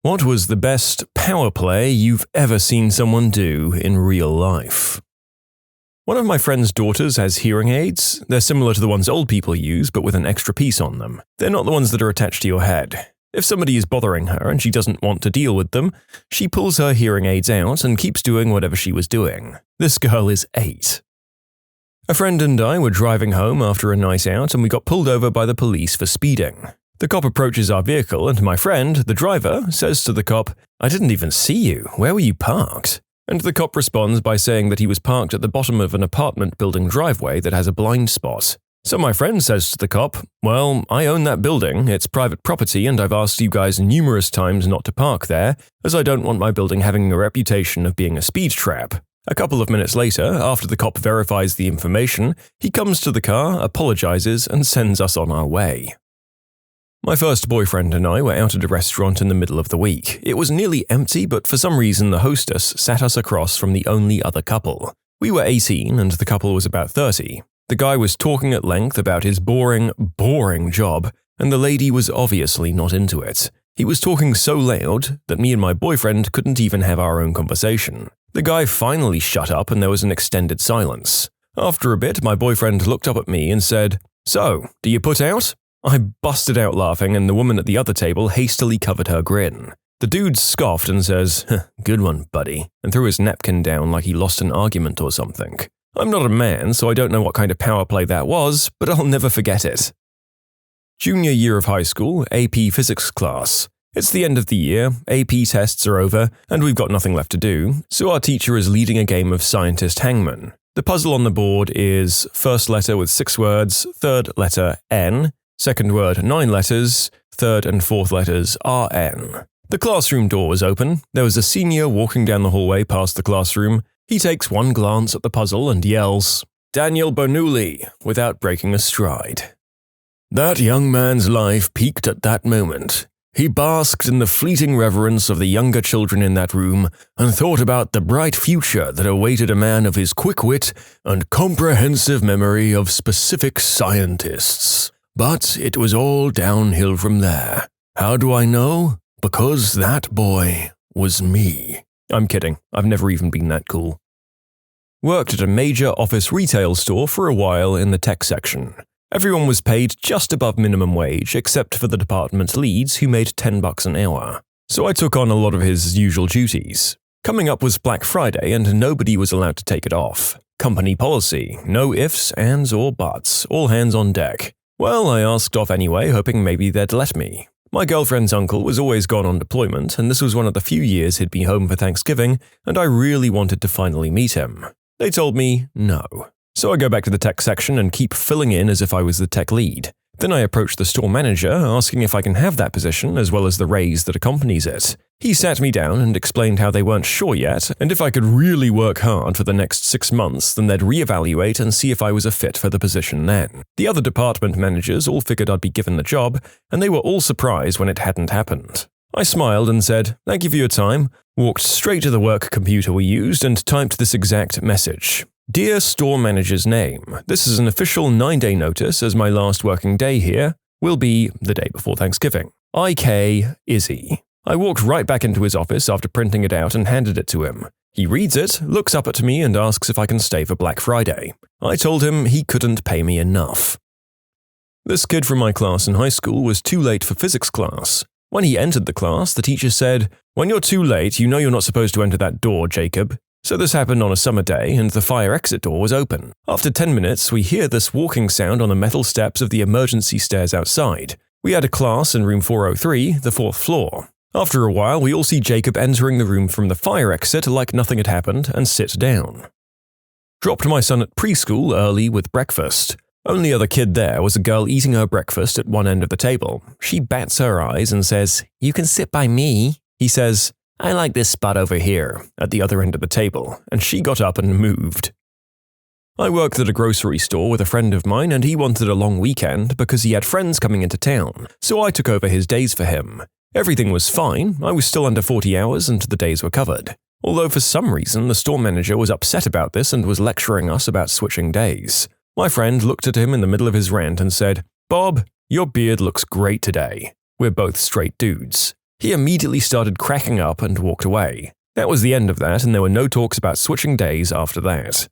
What was the best power play you've ever seen someone do in real life? One of my friend's daughters has hearing aids. They're similar to the ones old people use, but with an extra piece on them. They're not the ones that are attached to your head. If somebody is bothering her and she doesn't want to deal with them, she pulls her hearing aids out and keeps doing whatever she was doing. This girl is 8. A friend and I were driving home after a night out and we got pulled over by the police for speeding. The cop approaches our vehicle and my friend, the driver, says to the cop, "I didn't even see you. Where were you parked?" And the cop responds by saying that he was parked at the bottom of an apartment building driveway that has a blind spot. So my friend says to the cop, "Well, I own that building, it's private property, and I've asked you guys numerous times not to park there, as I don't want my building having a reputation of being a speed trap." A couple of minutes later, after the cop verifies the information, he comes to the car, apologizes, and sends us on our way. My first boyfriend and I were out at a restaurant in the middle of the week. It was nearly empty, but for some reason the hostess sat us across from the only other couple. We were 18 and the couple was about 30. The guy was talking at length about his boring job, and the lady was obviously not into it. He was talking so loud that me and my boyfriend couldn't even have our own conversation. The guy finally shut up and there was an extended silence. After a bit, my boyfriend looked up at me and said, "So, do you put out?" I busted out laughing and the woman at the other table hastily covered her grin. The dude scoffed and says, "Good one, buddy," and threw his napkin down like he lost an argument or something. I'm not a man, so I don't know what kind of power play that was, but I'll never forget it. Junior year of high school, AP physics class. It's the end of the year, AP tests are over, and we've got nothing left to do, so our teacher is leading a game of scientist hangman. The puzzle on the board is first letter with 6 words, third letter N, second word 9 letters, third and fourth letters RN. The classroom door was open. There was a senior walking down the hallway past the classroom. He takes one glance at the puzzle and yells, "Daniel Bernoulli," without breaking a stride. That young man's life peaked at that moment. He basked in the fleeting reverence of the younger children in that room and thought about the bright future that awaited a man of his quick wit and comprehensive memory of specific scientists. But it was all downhill from there. How do I know? Because that boy was me. I'm kidding, I've never even been that cool. Worked at a major office retail store for a while in the tech section. Everyone was paid just above minimum wage except for the department leads who made $10 an hour. So I took on a lot of his usual duties. Coming up was Black Friday and nobody was allowed to take it off. Company policy, no ifs, ands, or buts, all hands on deck. Well, I asked off anyway, hoping maybe they'd let me. My girlfriend's uncle was always gone on deployment, and this was one of the few years he'd been home for Thanksgiving, and I really wanted to finally meet him. They told me no. So I go back to the tech section and keep filling in as if I was the tech lead. Then I approach the store manager, asking if I can have that position as well as the raise that accompanies it. He sat me down and explained how they weren't sure yet, and if I could really work hard for the next 6 months, then they'd reevaluate and see if I was a fit for the position then. The other department managers all figured I'd be given the job, and they were all surprised when it hadn't happened. I smiled and said, "Thank you for your time," walked straight to the work computer we used and typed this exact message. "Dear store manager's name, this is an official 9-day notice as my last working day here will be the day before Thanksgiving. IK Izzy." I walked right back into his office after printing it out and handed it to him. He reads it, looks up at me and asks if I can stay for Black Friday. I told him he couldn't pay me enough. This kid from my class in high school was too late for physics class. When he entered the class, the teacher said, "When you're too late, you know you're not supposed to enter that door, Jacob." So this happened on a summer day and the fire exit door was open. After 10 minutes, we hear this walking sound on the metal steps of the emergency stairs outside. We had a class in room 403, the 4th floor. After a while, we all see Jacob entering the room from the fire exit like nothing had happened and sit down. Dropped my son at preschool early with breakfast. Only other kid there was a girl eating her breakfast at one end of the table. She bats her eyes and says, "You can sit by me." He says, "I like this spot over here," at the other end of the table, and she got up and moved. I worked at a grocery store with a friend of mine and he wanted a long weekend because he had friends coming into town, so I took over his days for him. Everything was fine, I was still under 40 hours and the days were covered. Although for some reason the store manager was upset about this and was lecturing us about switching days. My friend looked at him in the middle of his rant and said, "Bob, your beard looks great today." We're both straight dudes. He immediately started cracking up and walked away. That was the end of that, and there were no talks about switching days after that.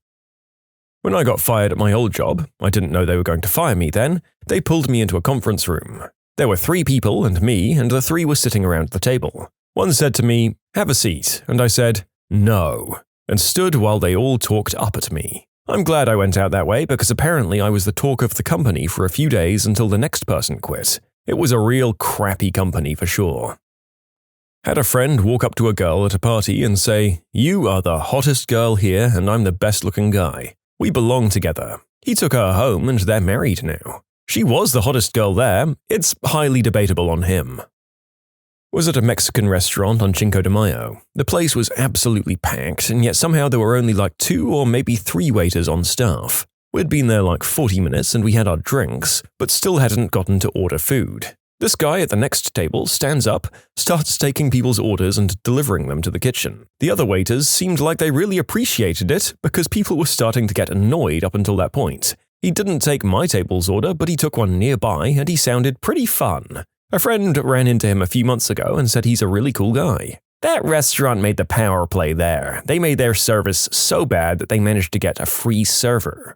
When I got fired at my old job, I didn't know they were going to fire me then, they pulled me into a conference room. There were 3 people and me, and the 3 were sitting around the table. One said to me, "Have a seat," and I said, "No," and stood while they all talked up at me. I'm glad I went out that way because apparently I was the talk of the company for a few days until the next person quit. It was a real crappy company for sure. Had a friend walk up to a girl at a party and say, "You are the hottest girl here and I'm the best looking guy. We belong together." He took her home and they're married now. She was the hottest girl there. It's highly debatable on him. Was at a Mexican restaurant on Cinco de Mayo. The place was absolutely packed, and yet somehow there were only like 2 or maybe 3 waiters on staff. We'd been there like 40 minutes and we had our drinks, but still hadn't gotten to order food. This guy at the next table stands up, starts taking people's orders and delivering them to the kitchen. The other waiters seemed like they really appreciated it because people were starting to get annoyed up until that point. He didn't take my table's order, but he took one nearby and he sounded pretty fun. A friend ran into him a few months ago and said he's a really cool guy. That restaurant made the power play there. They made their service so bad that they managed to get a free server.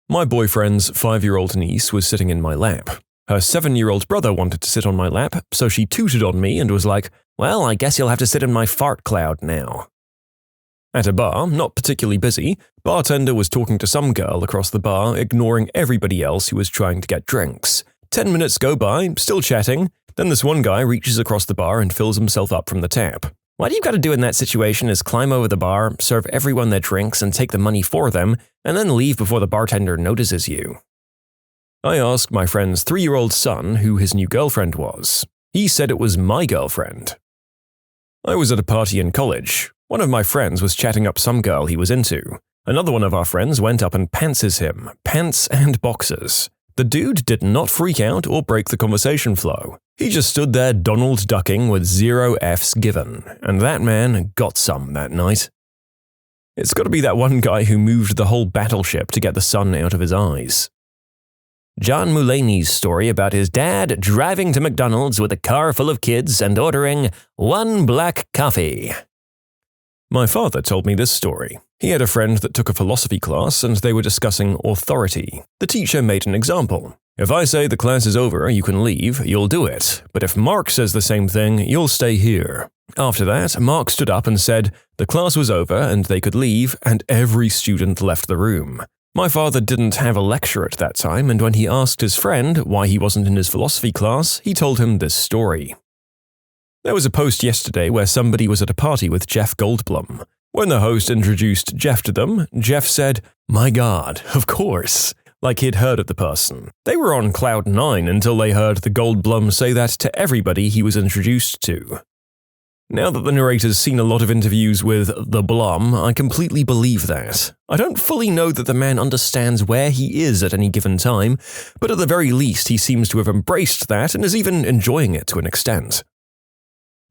My boyfriend's 5-year-old niece was sitting in my lap. Her 7-year-old brother wanted to sit on my lap, so she tooted on me and was like, "Well, I guess you'll have to sit in my fart cloud now." At a bar, not particularly busy, bartender was talking to some girl across the bar, ignoring everybody else who was trying to get drinks. 10 minutes go by, still chatting, then this one guy reaches across the bar and fills himself up from the tap. What you've got to do in that situation is climb over the bar, serve everyone their drinks and take the money for them, and then leave before the bartender notices you. I asked my friend's 3-year-old son who his new girlfriend was. He said it was my girlfriend. I was at a party in college. One of my friends was chatting up some girl he was into. Another one of our friends went up and pantses him, pants and boxers. The dude did not freak out or break the conversation flow. He just stood there Donald ducking with 0 Fs given, and that man got some that night. It's got to be that one guy who moved the whole battleship to get the sun out of his eyes. John Mulaney's story about his dad driving to McDonald's with a car full of kids and ordering 1 black coffee. My father told me this story. He had a friend that took a philosophy class and they were discussing authority. The teacher made an example. If I say the class is over, you can leave, you'll do it. But if Mark says the same thing, you'll stay here. After that, Mark stood up and said the class was over and they could leave, and every student left the room. My father didn't have a lecture at that time, and when he asked his friend why he wasn't in his philosophy class, he told him this story. There was a post yesterday where somebody was at a party with Jeff Goldblum. When the host introduced Jeff to them, Jeff said, "My God, of course," like he'd heard of the person. They were on cloud 9 until they heard the Goldblum say that to everybody he was introduced to. Now that the narrator's seen a lot of interviews with the Blum, I completely believe that. I don't fully know that the man understands where he is at any given time, but at the very least he seems to have embraced that and is even enjoying it to an extent.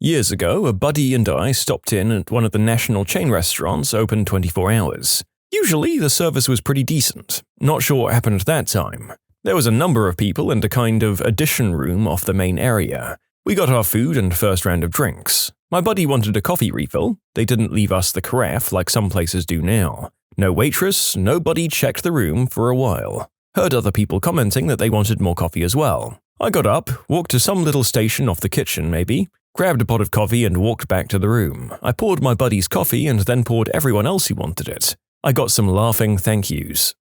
Years ago, a buddy and I stopped in at one of the national chain restaurants open 24 hours. Usually, the service was pretty decent. Not sure what happened that time. There was a number of people and a kind of addition room off the main area. We got our food and first round of drinks. My buddy wanted a coffee refill. They didn't leave us the carafe like some places do now. No waitress, nobody checked the room for a while. Heard other people commenting that they wanted more coffee as well. I got up, walked to some little station off the kitchen maybe, grabbed a pot of coffee and walked back to the room. I poured my buddy's coffee and then poured everyone else who wanted it. I got some laughing thank yous.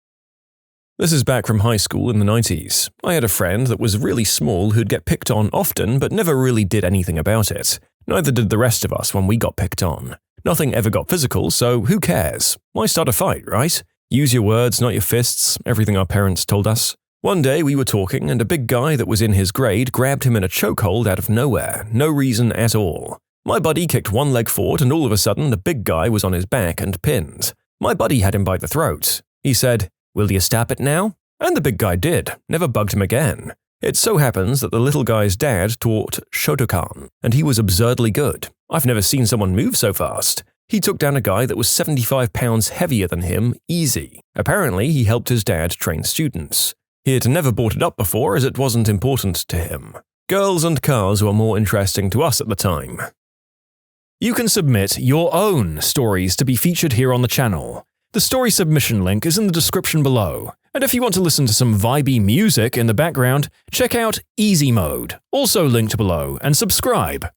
This is back from high school in the 90s. I had a friend that was really small who'd get picked on often but never really did anything about it. Neither did the rest of us when we got picked on. Nothing ever got physical, so who cares? Why start a fight, right? Use your words, not your fists, everything our parents told us. One day we were talking and a big guy that was in his grade grabbed him in a chokehold out of nowhere, no reason at all. My buddy kicked one leg forward and all of a sudden the big guy was on his back and pinned. My buddy had him by the throat. He said, "Will you stop it now?" And the big guy did, never bugged him again. It so happens that the little guy's dad taught Shotokan, and he was absurdly good. I've never seen someone move so fast. He took down a guy that was 75 pounds heavier than him, easy. Apparently, he helped his dad train students. He had never brought it up before as it wasn't important to him. Girls and cars were more interesting to us at the time. You can submit your own stories to be featured here on the channel. The story submission link is in the description below. And if you want to listen to some vibey music in the background, check out easymode, also linked below, and subscribe.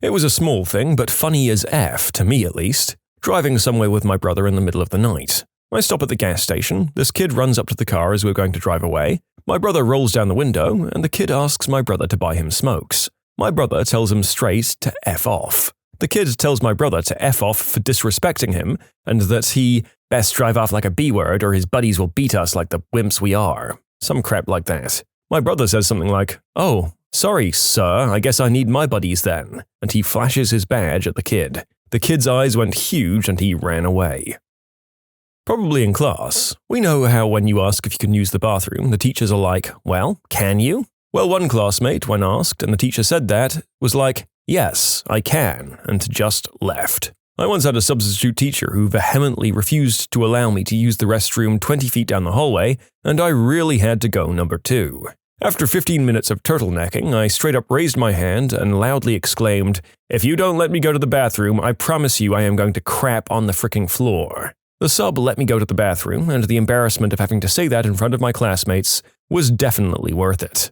It was a small thing, but funny as F, to me at least. Driving somewhere with my brother in the middle of the night. I stop at the gas station, this kid runs up to the car as we're going to drive away. My brother rolls down the window, and the kid asks my brother to buy him smokes. My brother tells him straight to F off. The kid tells my brother to F off for disrespecting him, and that he best drive off like a B-word or his buddies will beat us like the wimps we are. Some crap like that. My brother says something like, "Oh, sorry, sir, I guess I need my buddies then," and he flashes his badge at the kid. The kid's eyes went huge and he ran away. Probably in class, we know how when you ask if you can use the bathroom, the teachers are like, "Well, can you?" Well, one classmate, when asked and the teacher said that, was like, "Yes, I can," and just left. I once had a substitute teacher who vehemently refused to allow me to use the restroom 20 feet down the hallway, and I really had to go number 2. After 15 minutes of turtlenecking, I straight up raised my hand and loudly exclaimed, "If you don't let me go to the bathroom, I promise you I am going to crap on the fricking floor." The sub let me go to the bathroom, and the embarrassment of having to say that in front of my classmates was definitely worth it.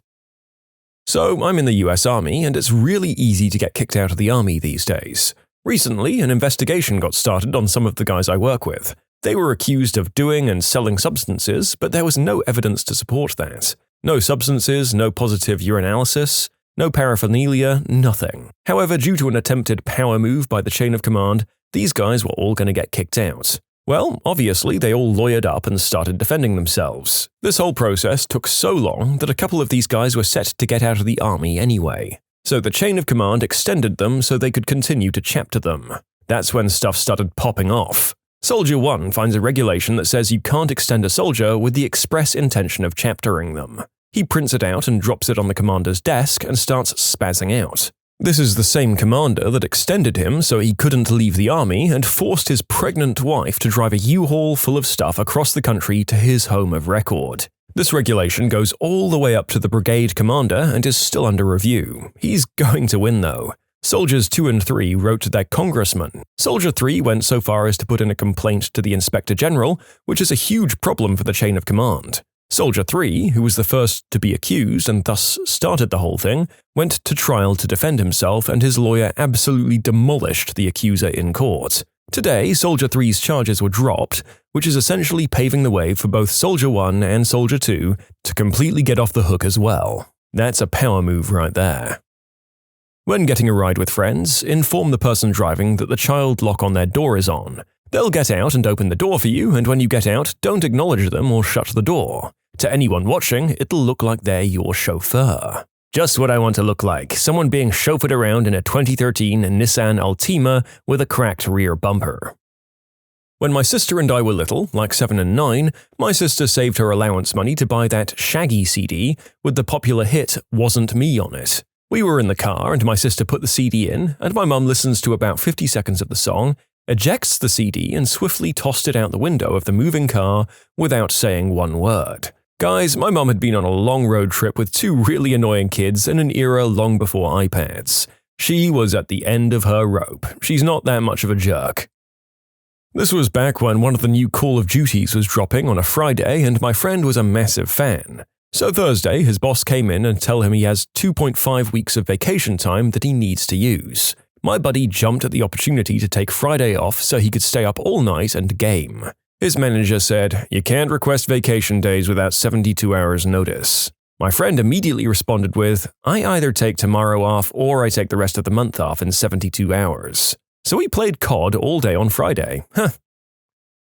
So, I'm in the US Army, and it's really easy to get kicked out of the Army these days. Recently, an investigation got started on some of the guys I work with. They were accused of doing and selling substances, but there was no evidence to support that. No substances, no positive urinalysis, no paraphernalia, nothing. However, due to an attempted power move by the chain of command, these guys were all going to get kicked out. Well, obviously, they all lawyered up and started defending themselves. This whole process took so long that a couple of these guys were set to get out of the Army anyway. So the chain of command extended them so they could continue to chapter them. That's when stuff started popping off. Soldier 1 finds a regulation that says you can't extend a soldier with the express intention of chaptering them. He prints it out and drops it on the commander's desk and starts spazzing out. This is the same commander that extended him so he couldn't leave the Army and forced his pregnant wife to drive a U-Haul full of stuff across the country to his home of record. This regulation goes all the way up to the brigade commander and is still under review. He's going to win though. Soldiers 2 and 3 wrote to their congressman. Soldier 3 went so far as to put in a complaint to the Inspector General, which is a huge problem for the chain of command. Soldier 3, who was the first to be accused and thus started the whole thing, went to trial to defend himself and his lawyer absolutely demolished the accuser in court. Today, Soldier 3's charges were dropped, which is essentially paving the way for both Soldier 1 and Soldier 2 to completely get off the hook as well. That's a power move right there. When getting a ride with friends, inform the person driving that the child lock on their door is on. They'll get out and open the door for you, and when you get out, don't acknowledge them or shut the door. To anyone watching, it'll look like they're your chauffeur. Just what I want to look like, someone being chauffeured around in a 2013 Nissan Altima with a cracked rear bumper. When my sister and I were little, like 7 and 9, my sister saved her allowance money to buy that Shaggy CD with the popular hit Wasn't Me on it. We were in the car and my sister put the CD in, and my mum listens to about 50 seconds of the song, ejects the CD and swiftly tossed it out the window of the moving car without saying one word. Guys, my mum had been on a long road trip with 2 really annoying kids in an era long before iPads. She was at the end of her rope. She's not that much of a jerk. This was back when one of the new Call of Duties was dropping on a Friday and my friend was a massive fan. So Thursday, his boss came in and told him he has 2.5 weeks of vacation time that he needs to use. My buddy jumped at the opportunity to take Friday off so he could stay up all night and game. His manager said, "You can't request vacation days without 72 hours notice." My friend immediately responded with, "I either take tomorrow off or I take the rest of the month off in 72 hours. So he played COD all day on Friday.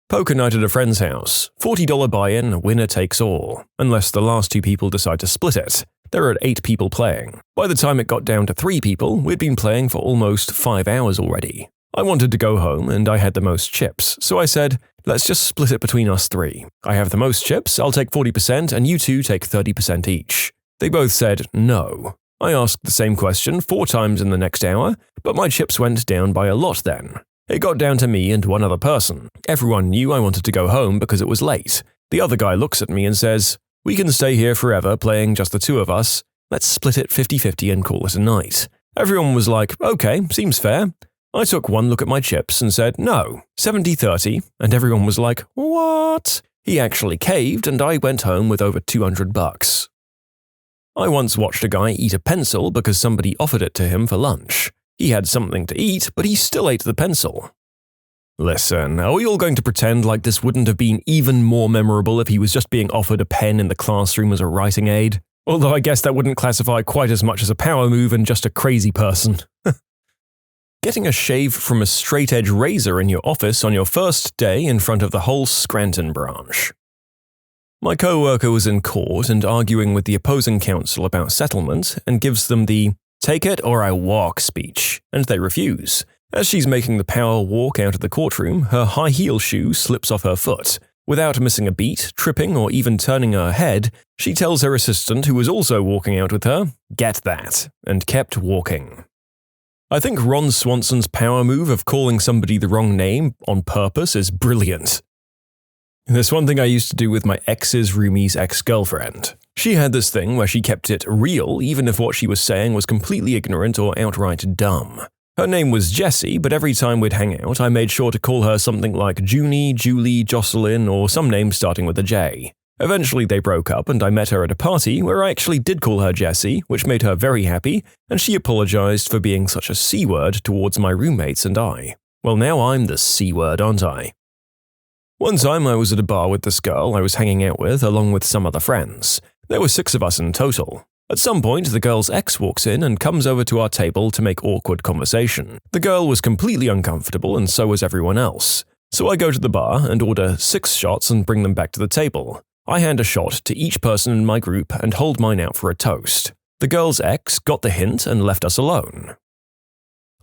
Poker night at a friend's house. $40 buy-in, winner takes all. Unless the last 2 people decide to split it. There are 8 people playing. By the time it got down to 3 people, we'd been playing for almost 5 hours already. I wanted to go home and I had the most chips, so I said, let's just split it between us 3. I have the most chips, I'll take 40% and you 2 take 30% each. They both said no. I asked the same question 4 times in the next hour, but my chips went down by a lot then. It got down to me and one other person. Everyone knew I wanted to go home because it was late. The other guy looks at me and says, "We can stay here forever playing just the 2 of us. let's split it 50-50 and call it a night. Everyone was like, okay, seems fair. I took one look at my chips and said, no, 70-30, and everyone was like, what? He actually caved, and I went home with over $200. I once watched a guy eat a pencil because somebody offered it to him for lunch. He had something to eat, but he still ate the pencil. Listen, are we all going to pretend like this wouldn't have been even more memorable if he was just being offered a pen in the classroom as a writing aid? Although I guess that wouldn't classify quite as much as a power move and just a crazy person. Getting a shave from a straight-edge razor in your office on your first day in front of the whole Scranton branch. My co-worker was in court and arguing with the opposing counsel about settlement and gives them the "take it or I walk" speech, and they refuse. As she's making the power walk out of the courtroom, her high heel shoe slips off her foot. Without missing a beat, tripping, or even turning her head, she tells her assistant, who was also walking out with her, "Get that," and kept walking. I think Ron Swanson's power move of calling somebody the wrong name on purpose is brilliant. There's one thing I used to do with my ex's roomie's ex-girlfriend. She had this thing where she kept it real even if what she was saying was completely ignorant or outright dumb. Her name was Jessie, but every time we'd hang out, I made sure to call her something like Junie, Julie, Jocelyn, or some name starting with a J. Eventually they broke up and I met her at a party where I actually did call her Jessie, which made her very happy, and she apologized for being such a C-word towards my roommates and I. Well, now I'm the C-word, aren't I? One time I was at a bar with this girl I was hanging out with along with some other friends. There were 6 of us in total. At some point, the girl's ex walks in and comes over to our table to make awkward conversation. The girl was completely uncomfortable and so was everyone else. So I go to the bar and order 6 shots and bring them back to the table. I hand a shot to each person in my group and hold mine out for a toast. The girl's ex got the hint and left us alone.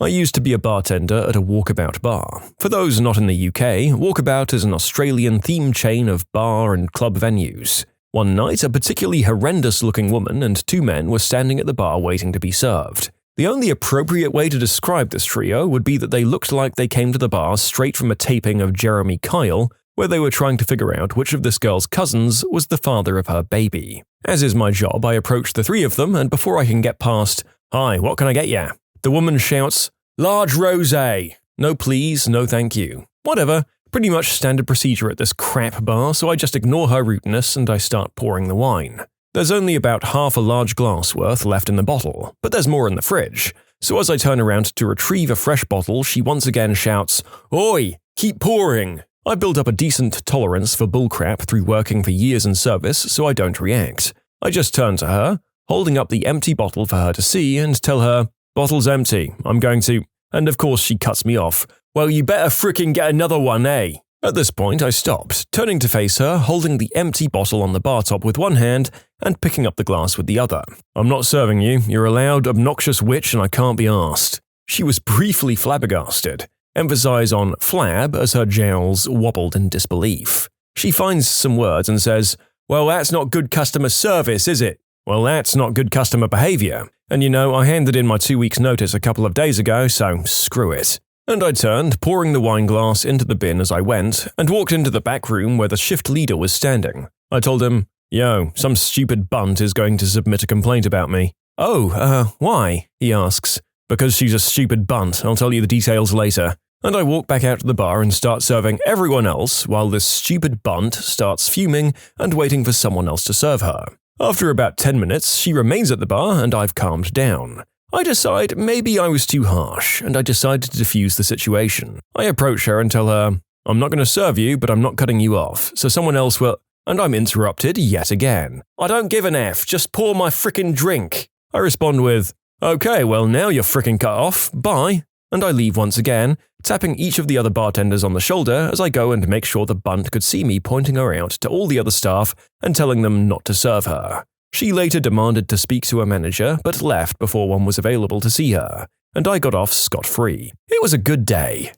I used to be a bartender at a walkabout bar. For those not in the UK, Walkabout is an Australian themed chain of bar and club venues. One night, a particularly horrendous-looking woman and 2 men were standing at the bar waiting to be served. The only appropriate way to describe this trio would be that they looked like they came to the bar straight from a taping of Jeremy Kyle, where they were trying to figure out which of this girl's cousins was the father of her baby. As is my job, I approach the 3 of them, and before I can get past, "Hi, what can I get ya?" the woman shouts, "Large rosé." No please, no thank you. Whatever, pretty much standard procedure at this crap bar, so I just ignore her rudeness and I start pouring the wine. There's only about half a large glass worth left in the bottle, but there's more in the fridge. So as I turn around to retrieve a fresh bottle, she once again shouts, "Oi, keep pouring." I built up a decent tolerance for bullcrap through working for years in service, so I don't react. I just turn to her, holding up the empty bottle for her to see, and tell her, "Bottle's empty, I'm going to..." And of course she cuts me off. "Well, you better frickin' get another one, eh?" At this point I stopped, turning to face her, holding the empty bottle on the bar top with one hand and picking up the glass with the other. "I'm not serving you, you're a loud, obnoxious witch and I can't be arsed." She was briefly flabbergasted. Emphasize on flab as her jowls wobbled in disbelief. She finds some words and says, "Well, that's not good customer service, is it?" "Well, that's not good customer behavior. And you know, I handed in my 2 weeks' notice a couple of days ago, so screw it." And I turned, pouring the wine glass into the bin as I went, and walked into the back room where the shift leader was standing. I told him, "Yo, some stupid bunt is going to submit a complaint about me." "Oh, why?" he asks. "Because she's a stupid bunt, I'll tell you the details later." And I walk back out to the bar and start serving everyone else while this stupid bunt starts fuming and waiting for someone else to serve her. After about 10 minutes, she remains at the bar and I've calmed down. I decide maybe I was too harsh, and I decide to defuse the situation. I approach her and tell her, "I'm not going to serve you, but I'm not cutting you off, so someone else will..." And I'm interrupted yet again. "I don't give an F, just pour my frickin' drink." I respond with, "Okay, well now you're frickin' cut off, bye." And I leave once again, tapping each of the other bartenders on the shoulder as I go and make sure the bunt could see me pointing her out to all the other staff and telling them not to serve her. She later demanded to speak to a manager, but left before one was available to see her, and I got off scot-free. It was a good day.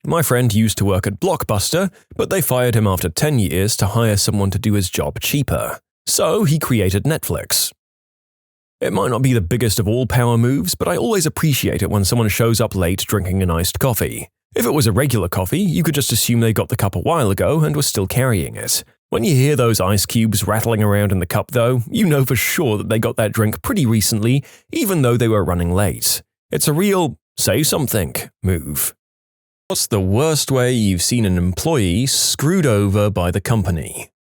My friend used to work at Blockbuster, but they fired him after 10 years to hire someone to do his job cheaper. So he created Netflix. It might not be the biggest of all power moves, but I always appreciate it when someone shows up late drinking an iced coffee. If it was a regular coffee, you could just assume they got the cup a while ago and were still carrying it. When you hear those ice cubes rattling around in the cup though, you know for sure that they got that drink pretty recently, even though they were running late. It's a real say something move. What's the worst way you've seen an employee screwed over by the company?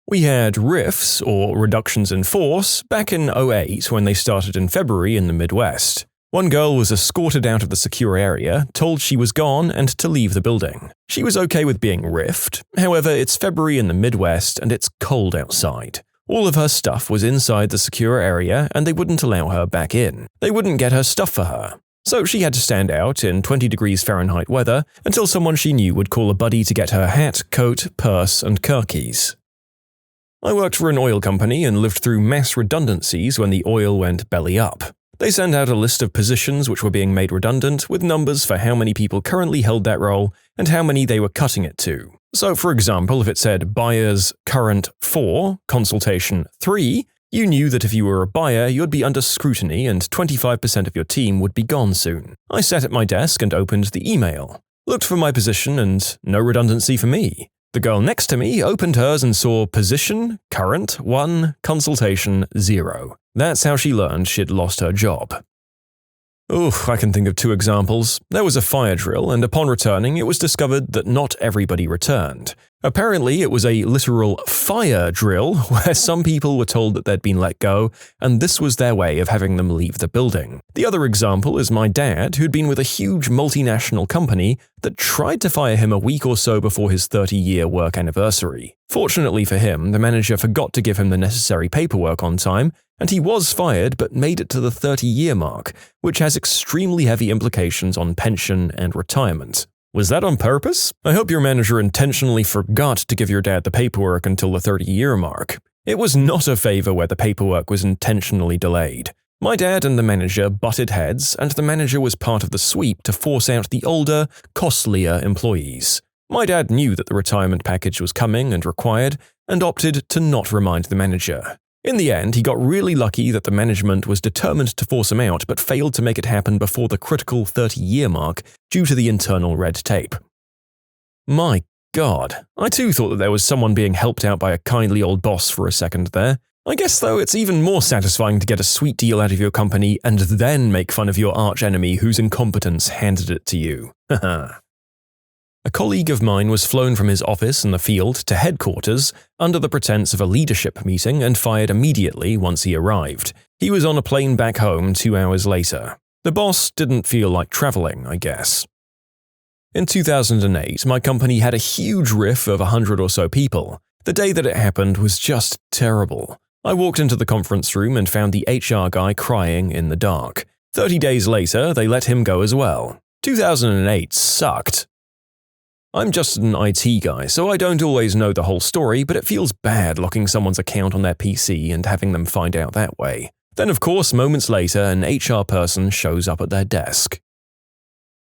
We had RIFs, or reductions in force, back in 2008 when they started in February in the Midwest. One girl was escorted out of the secure area, told she was gone and to leave the building. She was okay with being riffed, however it's February in the Midwest and it's cold outside. All of her stuff was inside the secure area and they wouldn't allow her back in. They wouldn't get her stuff for her. So she had to stand out in 20 degrees Fahrenheit weather until someone she knew would call a buddy to get her hat, coat, purse, and car keys. I worked for an oil company and lived through mass redundancies when the oil went belly up. They sent out a list of positions which were being made redundant with numbers for how many people currently held that role and how many they were cutting it to. So, for example, if it said buyers current 4, consultation 3, you knew that if you were a buyer, you'd be under scrutiny and 25% of your team would be gone soon. I sat at my desk and opened the email. Looked for my position and no redundancy for me. The girl next to me opened hers and saw position, current 1, consultation 0. That's how she learned she'd lost her job. Oof, I can think of 2 examples. There was a fire drill, and upon returning, it was discovered that not everybody returned. Apparently, it was a literal fire drill where some people were told that they'd been let go, and this was their way of having them leave the building. The other example is my dad, who'd been with a huge multinational company that tried to fire him a week or so before his 30-year work anniversary. Fortunately for him, the manager forgot to give him the necessary paperwork on time, and he was fired but made it to the 30-year mark, which has extremely heavy implications on pension and retirement. Was that on purpose? I hope your manager intentionally forgot to give your dad the paperwork until the 30-year mark. It was not a favor where the paperwork was intentionally delayed. My dad and the manager butted heads, and the manager was part of the sweep to force out the older, costlier employees. My dad knew that the retirement package was coming and required, and opted to not remind the manager. In the end, he got really lucky that the management was determined to force him out but failed to make it happen before the critical 30-year mark due to the internal red tape. My God, I too thought that there was someone being helped out by a kindly old boss for a second there. I guess though it's even more satisfying to get a sweet deal out of your company and then make fun of your arch-enemy whose incompetence handed it to you. Haha. A colleague of mine was flown from his office in the field to headquarters under the pretense of a leadership meeting and fired immediately once he arrived. He was on a plane back home 2 hours later. The boss didn't feel like traveling, I guess. In 2008, my company had a huge riff of 100 or so people. The day that it happened was just terrible. I walked into the conference room and found the HR guy crying in the dark. 30 days later, they let him go as well. 2008 sucked. I'm just an IT guy, so I don't always know the whole story, but it feels bad locking someone's account on their PC and having them find out that way. Then, of course, moments later, an HR person shows up at their desk.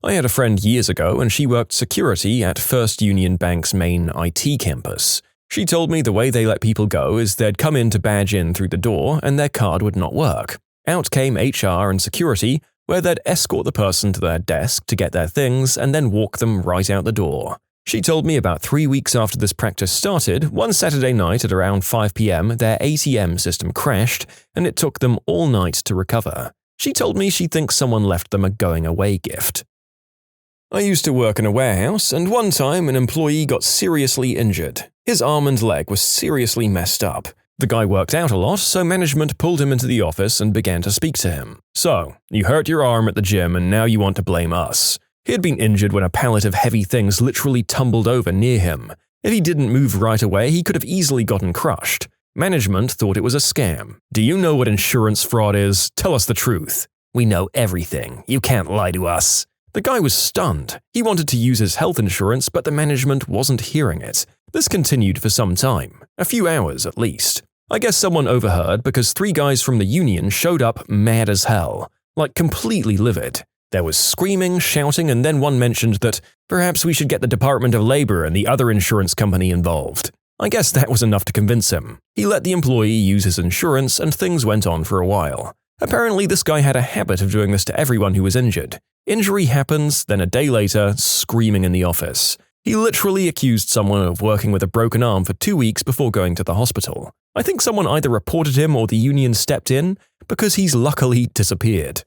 I had a friend years ago, and she worked security at First Union Bank's main IT campus. She told me the way they let people go is they'd come in to badge in through the door, and their card would not work. Out came HR and security, where they'd escort the person to their desk to get their things and then walk them right out the door. She told me about 3 weeks after this practice started, one Saturday night at around 5 p.m., their ATM system crashed and it took them all night to recover. She told me she thinks someone left them a going-away gift. I used to work in a warehouse, and one time an employee got seriously injured. His arm and leg was seriously messed up. The guy worked out a lot, so management pulled him into the office and began to speak to him. So, you hurt your arm at the gym and now you want to blame us. He had been injured when a pallet of heavy things literally tumbled over near him. If he didn't move right away, he could have easily gotten crushed. Management thought it was a scam. Do you know what insurance fraud is? Tell us the truth. We know everything. You can't lie to us. The guy was stunned. He wanted to use his health insurance, but the management wasn't hearing it. This continued for some time, a few hours at least. I guess someone overheard because 3 guys from the union showed up mad as hell, like completely livid. There was screaming, shouting, and then one mentioned that perhaps we should get the Department of Labor and the other insurance company involved. I guess that was enough to convince him. He let the employee use his insurance and things went on for a while. Apparently this guy had a habit of doing this to everyone who was injured. Injury happens, then a day later, screaming in the office. He literally accused someone of working with a broken arm for 2 weeks before going to the hospital. I think someone either reported him or the union stepped in, because he's luckily disappeared.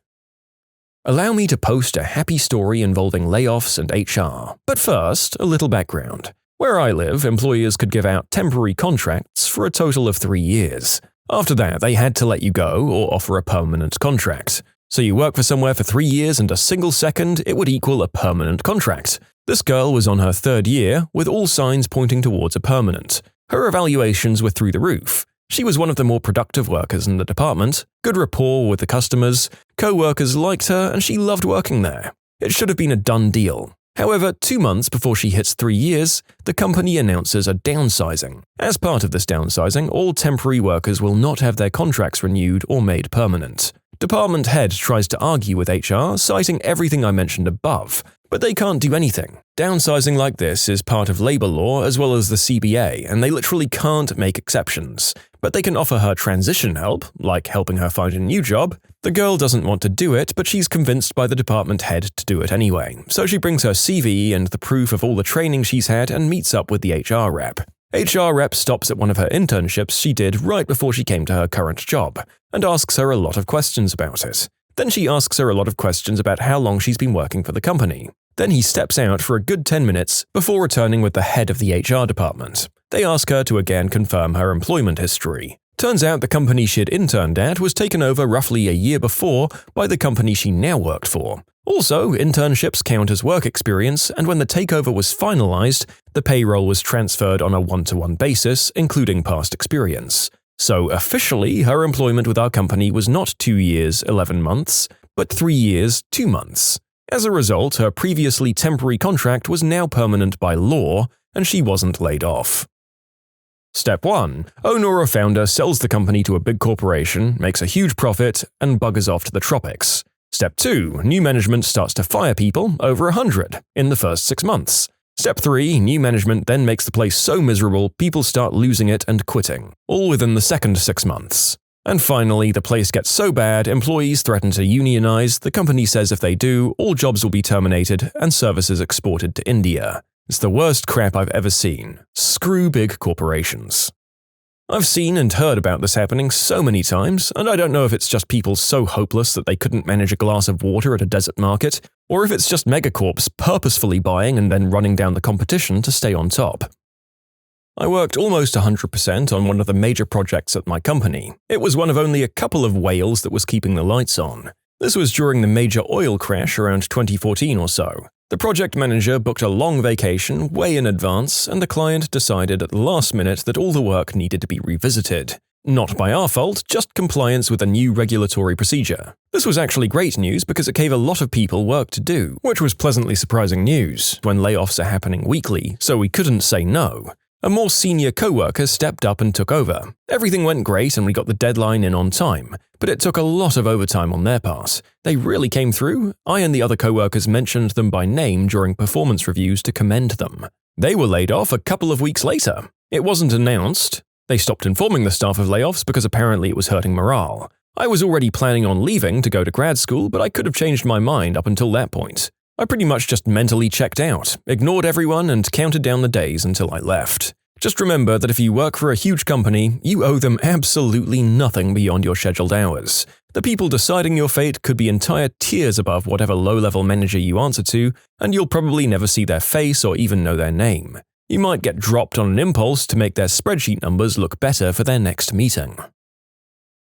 Allow me to post a happy story involving layoffs and HR. But first, a little background. Where I live, employers could give out temporary contracts for a total of 3 years. After that, they had to let you go or offer a permanent contract. So you work for somewhere for 3 years and a single second, it would equal a permanent contract. This girl was on her 3rd year, with all signs pointing towards a permanent. Her evaluations were through the roof. She was one of the more productive workers in the department, good rapport with the customers, co-workers liked her, and she loved working there. It should have been a done deal. However, 2 months before she hits 3 years, the company announces a downsizing. As part of this downsizing, all temporary workers will not have their contracts renewed or made permanent. Department head tries to argue with HR, citing everything I mentioned above, but they can't do anything. Downsizing like this is part of labor law as well as the CBA, and they literally can't make exceptions. But they can offer her transition help, like helping her find a new job. The girl doesn't want to do it, but she's convinced by the department head to do it anyway, so she brings her CV and the proof of all the training she's had and meets up with the HR rep. HR rep stops at one of her internships she did right before she came to her current job, and asks her a lot of questions about it. Then she asks her a lot of questions about how long she's been working for the company. Then he steps out for a good 10 minutes before returning with the head of the HR department. They ask her to again confirm her employment history. Turns out the company she'd interned at was taken over roughly a year before by the company she now worked for. Also, internships count as work experience, and when the takeover was finalized, the payroll was transferred on a one-to-one basis, including past experience. So officially, her employment with our company was not 2 years, 11 months, but 3 years, 2 months. As a result, her previously temporary contract was now permanent by law, and she wasn't laid off. Step 1. Owner or founder sells the company to a big corporation, makes a huge profit, and buggers off to the tropics. Step 2. New management starts to fire people, over 100, in the first 6 months. Step 3. New management then makes the place so miserable people start losing it and quitting, all within the second 6 months. And finally, the place gets so bad, employees threaten to unionize, the company says if they do, all jobs will be terminated and services exported to India. It's the worst crap I've ever seen. Screw big corporations. I've seen and heard about this happening so many times, and I don't know if it's just people so hopeless that they couldn't manage a glass of water at a desert market, or if it's just megacorps purposefully buying and then running down the competition to stay on top. I worked almost 100% on one of the major projects at my company. It was one of only a couple of whales that was keeping the lights on. This was during the major oil crash around 2014 or so. The project manager booked a long vacation way in advance, and the client decided at the last minute that all the work needed to be revisited. Not by our fault, just compliance with a new regulatory procedure. This was actually great news because it gave a lot of people work to do, which was pleasantly surprising news when layoffs are happening weekly, so we couldn't say no. A more senior co-worker stepped up and took over. Everything went great and we got the deadline in on time, but it took a lot of overtime on their part. They really came through. I and the other co-workers mentioned them by name during performance reviews to commend them. They were laid off a couple of weeks later. It wasn't announced. They stopped informing the staff of layoffs because apparently it was hurting morale. I was already planning on leaving to go to grad school, but I could have changed my mind up until that point. I pretty much just mentally checked out, ignored everyone, and counted down the days until I left. Just remember that if you work for a huge company, you owe them absolutely nothing beyond your scheduled hours. The people deciding your fate could be entire tiers above whatever low-level manager you answer to, and you'll probably never see their face or even know their name. You might get dropped on an impulse to make their spreadsheet numbers look better for their next meeting.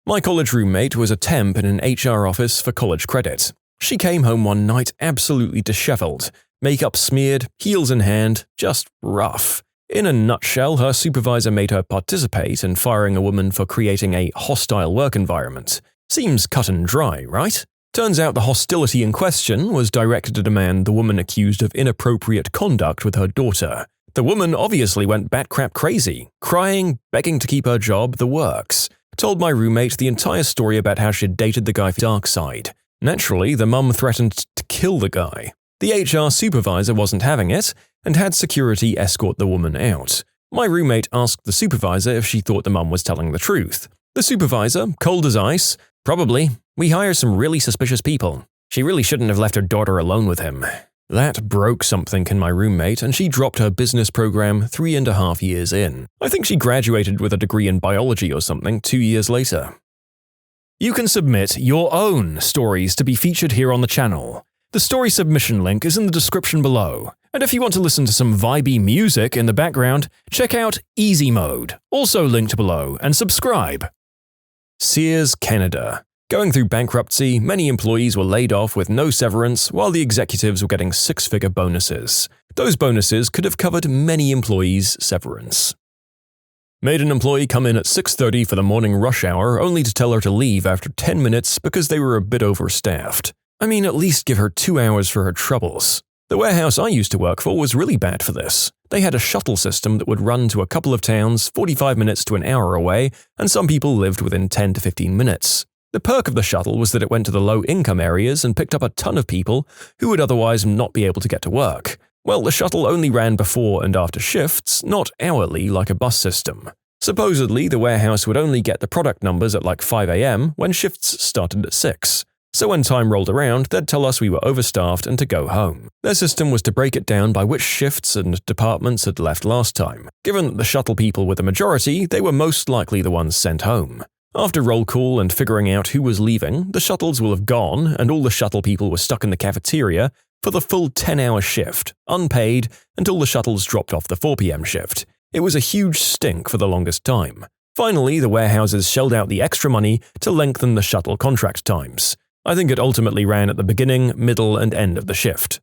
My college roommate was a temp in an HR office for college credit. She came home one night absolutely disheveled, makeup smeared, heels in hand, just rough. In a nutshell, her supervisor made her participate in firing a woman for creating a hostile work environment. Seems cut and dry, right? Turns out the hostility in question was directed at a man the woman accused of inappropriate conduct with her daughter. The woman obviously went bat-crap crazy, crying, begging to keep her job, the works. Told my roommate the entire story about how she'd dated the guy for dark side. Naturally, the mum threatened to kill the guy. The HR supervisor wasn't having it, and had security escort the woman out. My roommate asked the supervisor if she thought the mum was telling the truth. The supervisor, cold as ice, "Probably. We hire some really suspicious people. She really shouldn't have left her daughter alone with him. That broke something in my roommate, and she dropped her business program 3.5 years in. I think she graduated with a degree in biology or something 2 years later. You can submit your own stories to be featured here on the channel. The story submission link is in the description below. And if you want to listen to some vibey music in the background, check out easymode, also linked below, and subscribe. Sears, Canada. Going through bankruptcy, many employees were laid off with no severance, while the executives were getting six-figure bonuses. Those bonuses could have covered many employees' severance. Made an employee come in at 6:30 for the morning rush hour, only to tell her to leave after 10 minutes because they were a bit overstaffed. I mean, at least give her 2 hours for her troubles. The warehouse I used to work for was really bad for this. They had a shuttle system that would run to a couple of towns 45 minutes to an hour away, and some people lived within 10 to 15 minutes. The perk of the shuttle was that it went to the low-income areas and picked up a ton of people who would otherwise not be able to get to work. Well, the shuttle only ran before and after shifts, not hourly like a bus system. Supposedly, the warehouse would only get the product numbers at like 5 a.m. when shifts started at 6. So when time rolled around, they'd tell us we were overstaffed and to go home. Their system was to break it down by which shifts and departments had left last time. Given that the shuttle people were the majority, they were most likely the ones sent home. After roll call and figuring out who was leaving, the shuttles will have gone and all the shuttle people were stuck in the cafeteria for the full 10-hour shift, unpaid, until the shuttles dropped off the 4 p.m. shift. It was a huge stink for the longest time. Finally, the warehouses shelled out the extra money to lengthen the shuttle contract times. I think it ultimately ran at the beginning, middle, and end of the shift.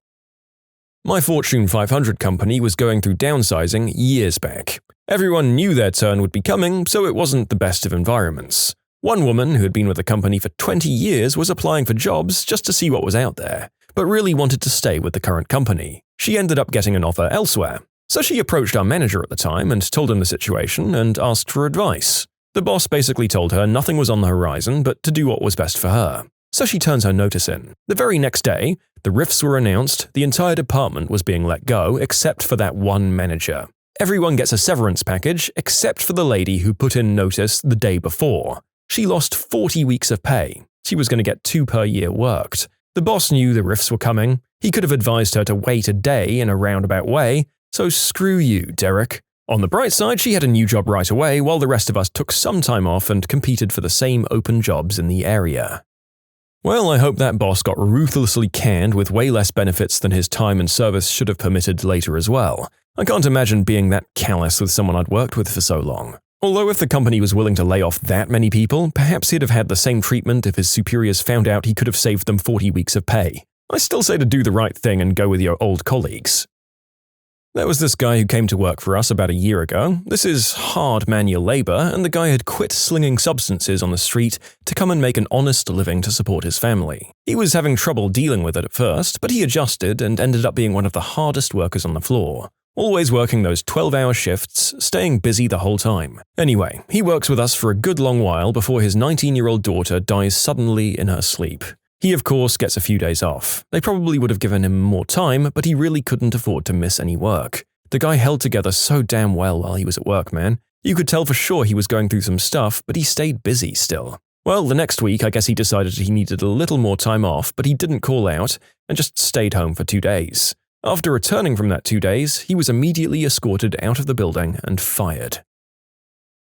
My Fortune 500 company was going through downsizing years back. Everyone knew their turn would be coming, so it wasn't the best of environments. One woman who had been with the company for 20 years was applying for jobs just to see what was out there, but really wanted to stay with the current company. She ended up getting an offer elsewhere. So she approached our manager at the time and told him the situation and asked for advice. The boss basically told her nothing was on the horizon but to do what was best for her. So she turns her notice in. The very next day, the rifts were announced, the entire department was being let go except for that one manager. Everyone gets a severance package except for the lady who put in notice the day before. She lost 40 weeks of pay. She was going to get 2 per year worked. The boss knew the rifts were coming. He could have advised her to wait a day in a roundabout way, so screw you, Derek. On the bright side, she had a new job right away while the rest of us took some time off and competed for the same open jobs in the area. Well, I hope that boss got ruthlessly canned with way less benefits than his time and service should have permitted later as well. I can't imagine being that callous with someone I'd worked with for so long. Although if the company was willing to lay off that many people, perhaps he'd have had the same treatment if his superiors found out he could have saved them 40 weeks of pay. I still say to do the right thing and go with your old colleagues. There was this guy who came to work for us about a year ago. This is hard manual labor, and the guy had quit slinging substances on the street to come and make an honest living to support his family. He was having trouble dealing with it at first, but he adjusted and ended up being one of the hardest workers on the floor. Always working those 12-hour shifts, staying busy the whole time. Anyway, he works with us for a good long while before his 19-year-old daughter dies suddenly in her sleep. He, of course, gets a few days off. They probably would have given him more time, but he really couldn't afford to miss any work. The guy held together so damn well while he was at work, man. You could tell for sure he was going through some stuff, but he stayed busy still. Well, the next week, I guess he decided he needed a little more time off, but he didn't call out and just stayed home for 2 days. After returning from that 2 days, he was immediately escorted out of the building and fired.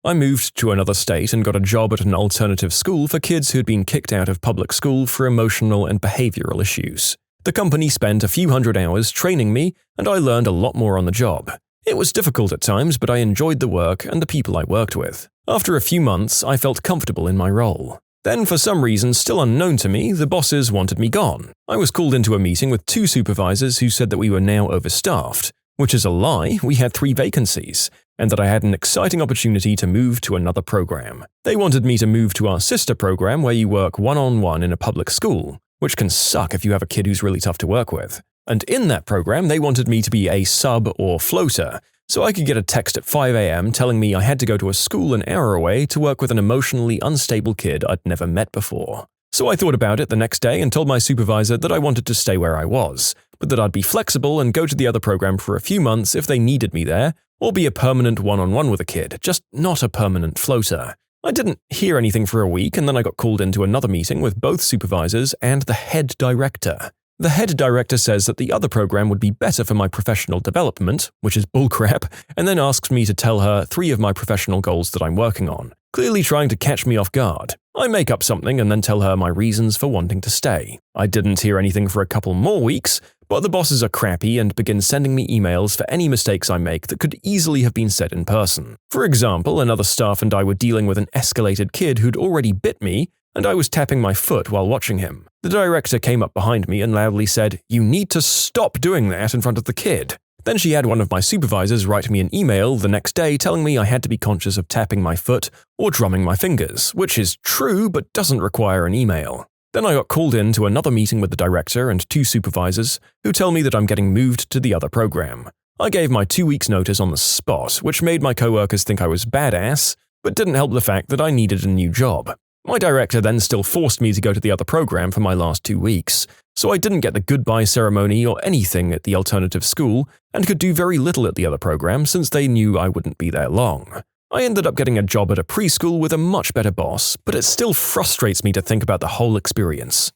I moved to another state and got a job at an alternative school for kids who had been kicked out of public school for emotional and behavioral issues. The company spent a few hundred hours training me, and I learned a lot more on the job. It was difficult at times, but I enjoyed the work and the people I worked with. After a few months, I felt comfortable in my role. Then, for some reason still unknown to me, the bosses wanted me gone. I was called into a meeting with 2 supervisors who said that we were now overstaffed, which is a lie. We had 3 vacancies, and that I had an exciting opportunity to move to another program. They wanted me to move to our sister program where you work one-on-one in a public school, which can suck if you have a kid who's really tough to work with. And in that program, they wanted me to be a sub or floater, so I could get a text at 5 a.m. telling me I had to go to a school an hour away to work with an emotionally unstable kid I'd never met before. So I thought about it the next day and told my supervisor that I wanted to stay where I was, but that I'd be flexible and go to the other program for a few months if they needed me there, or be a permanent one-on-one with a kid, just not a permanent floater. I didn't hear anything for a week, and then I got called into another meeting with both supervisors and the head director. The head director says that the other program would be better for my professional development, which is bullcrap, and then asks me to tell her 3 of my professional goals that I'm working on, clearly trying to catch me off guard. I make up something and then tell her my reasons for wanting to stay. I didn't hear anything for a couple more weeks, but the bosses are crappy and begin sending me emails for any mistakes I make that could easily have been said in person. For example, another staff and I were dealing with an escalated kid who'd already bit me, and I was tapping my foot while watching him. The director came up behind me and loudly said, "You need to stop doing that in front of the kid." Then she had one of my supervisors write me an email the next day telling me I had to be conscious of tapping my foot or drumming my fingers, which is true but doesn't require an email. Then I got called in to another meeting with the director and 2 supervisors who tell me that I'm getting moved to the other program. I gave my 2 weeks notice on the spot, which made my coworkers think I was badass, but didn't help the fact that I needed a new job. My director then still forced me to go to the other program for my last 2 weeks, so I didn't get the goodbye ceremony or anything at the alternative school and could do very little at the other program since they knew I wouldn't be there long. I ended up getting a job at a preschool with a much better boss, but it still frustrates me to think about the whole experience.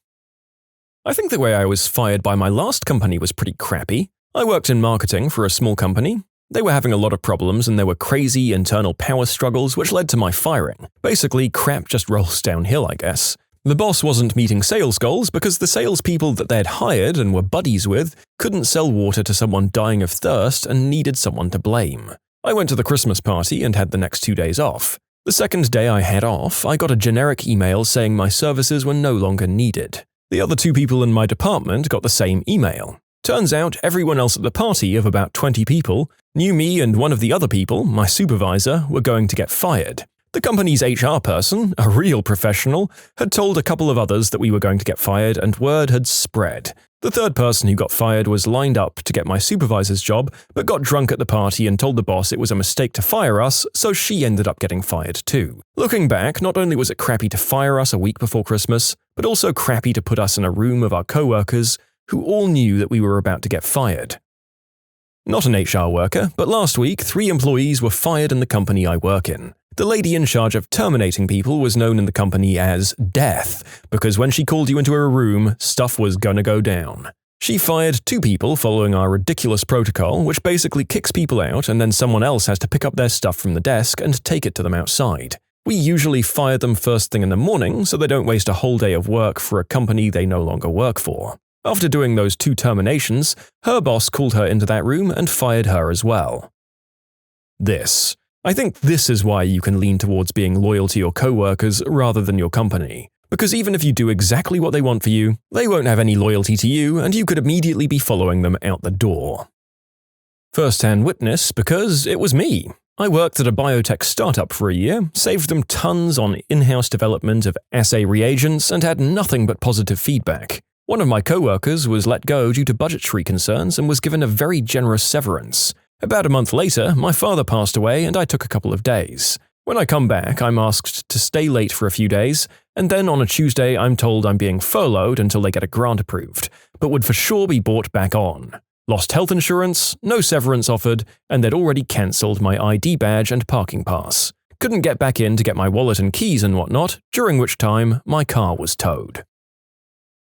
I think the way I was fired by my last company was pretty crappy. I worked in marketing for a small company. They were having a lot of problems and there were crazy internal power struggles which led to my firing. Basically, crap just rolls downhill, I guess. The boss wasn't meeting sales goals because the salespeople that they had hired and were buddies with couldn't sell water to someone dying of thirst and needed someone to blame. I went to the Christmas party and had the next 2 days off. The second day I had off, I got a generic email saying my services were no longer needed. The other 2 people in my department got the same email. Turns out everyone else at the party of about 20 people knew me and one of the other people, my supervisor, were going to get fired. The company's HR person, a real professional, had told a couple of others that we were going to get fired and word had spread. The third person who got fired was lined up to get my supervisor's job, but got drunk at the party and told the boss it was a mistake to fire us, so she ended up getting fired too. Looking back, not only was it crappy to fire us a week before Christmas, but also crappy to put us in a room of our co-workers who all knew that we were about to get fired. Not an HR worker, but last week 3 employees were fired in the company I work in. The lady in charge of terminating people was known in the company as Death, because when she called you into a room, stuff was gonna go down. She fired 2 people following our ridiculous protocol, which basically kicks people out and then someone else has to pick up their stuff from the desk and take it to them outside. We usually fire them first thing in the morning so they don't waste a whole day of work for a company they no longer work for. After doing those 2 terminations, her boss called her into that room and fired her as well. I think this is why you can lean towards being loyal to your coworkers rather than your company. Because even if you do exactly what they want for you, they won't have any loyalty to you and you could immediately be following them out the door. First-hand witness because it was me. I worked at a biotech startup for a year, saved them tons on in-house development of assay reagents and had nothing but positive feedback. One of my coworkers was let go due to budgetary concerns and was given a very generous severance. About a month later, my father passed away and I took a couple of days. When I come back, I'm asked to stay late for a few days, and then on a Tuesday I'm told I'm being furloughed until they get a grant approved, but would for sure be brought back on. Lost health insurance, no severance offered, and they'd already cancelled my ID badge and parking pass. Couldn't get back in to get my wallet and keys and whatnot, during which time my car was towed.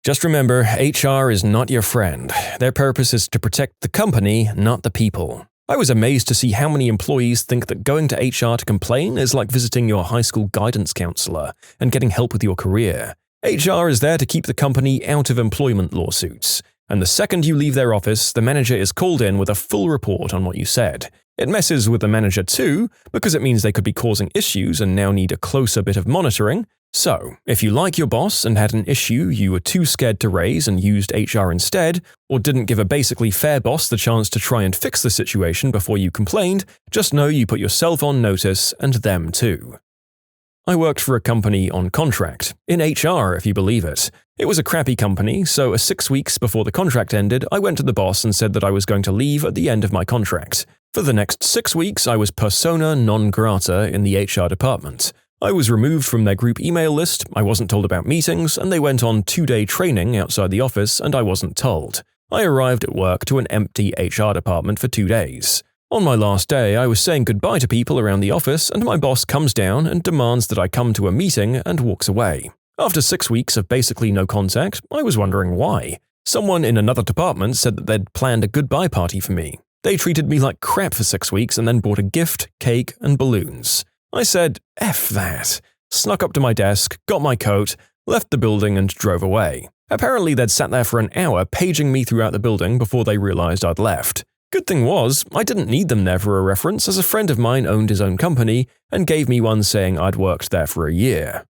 Just remember, HR is not your friend. Their purpose is to protect the company, not the people. I was amazed to see how many employees think that going to HR to complain is like visiting your high school guidance counselor and getting help with your career. HR is there to keep the company out of employment lawsuits, and the second you leave their office, the manager is called in with a full report on what you said. It messes with the manager too, because it means they could be causing issues and now need a closer bit of monitoring. So, if you like your boss and had an issue you were too scared to raise and used HR instead, or didn't give a basically fair boss the chance to try and fix the situation before you complained, just know you put yourself on notice and them too. I worked for a company on contract, in HR if you believe it. It was a crappy company, so 6 weeks before the contract ended, I went to the boss and said that I was going to leave at the end of my contract. For the next 6 weeks, I was persona non grata in the HR department. I was removed from their group email list, I wasn't told about meetings, and they went on 2-day training outside the office and I wasn't told. I arrived at work to an empty HR department for 2 days. On my last day, I was saying goodbye to people around the office and my boss comes down and demands that I come to a meeting and walks away. After 6 weeks of basically no contact, I was wondering why. Someone in another department said that they'd planned a goodbye party for me. They treated me like crap for 6 weeks and then brought a gift, cake, and balloons. I said, F that. Snuck up to my desk, got my coat, left the building, and drove away. Apparently, they'd sat there for an hour paging me throughout the building before they realized I'd left. Good thing was, I didn't need them there for a reference, as a friend of mine owned his own company and gave me one saying I'd worked there for a year.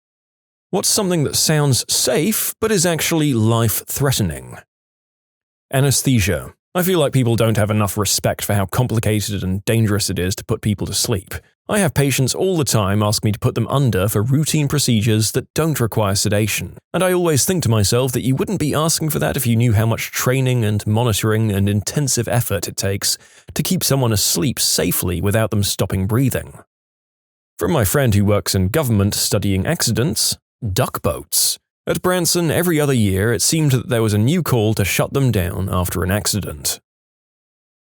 What's something that sounds safe but is actually life-threatening? Anesthesia. I feel like people don't have enough respect for how complicated and dangerous it is to put people to sleep. I have patients all the time ask me to put them under for routine procedures that don't require sedation, and I always think to myself that you wouldn't be asking for that if you knew how much training and monitoring and intensive effort it takes to keep someone asleep safely without them stopping breathing. From my friend who works in government studying accidents, duck boats. At Branson, every other year, it seemed that there was a new call to shut them down after an accident.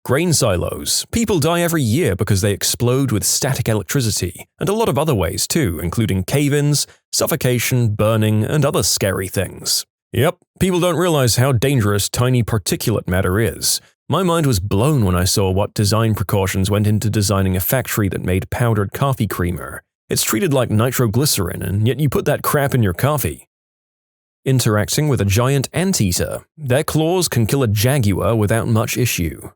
Grain silos. People die every year because they explode with static electricity, and a lot of other ways too, including cave-ins, suffocation, burning, and other scary things. Yep, people don't realize how dangerous tiny particulate matter is. My mind was blown when I saw what design precautions went into designing a factory that made powdered coffee creamer. It's treated like nitroglycerin, and yet you put that crap in your coffee. Interacting with a giant anteater. Their claws can kill a jaguar without much issue.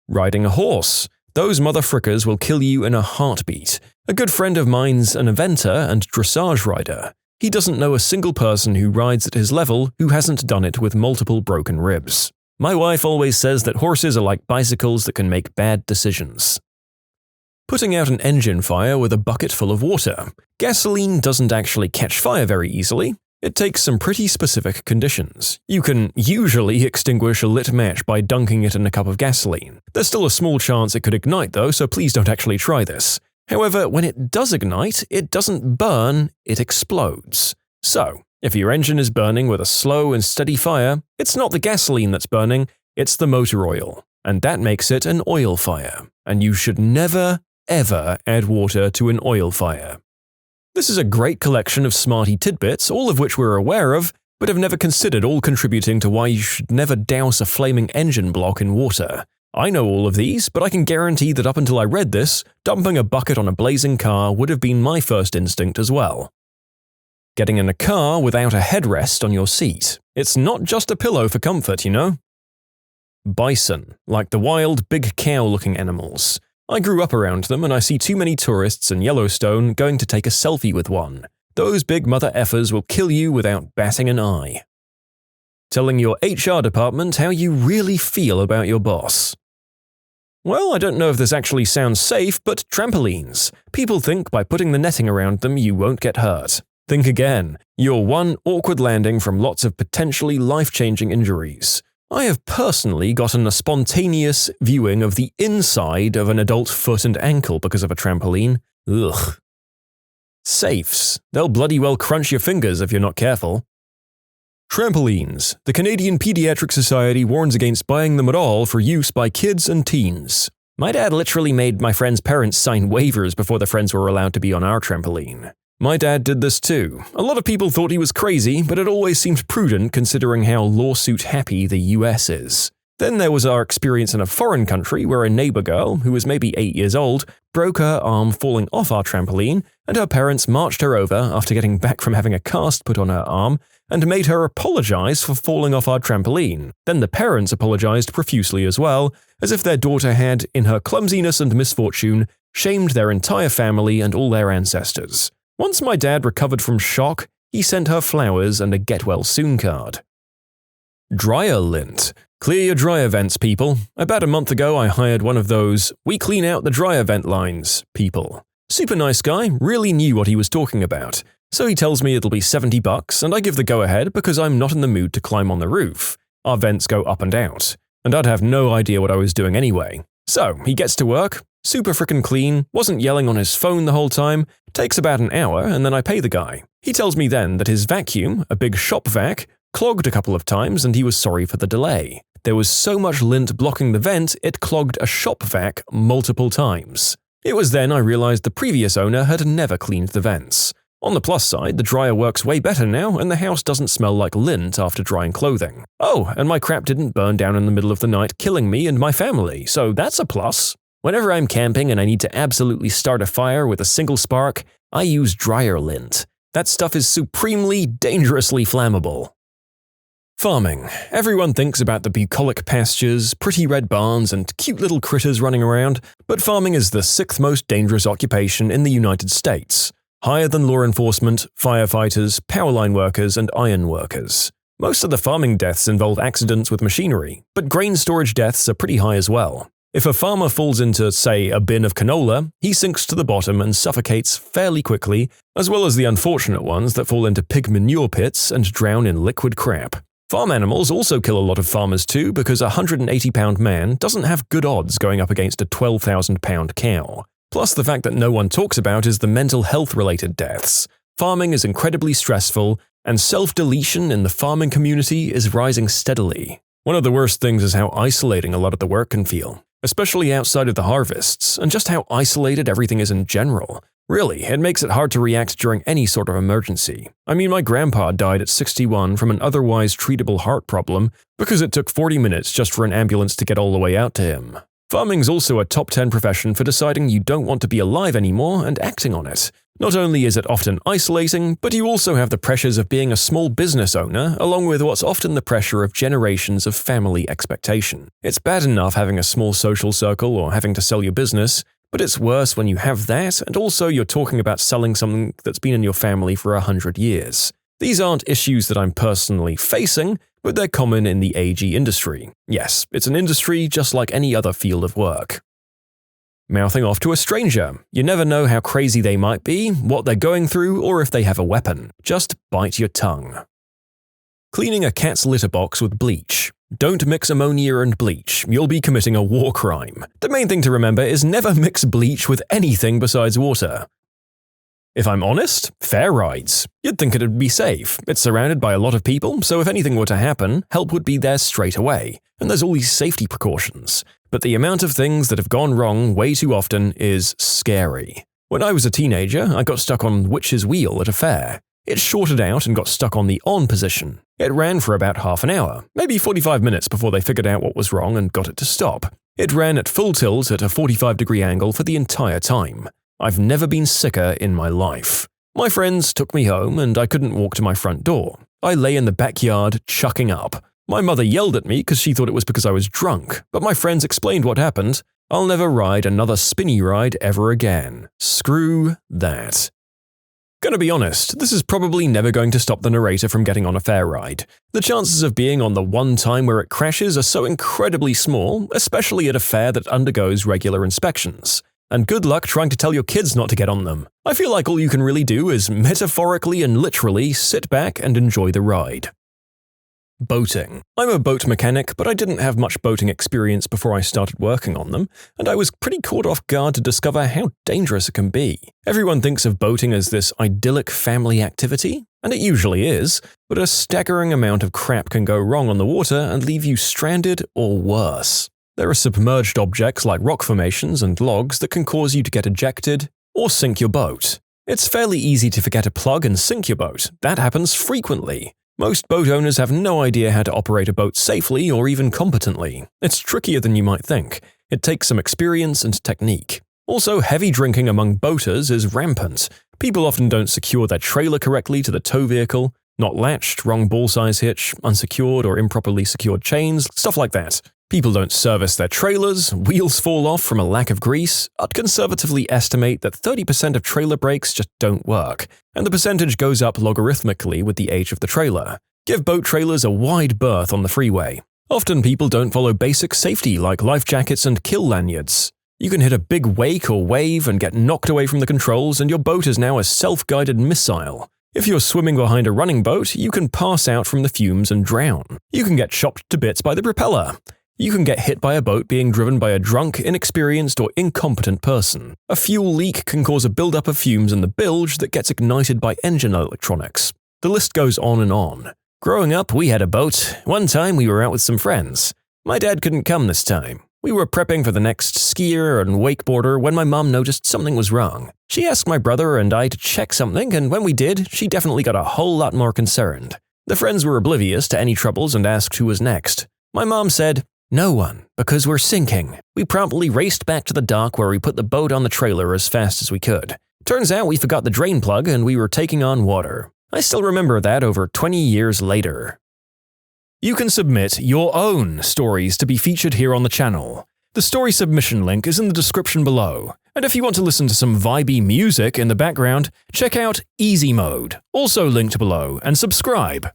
Riding a horse. Those motherfrickers will kill you in a heartbeat. A good friend of mine's an eventer and dressage rider. He doesn't know a single person who rides at his level who hasn't done it with multiple broken ribs. My wife always says that horses are like bicycles that can make bad decisions. Putting out an engine fire with a bucket full of water. Gasoline doesn't actually catch fire very easily. It takes some pretty specific conditions. You can usually extinguish a lit match by dunking it in a cup of gasoline. There's still a small chance it could ignite though, so please don't actually try this. However, when it does ignite, it doesn't burn, it explodes. So, if your engine is burning with a slow and steady fire, it's not the gasoline that's burning, it's the motor oil. And that makes it an oil fire. And you should never, ever add water to an oil fire. This is a great collection of smarty tidbits, all of which we're aware of, but have never considered, all contributing to why you should never douse a flaming engine block in water. I know all of these, but I can guarantee that up until I read this, dumping a bucket on a blazing car would have been my first instinct as well. Getting in a car without a headrest on your seat. It's not just a pillow for comfort, you know? Bison, like the wild, big cow-looking animals. I grew up around them and I see too many tourists in Yellowstone going to take a selfie with one. Those big mother effers will kill you without batting an eye. Telling your HR department how you really feel about your boss. Well, I don't know if this actually sounds safe, but trampolines. People think by putting the netting around them you won't get hurt. Think again. You're one awkward landing from lots of potentially life-changing injuries. I have personally gotten a spontaneous viewing of the inside of an adult foot and ankle because of a trampoline. Ugh. Safes. They'll bloody well crunch your fingers if you're not careful. Trampolines. The Canadian Pediatric Society warns against buying them at all for use by kids and teens. My dad literally made my friend's parents sign waivers before the friends were allowed to be on our trampoline. My dad did this too. A lot of people thought he was crazy, but it always seemed prudent considering how lawsuit-happy the US is. Then there was our experience in a foreign country where a neighbor girl, who was maybe 8 years old, broke her arm falling off our trampoline, and her parents marched her over after getting back from having a cast put on her arm and made her apologize for falling off our trampoline. Then the parents apologized profusely as well, as if their daughter had, in her clumsiness and misfortune, shamed their entire family and all their ancestors. Once my dad recovered from shock, he sent her flowers and a get-well-soon card. Dryer lint. Clear your dryer vents, people. About a month ago, I hired one of those "we clean out the dryer vent lines" people. Super nice guy, really knew what he was talking about. So he tells me it'll be $70, and I give the go-ahead because I'm not in the mood to climb on the roof. Our vents go up and out, and I'd have no idea what I was doing anyway. So he gets to work, super frickin' clean, wasn't yelling on his phone the whole time, takes about an hour, and then I pay the guy. He tells me then that his vacuum, a big shop vac, clogged a couple of times and he was sorry for the delay. There was so much lint blocking the vent, it clogged a shop vac multiple times. It was then I realized the previous owner had never cleaned the vents. On the plus side, the dryer works way better now and the house doesn't smell like lint after drying clothing. Oh, and my crap didn't burn down in the middle of the night, killing me and my family, so that's a plus. Whenever I'm camping and I need to absolutely start a fire with a single spark, I use dryer lint. That stuff is supremely, dangerously flammable. Farming. Everyone thinks about the bucolic pastures, pretty red barns, and cute little critters running around, but farming is the 6th most dangerous occupation in the United States, higher than law enforcement, firefighters, power line workers, and iron workers. Most of the farming deaths involve accidents with machinery, but grain storage deaths are pretty high as well. If a farmer falls into, say, a bin of canola, he sinks to the bottom and suffocates fairly quickly, as well as the unfortunate ones that fall into pig manure pits and drown in liquid crap. Farm animals also kill a lot of farmers too, because a 180-pound man doesn't have good odds going up against a 12,000-pound cow. Plus, the fact that no one talks about is the mental health-related deaths. Farming is incredibly stressful, and self-deletion in the farming community is rising steadily. One of the worst things is how isolating a lot of the work can feel, especially outside of the harvests, and just how isolated everything is in general. Really, it makes it hard to react during any sort of emergency. I mean, my grandpa died at 61 from an otherwise treatable heart problem because it took 40 minutes just for an ambulance to get all the way out to him. Farming's also a top 10 profession for deciding you don't want to be alive anymore and acting on it. Not only is it often isolating, but you also have the pressures of being a small business owner, along with what's often the pressure of generations of family expectation. It's bad enough having a small social circle or having to sell your business, but it's worse when you have that and also you're talking about selling something that's been in your family for 100 years. These aren't issues that I'm personally facing, but they're common in the AG industry. Yes, it's an industry just like any other field of work. Mouthing off to a stranger. You never know how crazy they might be, what they're going through, or if they have a weapon. Just bite your tongue. Cleaning a cat's litter box with bleach. Don't mix ammonia and bleach, you'll be committing a war crime. The main thing to remember is never mix bleach with anything besides water. If I'm honest, fair rides. You'd think it'd be safe. It's surrounded by a lot of people, so if anything were to happen, help would be there straight away. And there's all these safety precautions. But the amount of things that have gone wrong way too often is scary. When I was a teenager, I got stuck on Witch's Wheel at a fair. It shorted out and got stuck on the on position. It ran for about half an hour, maybe 45 minutes before they figured out what was wrong and got it to stop. It ran at full tilt at a 45-degree angle for the entire time. I've never been sicker in my life. My friends took me home and I couldn't walk to my front door. I lay in the backyard chucking up. My mother yelled at me because she thought it was because I was drunk, but my friends explained what happened. I'll never ride another spinny ride ever again. Screw that. Gonna be honest, this is probably never going to stop the narrator from getting on a fair ride. The chances of being on the one time where it crashes are so incredibly small, especially at a fair that undergoes regular inspections. And good luck trying to tell your kids not to get on them. I feel like all you can really do is metaphorically and literally sit back and enjoy the ride. Boating. I'm a boat mechanic, but I didn't have much boating experience before I started working on them, and I was pretty caught off guard to discover how dangerous it can be. Everyone thinks of boating as this idyllic family activity, and it usually is, but a staggering amount of crap can go wrong on the water and leave you stranded or worse. There are submerged objects like rock formations and logs that can cause you to get ejected or sink your boat. It's fairly easy to forget a plug and sink your boat. That happens frequently. Most boat owners have no idea how to operate a boat safely or even competently. It's trickier than you might think. It takes some experience and technique. Also, heavy drinking among boaters is rampant. People often don't secure their trailer correctly to the tow vehicle, not latched, wrong ball size hitch, unsecured or improperly secured chains, stuff like that. People don't service their trailers, wheels fall off from a lack of grease. I'd conservatively estimate that 30% of trailer brakes just don't work, and the percentage goes up logarithmically with the age of the trailer. Give boat trailers a wide berth on the freeway. Often people don't follow basic safety like life jackets and kill lanyards. You can hit a big wake or wave and get knocked away from the controls and your boat is now a self-guided missile. If you're swimming behind a running boat, you can pass out from the fumes and drown. You can get chopped to bits by the propeller. You can get hit by a boat being driven by a drunk, inexperienced, or incompetent person. A fuel leak can cause a buildup of fumes in the bilge that gets ignited by engine electronics. The list goes on and on. Growing up, we had a boat. One time we were out with some friends. My dad couldn't come this time. We were prepping for the next skier and wakeboarder when my mom noticed something was wrong. She asked my brother and I to check something, and when we did, she definitely got a whole lot more concerned. The friends were oblivious to any troubles and asked who was next. My mom said, "No one, because we're sinking." We promptly raced back to the dock where we put the boat on the trailer as fast as we could. Turns out we forgot the drain plug and we were taking on water. I still remember that over 20 years later. You can submit your own stories to be featured here on the channel. The story submission link is in the description below. And if you want to listen to some vibey music in the background, check out easymode, also linked below, and subscribe.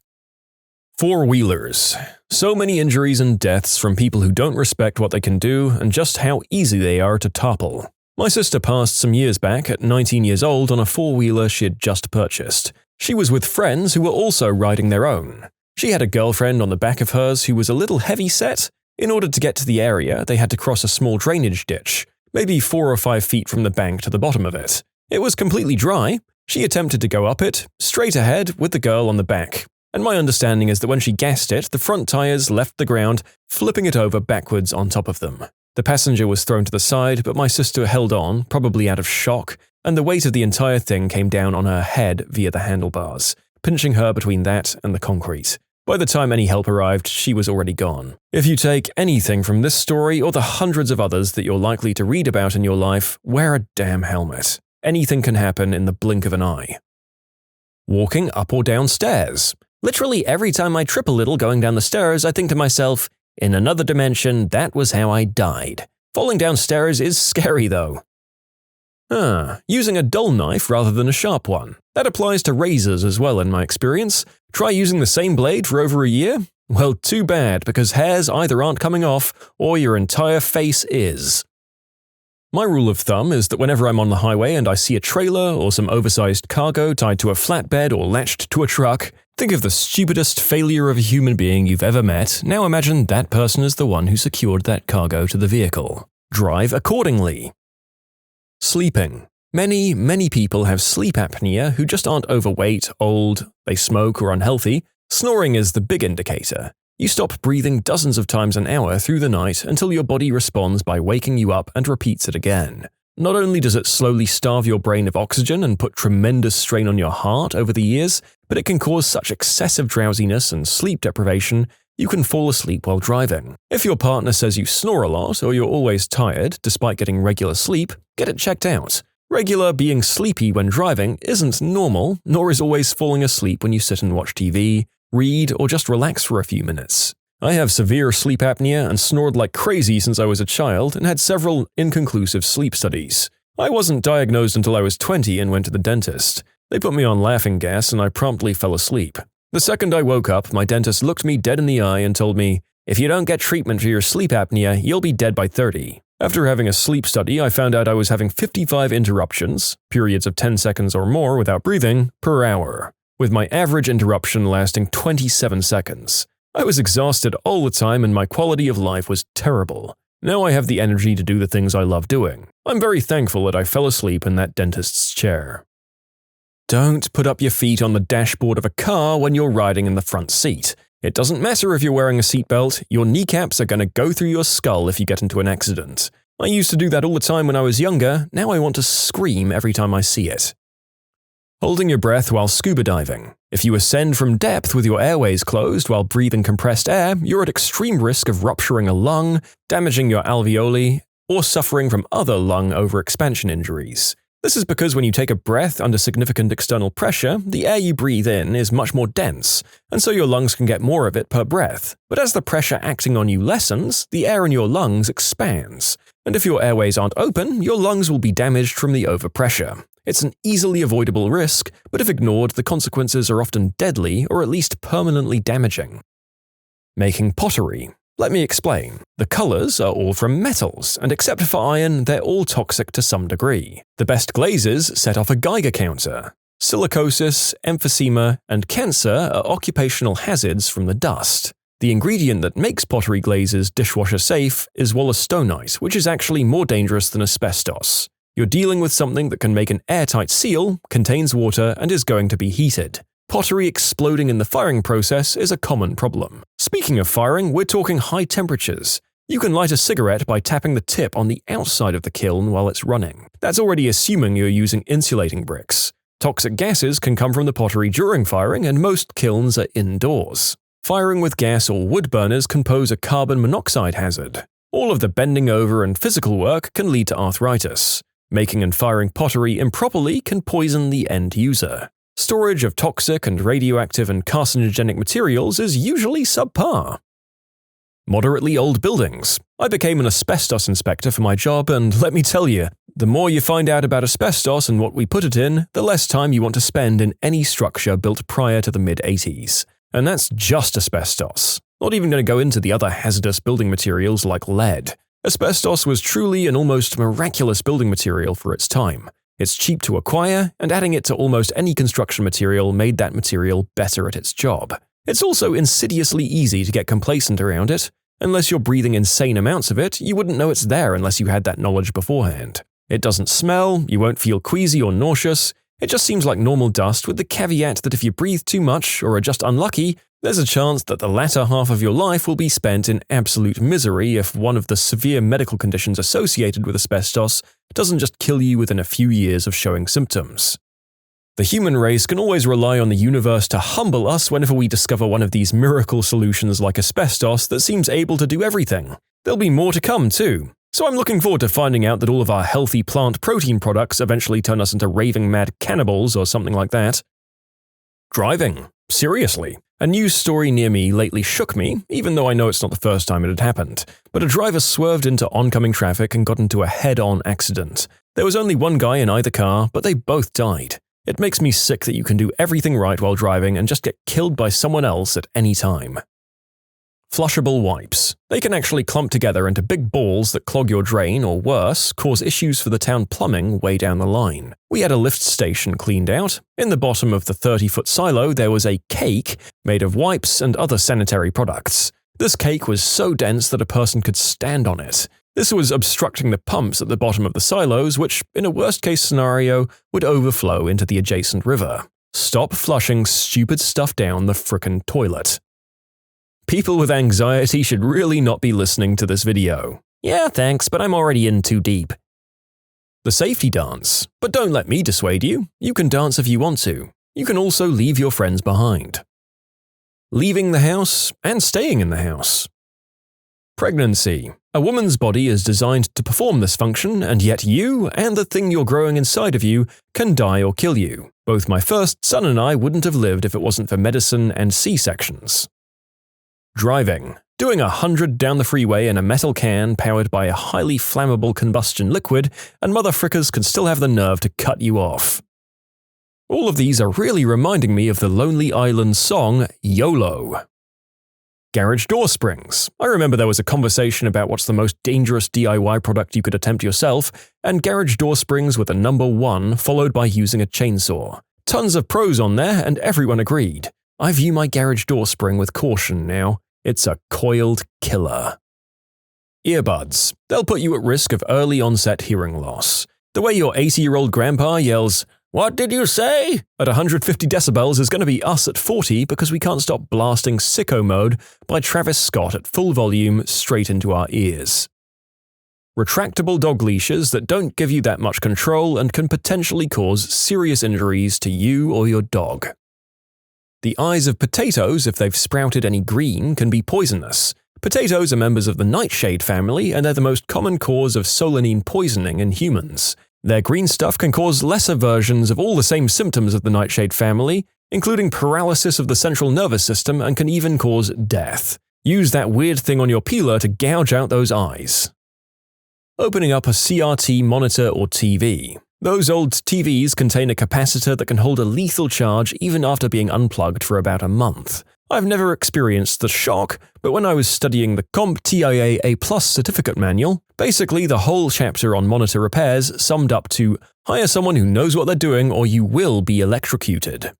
Four-wheelers. So many injuries and deaths from people who don't respect what they can do and just how easy they are to topple. My sister passed some years back at 19 years old on a four-wheeler she had just purchased. She was with friends who were also riding their own. She had a girlfriend on the back of hers who was a little heavy-set. In order to get to the area, they had to cross a small drainage ditch, maybe 4 or 5 feet from the bank to the bottom of it. It was completely dry. She attempted to go up it, straight ahead with the girl on the back. And my understanding is that when she gassed it, the front tires left the ground, flipping it over backwards on top of them. The passenger was thrown to the side, but my sister held on, probably out of shock, and the weight of the entire thing came down on her head via the handlebars, pinching her between that and the concrete. By the time any help arrived, she was already gone. If you take anything from this story or the hundreds of others that you're likely to read about in your life, wear a damn helmet. Anything can happen in the blink of an eye. Walking up or down stairs. Literally every time I trip a little going down the stairs, I think to myself, in another dimension, that was how I died. Falling down stairs is scary though. Using a dull knife rather than a sharp one. That applies to razors as well in my experience. Try using the same blade for over a year? Well, too bad, because hairs either aren't coming off or your entire face is. My rule of thumb is that whenever I'm on the highway and I see a trailer or some oversized cargo tied to a flatbed or latched to a truck, think of the stupidest failure of a human being you've ever met. Now imagine that person is the one who secured that cargo to the vehicle. Drive accordingly. Sleeping. Many people have sleep apnea who just aren't overweight, old, they smoke, or unhealthy. Snoring is the big indicator. You stop breathing dozens of times an hour through the night until your body responds by waking you up and repeats it again. Not only does it slowly starve your brain of oxygen and put tremendous strain on your heart over the years, but it can cause such excessive drowsiness and sleep deprivation you can fall asleep while driving. If your partner says you snore a lot or you're always tired despite getting regular sleep, get it checked out. Regular being sleepy when driving isn't normal, nor is always falling asleep when you sit and watch TV, read, or just relax for a few minutes. I have severe sleep apnea and snored like crazy since I was a child and had several inconclusive sleep studies. I wasn't diagnosed until I was 20 and went to the dentist. They put me on laughing gas and I promptly fell asleep. The second I woke up, my dentist looked me dead in the eye and told me, "If you don't get treatment for your sleep apnea, you'll be dead by 30. After having a sleep study, I found out I was having 55 interruptions, periods of 10 seconds or more without breathing, per hour, with my average interruption lasting 27 seconds. I was exhausted all the time and my quality of life was terrible. Now I have the energy to do the things I love doing. I'm very thankful that I fell asleep in that dentist's chair. Don't put up your feet on the dashboard of a car when you're riding in the front seat. It doesn't matter if you're wearing a seatbelt, your kneecaps are going to go through your skull if you get into an accident. I used to do that all the time when I was younger, now I want to scream every time I see it. Holding your breath while scuba diving. If you ascend from depth with your airways closed while breathing compressed air, you're at extreme risk of rupturing a lung, damaging your alveoli, or suffering from other lung overexpansion injuries. This is because when you take a breath under significant external pressure, the air you breathe in is much more dense, and so your lungs can get more of it per breath. But as the pressure acting on you lessens, the air in your lungs expands. And if your airways aren't open, your lungs will be damaged from the overpressure. It's an easily avoidable risk, but if ignored, the consequences are often deadly or at least permanently damaging. Making pottery. Let me explain. The colors are all from metals, and except for iron, they're all toxic to some degree. The best glazes set off a Geiger counter. Silicosis, emphysema, and cancer are occupational hazards from the dust. The ingredient that makes pottery glazes dishwasher safe is wollastonite, which is actually more dangerous than asbestos. You're dealing with something that can make an airtight seal, contains water, and is going to be heated. Pottery exploding in the firing process is a common problem. Speaking of firing, we're talking high temperatures. You can light a cigarette by tapping the tip on the outside of the kiln while it's running. That's already assuming you're using insulating bricks. Toxic gases can come from the pottery during firing, and most kilns are indoors. Firing with gas or wood burners can pose a carbon monoxide hazard. All of the bending over and physical work can lead to arthritis. Making and firing pottery improperly can poison the end user. Storage of toxic and radioactive and carcinogenic materials is usually subpar. Moderately old buildings. I became an asbestos inspector for my job, and let me tell you, the more you find out about asbestos and what we put it in, the less time you want to spend in any structure built prior to the mid-80s. And that's just asbestos. Not even going to go into the other hazardous building materials like lead. Asbestos was truly an almost miraculous building material for its time. It's cheap to acquire, and adding it to almost any construction material made that material better at its job. It's also insidiously easy to get complacent around it. Unless you're breathing insane amounts of it, you wouldn't know it's there unless you had that knowledge beforehand. It doesn't smell, you won't feel queasy or nauseous. It just seems like normal dust, with the caveat that if you breathe too much or are just unlucky, there's a chance that the latter half of your life will be spent in absolute misery if one of the severe medical conditions associated with asbestos doesn't just kill you within a few years of showing symptoms. The human race can always rely on the universe to humble us whenever we discover one of these miracle solutions like asbestos that seems able to do everything. There'll be more to come too. So I'm looking forward to finding out that all of our healthy plant protein products eventually turn us into raving mad cannibals or something like that. Driving. Seriously. A news story near me lately shook me, even though I know it's not the first time it had happened. But a driver swerved into oncoming traffic and got into a head-on accident. There was only one guy in either car, but they both died. It makes me sick that you can do everything right while driving and just get killed by someone else at any time. Flushable wipes. They can actually clump together into big balls that clog your drain or worse, cause issues for the town plumbing way down the line. We had a lift station cleaned out. In the bottom of the 30-foot silo there was a cake made of wipes and other sanitary products. This cake was so dense that a person could stand on it. This was obstructing the pumps at the bottom of the silos, which, in a worst-case scenario, would overflow into the adjacent river. Stop flushing stupid stuff down the frickin' toilet. People with anxiety should really not be listening to this video. Yeah, thanks, but I'm already in too deep. The safety dance. But don't let me dissuade you. You can dance if you want to. You can also leave your friends behind. Leaving the house and staying in the house. Pregnancy. A woman's body is designed to perform this function, and yet you and the thing you're growing inside of you can die or kill you. Both my first son and I wouldn't have lived if it wasn't for medicine and C-sections. Driving. Doing 100 down the freeway in a metal can powered by a highly flammable combustion liquid, and motherfrickers can still have the nerve to cut you off. All of these are really reminding me of the Lonely Island song, YOLO. Garage door springs. I remember there was a conversation about what's the most dangerous DIY product you could attempt yourself, and garage door springs were the number one, followed by using a chainsaw. Tons of pros on there, and everyone agreed. I view my garage door spring with caution now. It's a coiled killer. Earbuds. They'll put you at risk of early onset hearing loss. The way your 80-year-old grandpa yells, "What did you say?" at 150 decibels is going to be us at 40 because we can't stop blasting Sicko Mode by Travis Scott at full volume straight into our ears. Retractable dog leashes that don't give you that much control and can potentially cause serious injuries to you or your dog. The eyes of potatoes, if they've sprouted any green, can be poisonous. Potatoes are members of the nightshade family, and they're the most common cause of solanine poisoning in humans. Their green stuff can cause lesser versions of all the same symptoms of the nightshade family, including paralysis of the central nervous system, and can even cause death. Use that weird thing on your peeler to gouge out those eyes. Opening up a CRT monitor or TV. Those old TVs contain a capacitor that can hold a lethal charge even after being unplugged for about a month. I've never experienced the shock, but when I was studying the CompTIA A+ certificate manual, basically the whole chapter on monitor repairs summed up to hire someone who knows what they're doing or you will be electrocuted.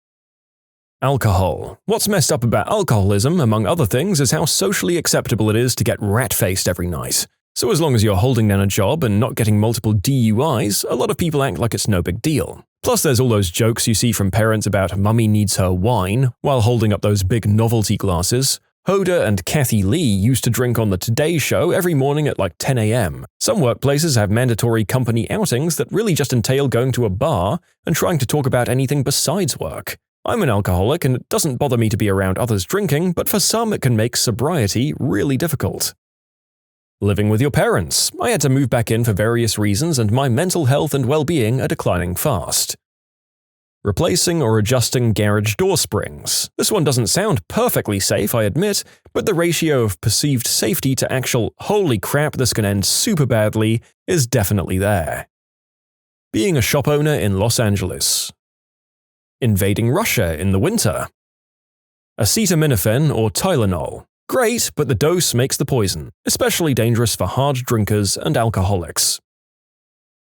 Alcohol. What's messed up about alcoholism, among other things, is how socially acceptable it is to get rat-faced every night. So as long as you're holding down a job and not getting multiple DUIs, a lot of people act like it's no big deal. Plus there's all those jokes you see from parents about mummy needs her wine while holding up those big novelty glasses, Hoda and Kathy Lee used to drink on the Today Show every morning at like 10 a.m. Some workplaces have mandatory company outings that really just entail going to a bar and trying to talk about anything besides work. I'm an alcoholic and it doesn't bother me to be around others drinking, but for some it can make sobriety really difficult. Living with your parents. I had to move back in for various reasons and my mental health and well-being are declining fast. Replacing or adjusting garage door springs. This one doesn't sound perfectly safe, I admit, but the ratio of perceived safety to actual holy crap this can end super badly is definitely there. Being a shop owner in Los Angeles. Invading Russia in the winter. Acetaminophen or Tylenol. Great, but the dose makes the poison, especially dangerous for hard drinkers and alcoholics.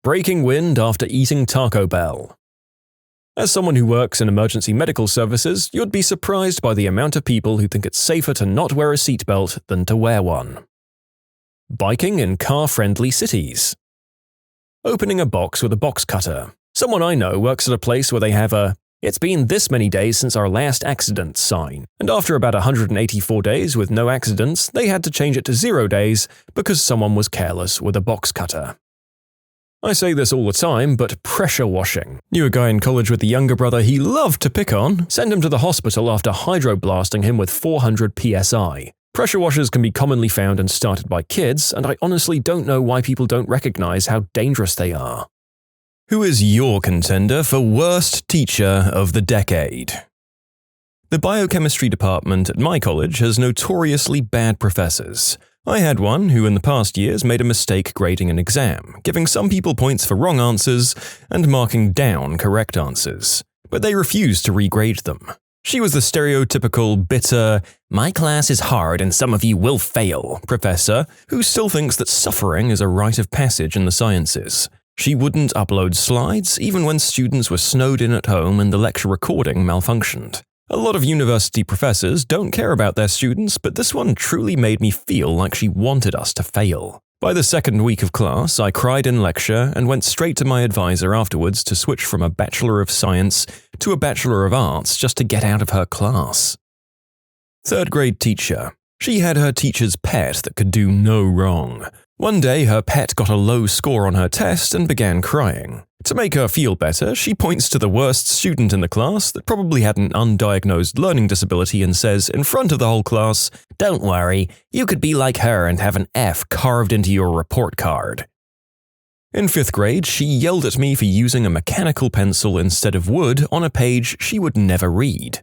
Breaking wind after eating Taco Bell. As someone who works in emergency medical services, you'd be surprised by the amount of people who think it's safer to not wear a seatbelt than to wear one. Biking in car-friendly cities. Opening a box with a box cutter. Someone I know works at a place where they have a "It's been this many days since our last accident" sign, and after about 184 days with no accidents, they had to change it to 0 days because someone was careless with a box cutter. I say this all the time, but pressure washing. Knew a guy in college with a younger brother he loved to pick on, send him to the hospital after hydroblasting him with 400 psi. Pressure washers can be commonly found and started by kids, and I honestly don't know why people don't recognize how dangerous they are. Who is your contender for worst teacher of the decade? The biochemistry department at my college has notoriously bad professors. I had one who in the past years made a mistake grading an exam, giving some people points for wrong answers and marking down correct answers, but they refused to regrade them. She was the stereotypical, bitter, "my class is hard and some of you will fail" professor who still thinks that suffering is a rite of passage in the sciences. She wouldn't upload slides even when students were snowed in at home and the lecture recording malfunctioned. A lot of university professors don't care about their students, but this one truly made me feel like she wanted us to fail. By the second week of class, I cried in lecture and went straight to my advisor afterwards to switch from a Bachelor of Science to a Bachelor of Arts just to get out of her class. Third grade teacher. She had her teacher's pet that could do no wrong. One day, her pet got a low score on her test and began crying. To make her feel better, she points to the worst student in the class that probably had an undiagnosed learning disability and says in front of the whole class, "Don't worry, you could be like her and have an F carved into your report card." In 5th grade, she yelled at me for using a mechanical pencil instead of wood on a page she would never read.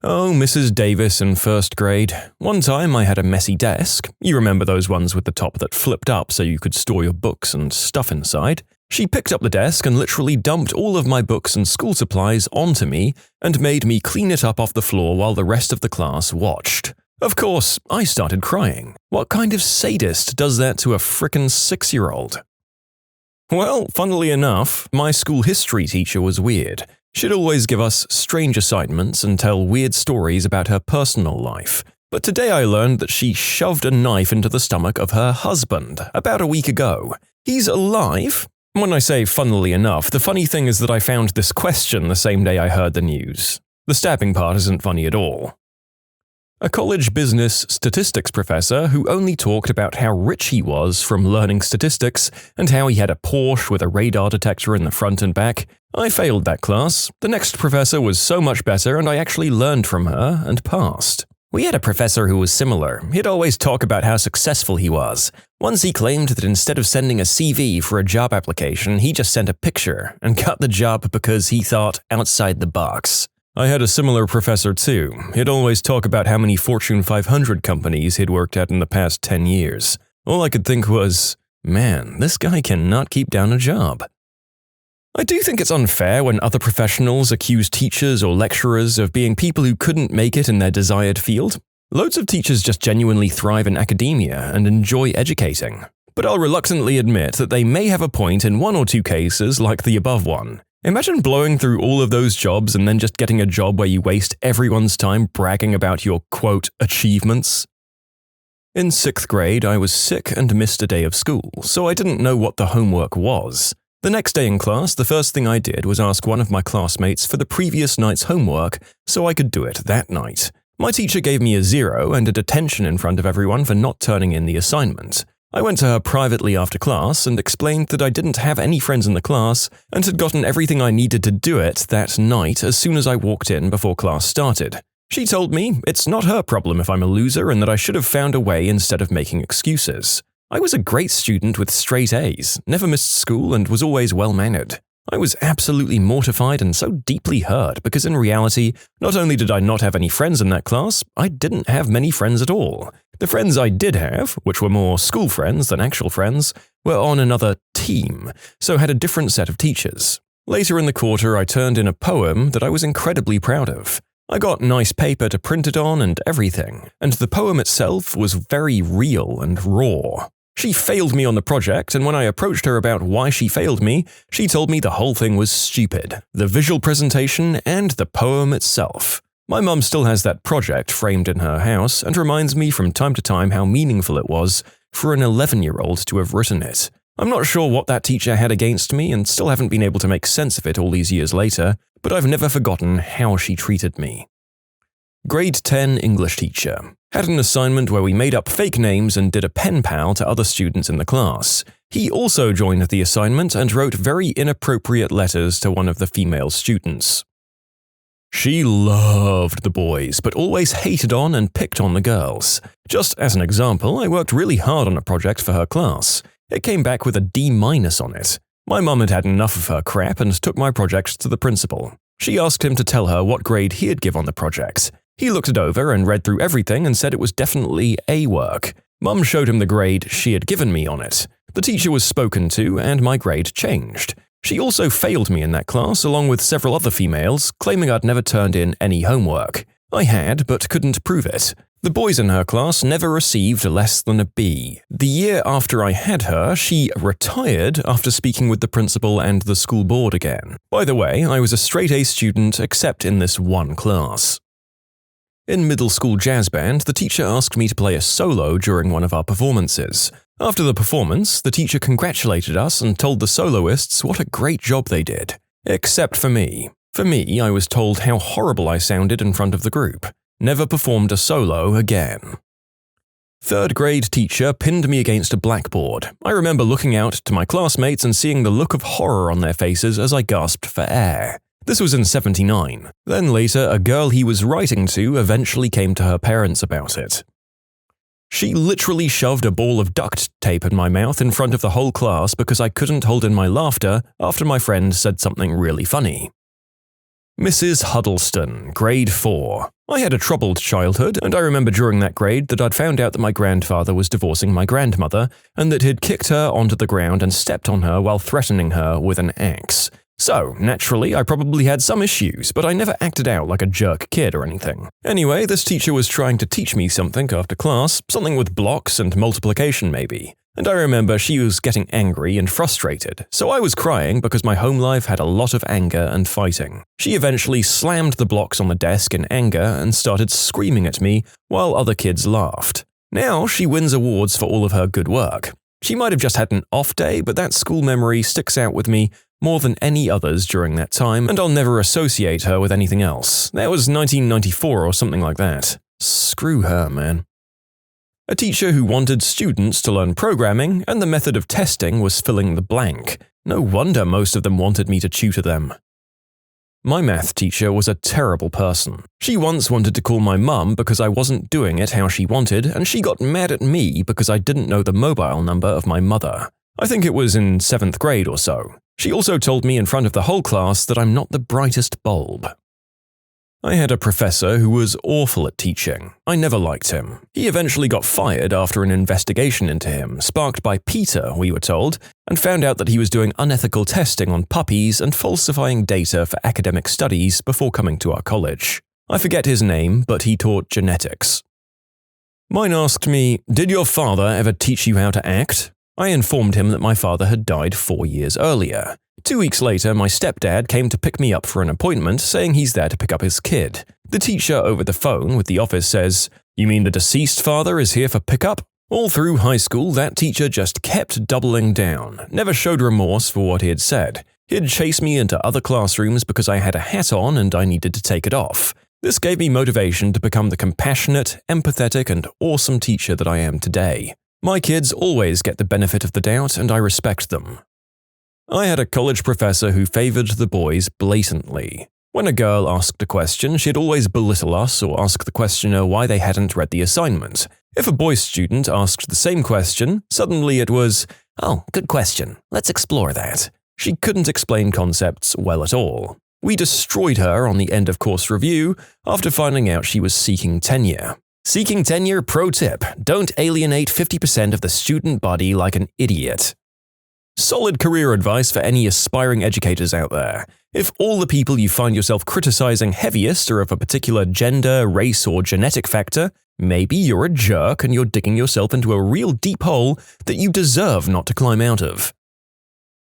Oh, Mrs. Davis in 1st grade. One time I had a messy desk. You remember those ones with the top that flipped up so you could store your books and stuff inside? She picked up the desk and literally dumped all of my books and school supplies onto me and made me clean it up off the floor while the rest of the class watched. Of course, I started crying. What kind of sadist does that to a frickin' 6-year-old? Well, funnily enough, my school history teacher was weird. She'd always give us strange assignments and tell weird stories about her personal life. But today I learned that she shoved a knife into the stomach of her husband about a week ago. He's alive? When I say funnily enough, the funny thing is that I found this question the same day I heard the news. The stabbing part isn't funny at all. A college business statistics professor who only talked about how rich he was from learning statistics and how he had a Porsche with a radar detector in the front and back. I failed that class. The next professor was so much better and I actually learned from her and passed. We had a professor who was similar. He'd always talk about how successful he was. Once he claimed that instead of sending a CV for a job application, he just sent a picture and got the job because he thought outside the box. I had a similar professor too. He'd always talk about how many Fortune 500 companies he'd worked at in the past 10 years. All I could think was, man, this guy cannot keep down a job. I do think it's unfair when other professionals accuse teachers or lecturers of being people who couldn't make it in their desired field. Loads of teachers just genuinely thrive in academia and enjoy educating. But I'll reluctantly admit that they may have a point in 1 or 2 cases like the above one. Imagine blowing through all of those jobs and then just getting a job where you waste everyone's time bragging about your, quote, achievements. In 6th grade, I was sick and missed a day of school, so I didn't know what the homework was. The next day in class, the first thing I did was ask one of my classmates for the previous night's homework so I could do it that night. My teacher gave me a 0 and a detention in front of everyone for not turning in the assignment. I went to her privately after class and explained that I didn't have any friends in the class and had gotten everything I needed to do it that night as soon as I walked in before class started. She told me it's not her problem if I'm a loser and that I should have found a way instead of making excuses. I was a great student with straight A's, never missed school, and was always well-mannered. I was absolutely mortified and so deeply hurt because in reality, not only did I not have any friends in that class, I didn't have many friends at all. The friends I did have, which were more school friends than actual friends, were on another team, so had a different set of teachers. Later in the quarter, I turned in a poem that I was incredibly proud of. I got nice paper to print it on and everything, and the poem itself was very real and raw. She failed me on the project, and when I approached her about why she failed me, she told me the whole thing was stupid, the visual presentation and the poem itself. My mum still has that project framed in her house and reminds me from time to time how meaningful it was for an 11-year-old to have written it. I'm not sure what that teacher had against me and still haven't been able to make sense of it all these years later, but I've never forgotten how she treated me. Grade 10 English teacher. Had an assignment where we made up fake names and did a pen pal to other students in the class. He also joined the assignment and wrote very inappropriate letters to one of the female students. She loved the boys, but always hated on and picked on the girls. Just as an example, I worked really hard on a project for her class. It came back with a D- on it. My mum had had enough of her crap and took my project to the principal. She asked him to tell her what grade he'd give on the project. He looked it over and read through everything and said it was definitely A work. Mum showed him the grade she had given me on it. The teacher was spoken to and my grade changed. She also failed me in that class along with several other females, claiming I'd never turned in any homework. I had, but couldn't prove it. The boys in her class never received less than a B. The year after I had her, she retired after speaking with the principal and the school board again. By the way, I was a straight A student except in this one class. In middle school jazz band, the teacher asked me to play a solo during one of our performances. After the performance, the teacher congratulated us and told the soloists what a great job they did. Except for me. For me, I was told how horrible I sounded in front of the group. Never performed a solo again. Third grade teacher pinned me against a blackboard. I remember looking out to my classmates and seeing the look of horror on their faces as I gasped for air. This was in '79. Then later, a girl he was writing to eventually came to her parents about it. She literally shoved a ball of duct tape in my mouth in front of the whole class because I couldn't hold in my laughter after my friend said something really funny. Mrs. Huddleston, grade 4. I had a troubled childhood, and I remember during that grade that I'd found out that my grandfather was divorcing my grandmother and that he'd kicked her onto the ground and stepped on her while threatening her with an axe. So, naturally, I probably had some issues, but I never acted out like a jerk kid or anything. Anyway, this teacher was trying to teach me something after class, something with blocks and multiplication maybe. And I remember she was getting angry and frustrated, so I was crying because my home life had a lot of anger and fighting. She eventually slammed the blocks on the desk in anger and started screaming at me while other kids laughed. Now she wins awards for all of her good work. She might have just had an off day, but that school memory sticks out with me more than any others during that time, and I'll never associate her with anything else. That was 1994 or something like that. Screw her, man. A teacher who wanted students to learn programming, and the method of testing was filling the blank. No wonder most of them wanted me to tutor them. My math teacher was a terrible person. She once wanted to call my mum because I wasn't doing it how she wanted, and she got mad at me because I didn't know the mobile number of my mother. I think it was in 7th grade or so. She also told me in front of the whole class that I'm not the brightest bulb. I had a professor who was awful at teaching. I never liked him. He eventually got fired after an investigation into him, sparked by Peter, we were told, and found out that he was doing unethical testing on puppies and falsifying data for academic studies before coming to our college. I forget his name, but he taught genetics. Mine asked me, "Did your father ever teach you how to act?" I informed him that my father had died 4 years earlier. 2 weeks later, my stepdad came to pick me up for an appointment, saying he's there to pick up his kid. The teacher over the phone with the office says, "You mean the deceased father is here for pickup?" All through high school, that teacher just kept doubling down, never showed remorse for what he had said. He'd chase me into other classrooms because I had a hat on and I needed to take it off. This gave me motivation to become the compassionate, empathetic, and awesome teacher that I am today. My kids always get the benefit of the doubt, and I respect them. I had a college professor who favored the boys blatantly. When a girl asked a question, she'd always belittle us or ask the questioner why they hadn't read the assignment. If a boy student asked the same question, suddenly it was, "Oh, good question. Let's explore that." She couldn't explain concepts well at all. We destroyed her on the end-of-course review after finding out she was seeking tenure. Seeking tenure pro tip: don't alienate 50% of the student body like an idiot. Solid career advice for any aspiring educators out there. If all the people you find yourself criticizing heaviest are of a particular gender, race, or genetic factor, maybe you're a jerk and you're digging yourself into a real deep hole that you deserve not to climb out of.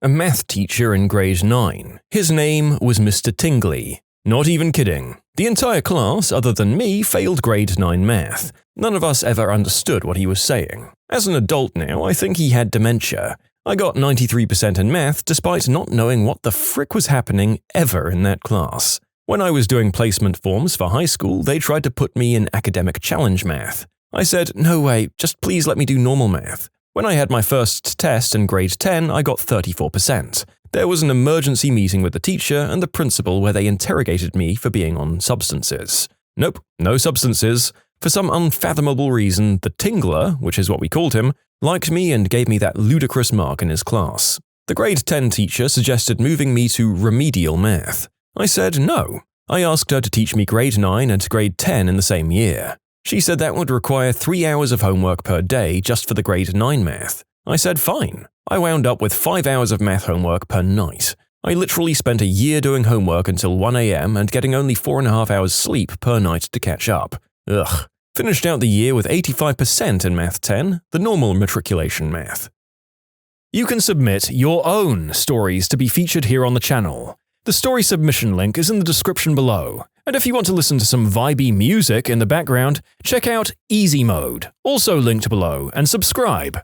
A math teacher in grade 9. His name was Mr. Tingley. Not even kidding. The entire class, other than me, failed grade 9 math. None of us ever understood what he was saying. As an adult now, I think he had dementia. I got 93% in math despite not knowing what the frick was happening ever in that class. When I was doing placement forms for high school, they tried to put me in academic challenge math. I said, "No way, just please let me do normal math." When I had my first test in grade 10, I got 34%. There was an emergency meeting with the teacher and the principal where they interrogated me for being on substances. Nope, no substances. For some unfathomable reason, the Tingler, which is what we called him, liked me and gave me that ludicrous mark in his class. The grade 10 teacher suggested moving me to remedial math. I said no. I asked her to teach me grade 9 and grade 10 in the same year. She said that would require 3 hours of homework per day just for the grade 9 math. I said fine. I wound up with 5 hours of math homework per night. I literally spent a year doing homework until 1 a.m. and getting only 4.5 hours sleep per night to catch up. Ugh. Finished out the year with 85% in Math 10, the normal matriculation math. You can submit your own stories to be featured here on the channel. The story submission link is in the description below. And if you want to listen to some vibey music in the background, check out easymode, also linked below, and subscribe.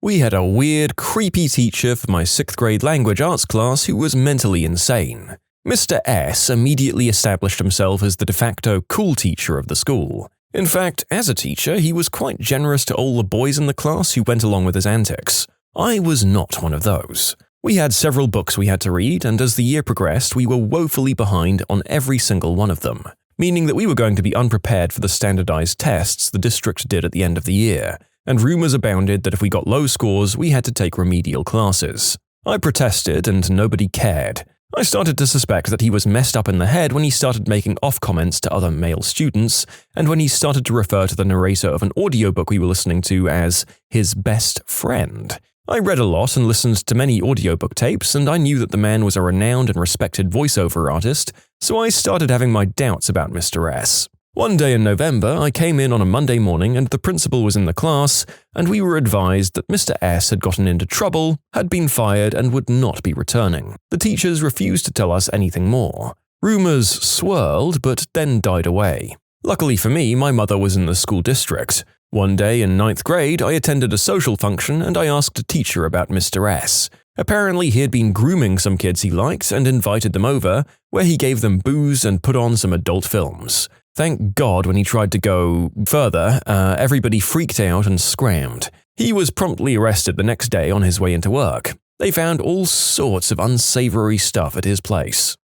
We had a weird, creepy teacher for my 6th grade language arts class who was mentally insane. Mr. S immediately established himself as the de facto cool teacher of the school. In fact, as a teacher, he was quite generous to all the boys in the class who went along with his antics. I was not one of those. We had several books we had to read, and as the year progressed, we were woefully behind on every single one of them, meaning that we were going to be unprepared for the standardized tests the district did at the end of the year, and rumors abounded that if we got low scores, we had to take remedial classes. I protested, and nobody cared. I started to suspect that he was messed up in the head when he started making off comments to other male students, and when he started to refer to the narrator of an audiobook we were listening to as his best friend. I read a lot and listened to many audiobook tapes, and I knew that the man was a renowned and respected voiceover artist, so I started having my doubts about Mr. S. One day in November, I came in on a Monday morning and the principal was in the class, and we were advised that Mr. S had gotten into trouble, had been fired, and would not be returning. The teachers refused to tell us anything more. Rumors swirled, but then died away. Luckily for me, my mother was in the school district. One day in 9th grade, I attended a social function and I asked a teacher about Mr. S. Apparently, he had been grooming some kids he liked and invited them over, where he gave them booze and put on some adult films. Thank God when he tried to go further, everybody freaked out and scrammed. He was promptly arrested the next day on his way into work. They found all sorts of unsavory stuff at his place.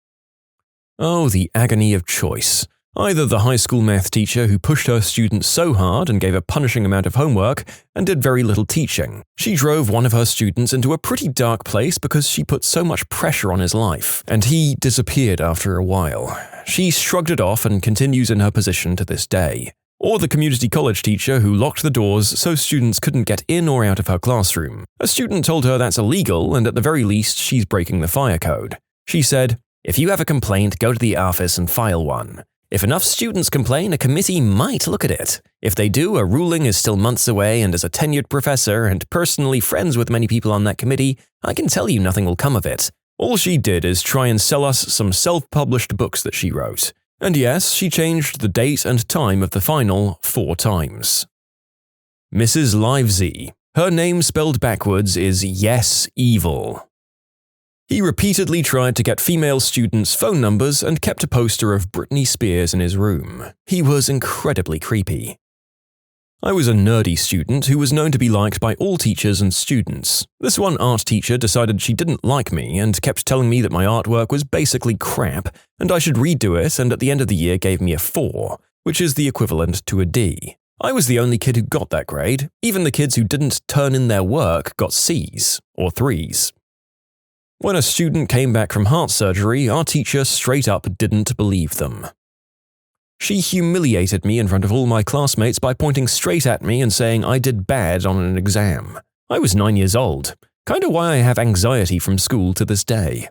Oh, the agony of choice. Either the high school math teacher who pushed her students so hard and gave a punishing amount of homework and did very little teaching. She drove one of her students into a pretty dark place because she put so much pressure on his life, and he disappeared after a while. She shrugged it off and continues in her position to this day. Or the community college teacher who locked the doors so students couldn't get in or out of her classroom. A student told her that's illegal and at the very least she's breaking the fire code. She said, "If you have a complaint, go to the office and file one. If enough students complain, a committee might look at it. If they do, a ruling is still months away, and as a tenured professor and personally friends with many people on that committee, I can tell you nothing will come of it." All she did is try and sell us some self-published books that she wrote. And yes, she changed the date and time of the final 4 times. Mrs. Livesey. Her name spelled backwards is Yes Evil. He repeatedly tried to get female students' phone numbers and kept a poster of Britney Spears in his room. He was incredibly creepy. I was a nerdy student who was known to be liked by all teachers and students. This one art teacher decided she didn't like me and kept telling me that my artwork was basically crap and I should redo it, and at the end of the year gave me a 4, which is the equivalent to a D. I was the only kid who got that grade. Even the kids who didn't turn in their work got C's or 3s. When a student came back from heart surgery, our teacher straight up didn't believe them. She humiliated me in front of all my classmates by pointing straight at me and saying I did bad on an exam. I was 9 years old, kinda why I have anxiety from school to this day.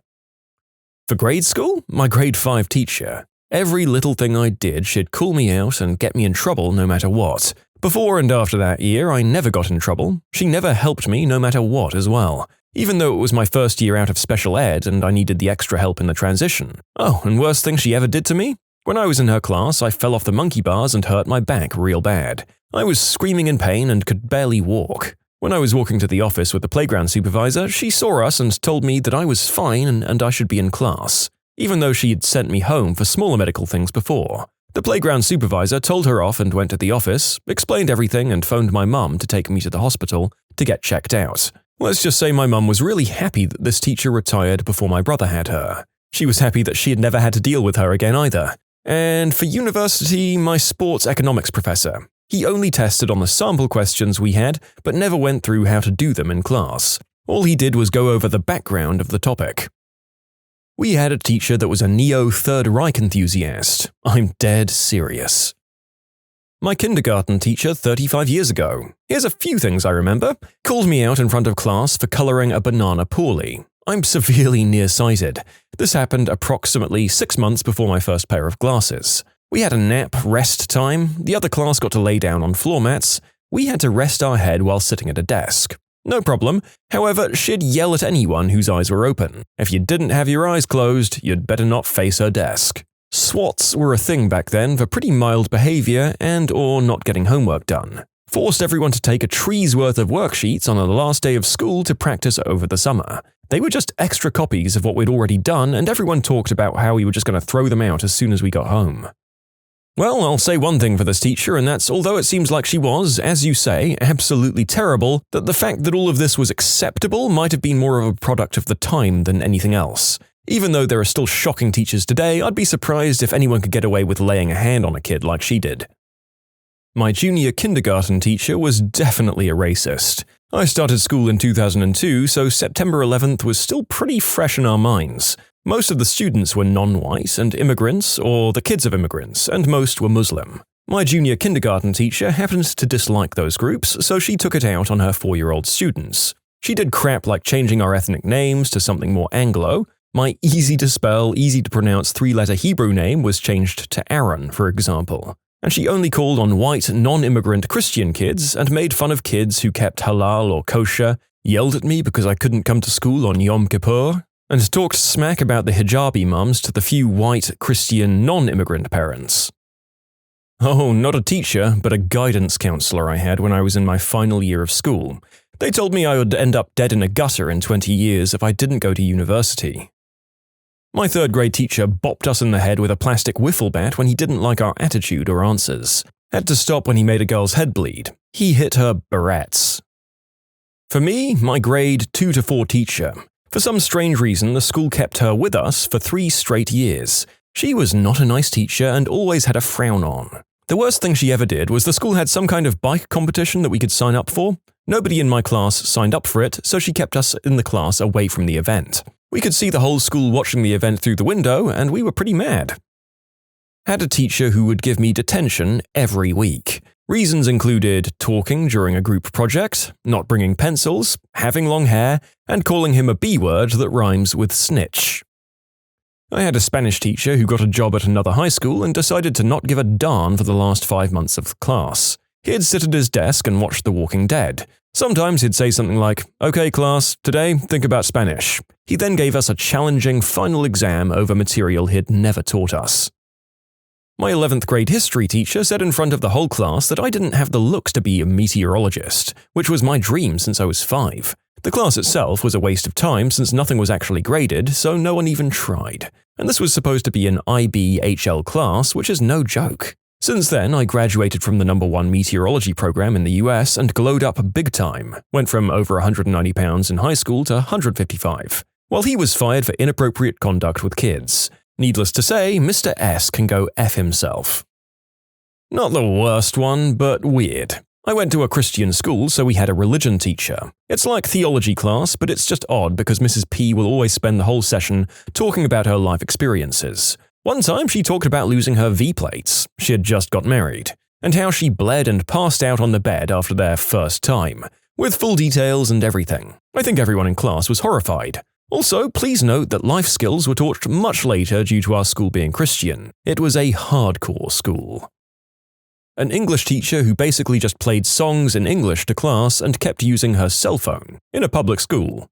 For grade school, my grade 5 teacher. Every little thing I did, she'd call me out and get me in trouble no matter what. Before and after that year, I never got in trouble. She never helped me no matter what as well, even though it was my first year out of special ed and I needed the extra help in the transition. Oh, and worst thing she ever did to me? When I was in her class, I fell off the monkey bars and hurt my back real bad. I was screaming in pain and could barely walk. When I was walking to the office with the playground supervisor, she saw us and told me that I was fine and I should be in class, even though she had sent me home for smaller medical things before. The playground supervisor told her off and went to the office, explained everything and phoned my mum to take me to the hospital to get checked out. Let's just say my mum was really happy that this teacher retired before my brother had her. She was happy that she had never had to deal with her again either. And for university, my sports economics professor. He only tested on the sample questions we had, but never went through how to do them in class. All he did was go over the background of the topic. We had a teacher that was a neo-Third Reich enthusiast. I'm dead serious. My kindergarten teacher 35 years ago. Here's a few things I remember. Called me out in front of class for coloring a banana poorly. I'm severely nearsighted. This happened approximately 6 months before my first pair of glasses. We had a nap rest time, the other class got to lay down on floor mats, we had to rest our head while sitting at a desk. No problem, however, she'd yell at anyone whose eyes were open. If you didn't have your eyes closed, you'd better not face her desk. SWATs were a thing back then for pretty mild behavior and or not getting homework done. Forced everyone to take a tree's worth of worksheets on the last day of school to practice over the summer. They were just extra copies of what we'd already done, and everyone talked about how we were just going to throw them out as soon as we got home. Well, I'll say one thing for this teacher, and that's although it seems like she was, as you say, absolutely terrible, that the fact that all of this was acceptable might have been more of a product of the time than anything else. Even though there are still shocking teachers today, I'd be surprised if anyone could get away with laying a hand on a kid like she did. My junior kindergarten teacher was definitely a racist. I started school in 2002, so September 11th was still pretty fresh in our minds. Most of the students were non-white and immigrants, or the kids of immigrants, and most were Muslim. My junior kindergarten teacher happened to dislike those groups, so she took it out on her 4-year-old students. She did crap like changing our ethnic names to something more Anglo. My easy-to-spell, easy-to-pronounce 3-letter Hebrew name was changed to Aaron, for example. And she only called on white, non-immigrant Christian kids and made fun of kids who kept halal or kosher, yelled at me because I couldn't come to school on Yom Kippur, and talked smack about the hijabi mums to the few white, Christian, non-immigrant parents. Oh, not a teacher, but a guidance counselor I had when I was in my final year of school. They told me I would end up dead in a gutter in 20 years if I didn't go to university. My 3rd grade teacher bopped us in the head with a plastic wiffle bat when he didn't like our attitude or answers. Had to stop when he made a girl's head bleed. He hit her barrettes. For me, my grade 2 to 4 teacher. For some strange reason, the school kept her with us for 3 straight years. She was not a nice teacher and always had a frown on. The worst thing she ever did was the school had some kind of bike competition that we could sign up for. Nobody in my class signed up for it, so she kept us in the class away from the event. We could see the whole school watching the event through the window, and we were pretty mad. Had a teacher who would give me detention every week. Reasons included talking during a group project, not bringing pencils, having long hair, and calling him a B word that rhymes with snitch. I had a Spanish teacher who got a job at another high school and decided to not give a darn for the last 5 months of the class. He'd sit at his desk and watch The Walking Dead. Sometimes he'd say something like, "Okay class, today think about Spanish." He then gave us a challenging final exam over material he'd never taught us. My 11th grade history teacher said in front of the whole class that I didn't have the looks to be a meteorologist, which was my dream since I was 5. The class itself was a waste of time since nothing was actually graded, so no one even tried. And this was supposed to be an IBHL class, which is no joke. Since then, I graduated from the #1 meteorology program in the US and glowed up big time, went from over 190 pounds in high school to 155, while he was fired for inappropriate conduct with kids. Needless to say, Mr. S can go F himself. Not the worst one, but weird. I went to a Christian school, so we had a religion teacher. It's like theology class, but it's just odd because Mrs. P will always spend the whole session talking about her life experiences. One time she talked about losing her V-plates, she had just got married, and how she bled and passed out on the bed after their first time, with full details and everything. I think everyone in class was horrified. Also, please note that life skills were taught much later due to our school being Christian. It was a hardcore school. An English teacher who basically just played songs in English to class and kept using her cell phone in a public school.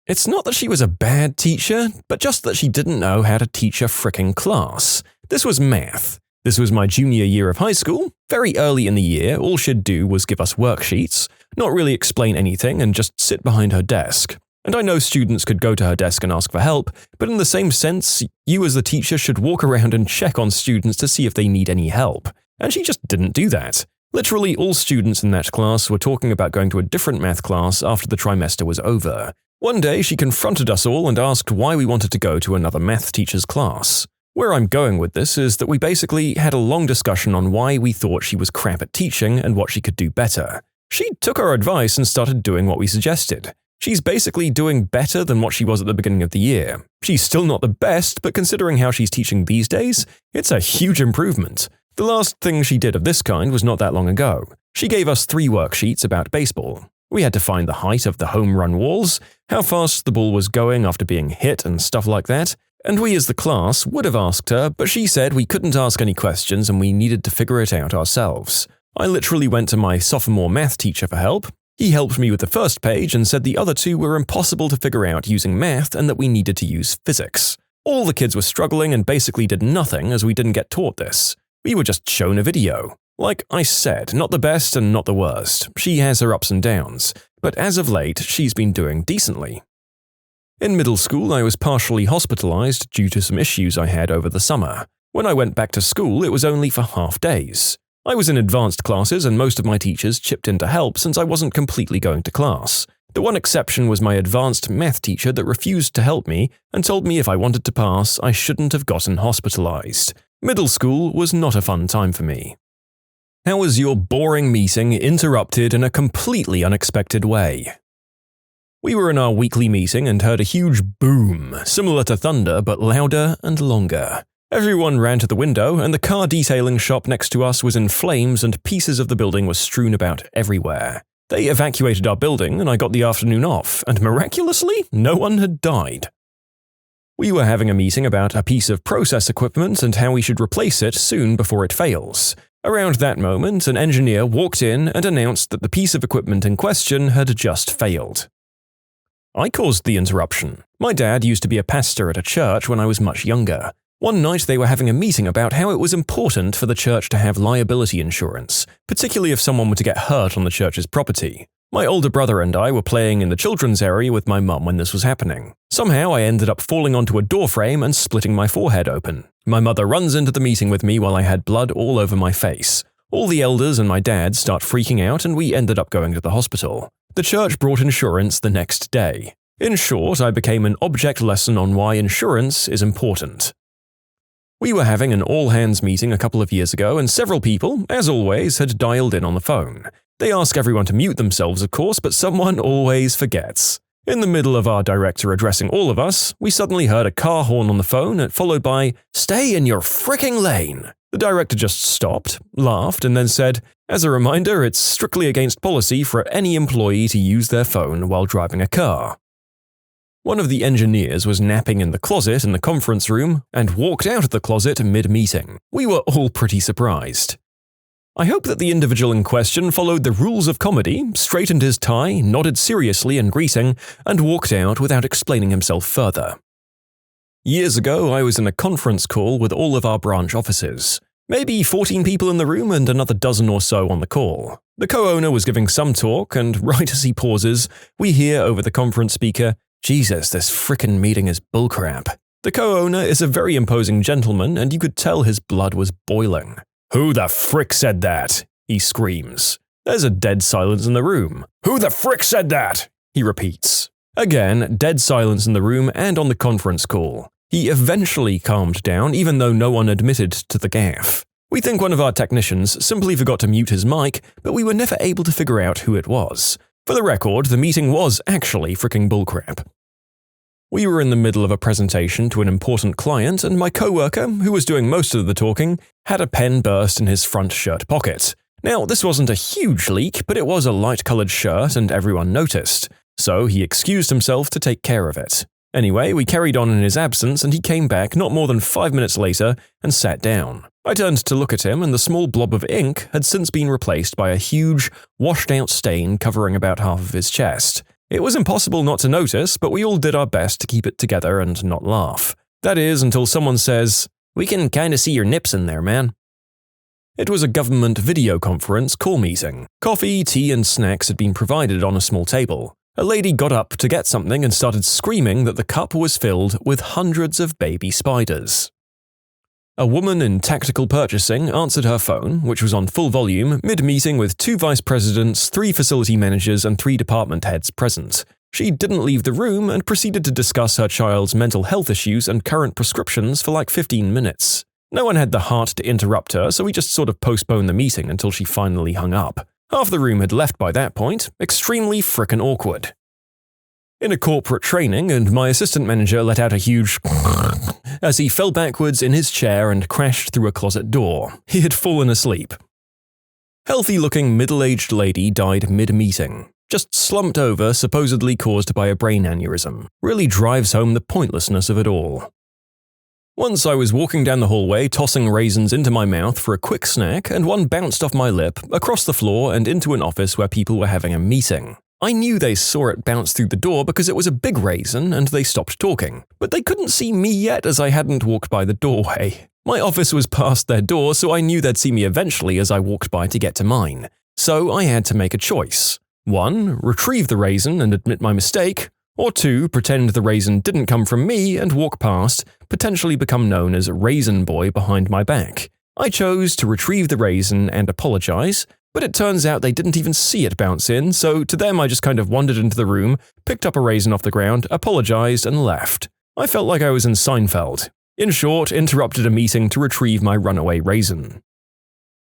It's not that she was a bad teacher, but just that she didn't know how to teach a fricking class. This was math. This was my junior year of high school. Very early in the year, all she'd do was give us worksheets, not really explain anything and just sit behind her desk. And I know students could go to her desk and ask for help, but in the same sense, you as the teacher should walk around and check on students to see if they need any help. And she just didn't do that. Literally all students in that class were talking about going to a different math class after the trimester was over. One day she confronted us all and asked why we wanted to go to another math teacher's class. Where I'm going with this is that we basically had a long discussion on why we thought she was crap at teaching and what she could do better. She took our advice and started doing what we suggested. She's basically doing better than what she was at the beginning of the year. She's still not the best, but considering how she's teaching these days, it's a huge improvement. The last thing she did of this kind was not that long ago. She gave us 3 worksheets about baseball. We had to find the height of the home run walls, how fast the ball was going after being hit and stuff like that, and we as the class would have asked her, but she said we couldn't ask any questions and we needed to figure it out ourselves. I literally went to my sophomore math teacher for help. He helped me with the first page and said the other 2 were impossible to figure out using math and that we needed to use physics. All the kids were struggling and basically did nothing as we didn't get taught this. We were just shown a video. Like I said, not the best and not the worst. She has her ups and downs, but as of late, she's been doing decently. In middle school, I was partially hospitalized due to some issues I had over the summer. When I went back to school, it was only for half days. I was in advanced classes and most of my teachers chipped in to help since I wasn't completely going to class. The one exception was my advanced math teacher that refused to help me and told me if I wanted to pass, I shouldn't have gotten hospitalized. Middle school was not a fun time for me. How was your boring meeting interrupted in a completely unexpected way? We were in our weekly meeting and heard a huge boom, similar to thunder but louder and longer. Everyone ran to the window and the car detailing shop next to us was in flames and pieces of the building were strewn about everywhere. They evacuated our building and I got the afternoon off, and miraculously, no one had died. We were having a meeting about a piece of process equipment and how we should replace it soon before it fails. Around that moment, an engineer walked in and announced that the piece of equipment in question had just failed. I caused the interruption. My dad used to be a pastor at a church when I was much younger. One night they were having a meeting about how it was important for the church to have liability insurance, particularly if someone were to get hurt on the church's property. My older brother and I were playing in the children's area with my mum when this was happening. Somehow I ended up falling onto a doorframe and splitting my forehead open. My mother runs into the meeting with me while I had blood all over my face. All the elders and my dad start freaking out and we ended up going to the hospital. The church brought insurance the next day. In short, I became an object lesson on why insurance is important. We were having an all-hands meeting a couple of years ago and several people, as always, had dialed in on the phone. They ask everyone to mute themselves, of course, but someone always forgets. In the middle of our director addressing all of us, we suddenly heard a car horn on the phone, followed by, "Stay in your fricking lane." The director just stopped, laughed, and then said, "As a reminder, it's strictly against policy for any employee to use their phone while driving a car." One of the engineers was napping in the closet in the conference room and walked out of the closet mid-meeting. We were all pretty surprised. I hope that the individual in question followed the rules of comedy, straightened his tie, nodded seriously in greeting, and walked out without explaining himself further. Years ago, I was in a conference call with all of our branch offices. Maybe 14 people in the room and another dozen or so on the call. The co-owner was giving some talk, and right as he pauses, we hear over the conference speaker, "Jesus, this frickin' meeting is bullcrap." The co-owner is a very imposing gentleman, and you could tell his blood was boiling. "Who the frick said that?" he screams. There's a dead silence in the room. "Who the frick said that?" he repeats. Again, dead silence in the room and on the conference call. He eventually calmed down, even though no one admitted to the gaffe. We think one of our technicians simply forgot to mute his mic, but we were never able to figure out who it was. For the record, the meeting was actually fricking bullcrap. We were in the middle of a presentation to an important client, and my coworker, who was doing most of the talking, had a pen burst in his front shirt pocket. Now, this wasn't a huge leak, but it was a light-colored shirt and everyone noticed, so he excused himself to take care of it. Anyway, we carried on in his absence, and he came back not more than 5 minutes later and sat down. I turned to look at him, and the small blob of ink had since been replaced by a huge, washed-out stain covering about half of his chest. It was impossible not to notice, but we all did our best to keep it together and not laugh. That is, until someone says, "We can kinda see your nips in there, man." It was a government video conference call meeting. Coffee, tea, and snacks had been provided on a small table. A lady got up to get something and started screaming that the cup was filled with hundreds of baby spiders. A woman in tactical purchasing answered her phone, which was on full volume, mid-meeting with 2 vice presidents, 3 facility managers, and 3 department heads present. She didn't leave the room and proceeded to discuss her child's mental health issues and current prescriptions for like 15 minutes. No one had the heart to interrupt her, so we just sort of postponed the meeting until she finally hung up. Half the room had left by that point, extremely frickin' awkward. In a corporate training, and my assistant manager let out a huge as he fell backwards in his chair and crashed through a closet door. He had fallen asleep. Healthy-looking middle-aged lady died mid-meeting. Just slumped over, supposedly caused by a brain aneurysm. Really drives home the pointlessness of it all. Once I was walking down the hallway, tossing raisins into my mouth for a quick snack, and one bounced off my lip, across the floor and into an office where people were having a meeting. I knew they saw it bounce through the door because it was a big raisin and they stopped talking, but they couldn't see me yet as I hadn't walked by the doorway. My office was past their door, so I knew they'd see me eventually as I walked by to get to mine. So I had to make a choice. 1, retrieve the raisin and admit my mistake, or 2, pretend the raisin didn't come from me and walk past, potentially become known as Raisin Boy behind my back. I chose to retrieve the raisin and apologize, but it turns out they didn't even see it bounce in, so to them I just kind of wandered into the room, picked up a raisin off the ground, apologized, and left. I felt like I was in Seinfeld. In short, interrupted a meeting to retrieve my runaway raisin.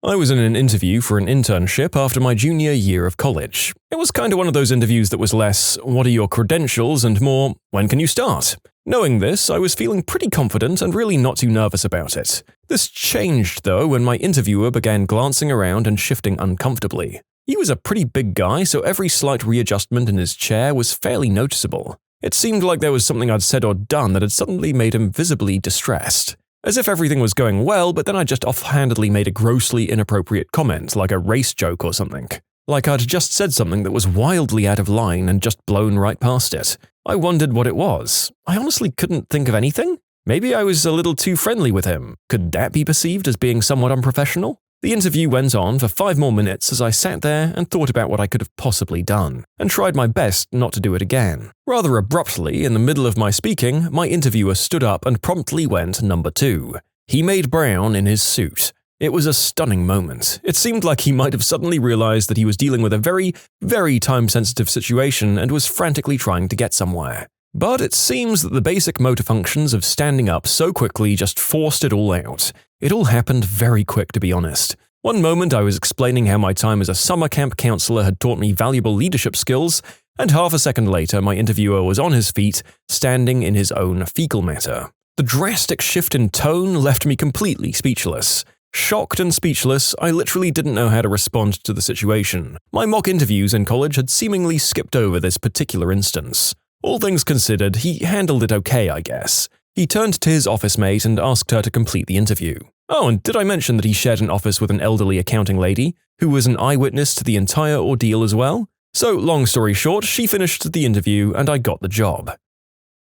I was in an interview for an internship after my junior year of college. It was kind of one of those interviews that was less, "What are your credentials?" and more, "When can you start?" Knowing this, I was feeling pretty confident and really not too nervous about it. This changed, though, when my interviewer began glancing around and shifting uncomfortably. He was a pretty big guy, so every slight readjustment in his chair was fairly noticeable. It seemed like there was something I'd said or done that had suddenly made him visibly distressed. As if everything was going well, but then I just offhandedly made a grossly inappropriate comment, like a race joke or something. Like I'd just said something that was wildly out of line and just blown right past it. I wondered what it was. I honestly couldn't think of anything. Maybe I was a little too friendly with him. Could that be perceived as being somewhat unprofessional? The interview went on for 5 more minutes as I sat there and thought about what I could have possibly done, and tried my best not to do it again. Rather abruptly, in the middle of my speaking, my interviewer stood up and promptly went number 2. He made brown in his suit. It was a stunning moment. It seemed like he might have suddenly realized that he was dealing with a very, very time-sensitive situation and was frantically trying to get somewhere. But it seems that the basic motor functions of standing up so quickly just forced it all out. It all happened very quick, to be honest. One moment I was explaining how my time as a summer camp counselor had taught me valuable leadership skills, and half a second later my interviewer was on his feet, standing in his own fecal matter. The drastic shift in tone left me completely speechless. Shocked and speechless, I literally didn't know how to respond to the situation. My mock interviews in college had seemingly skipped over this particular instance. All things considered, he handled it okay, I guess. He turned to his office mate and asked her to complete the interview. Oh, and did I mention that he shared an office with an elderly accounting lady, who was an eyewitness to the entire ordeal as well? So, long story short, she finished the interview and I got the job.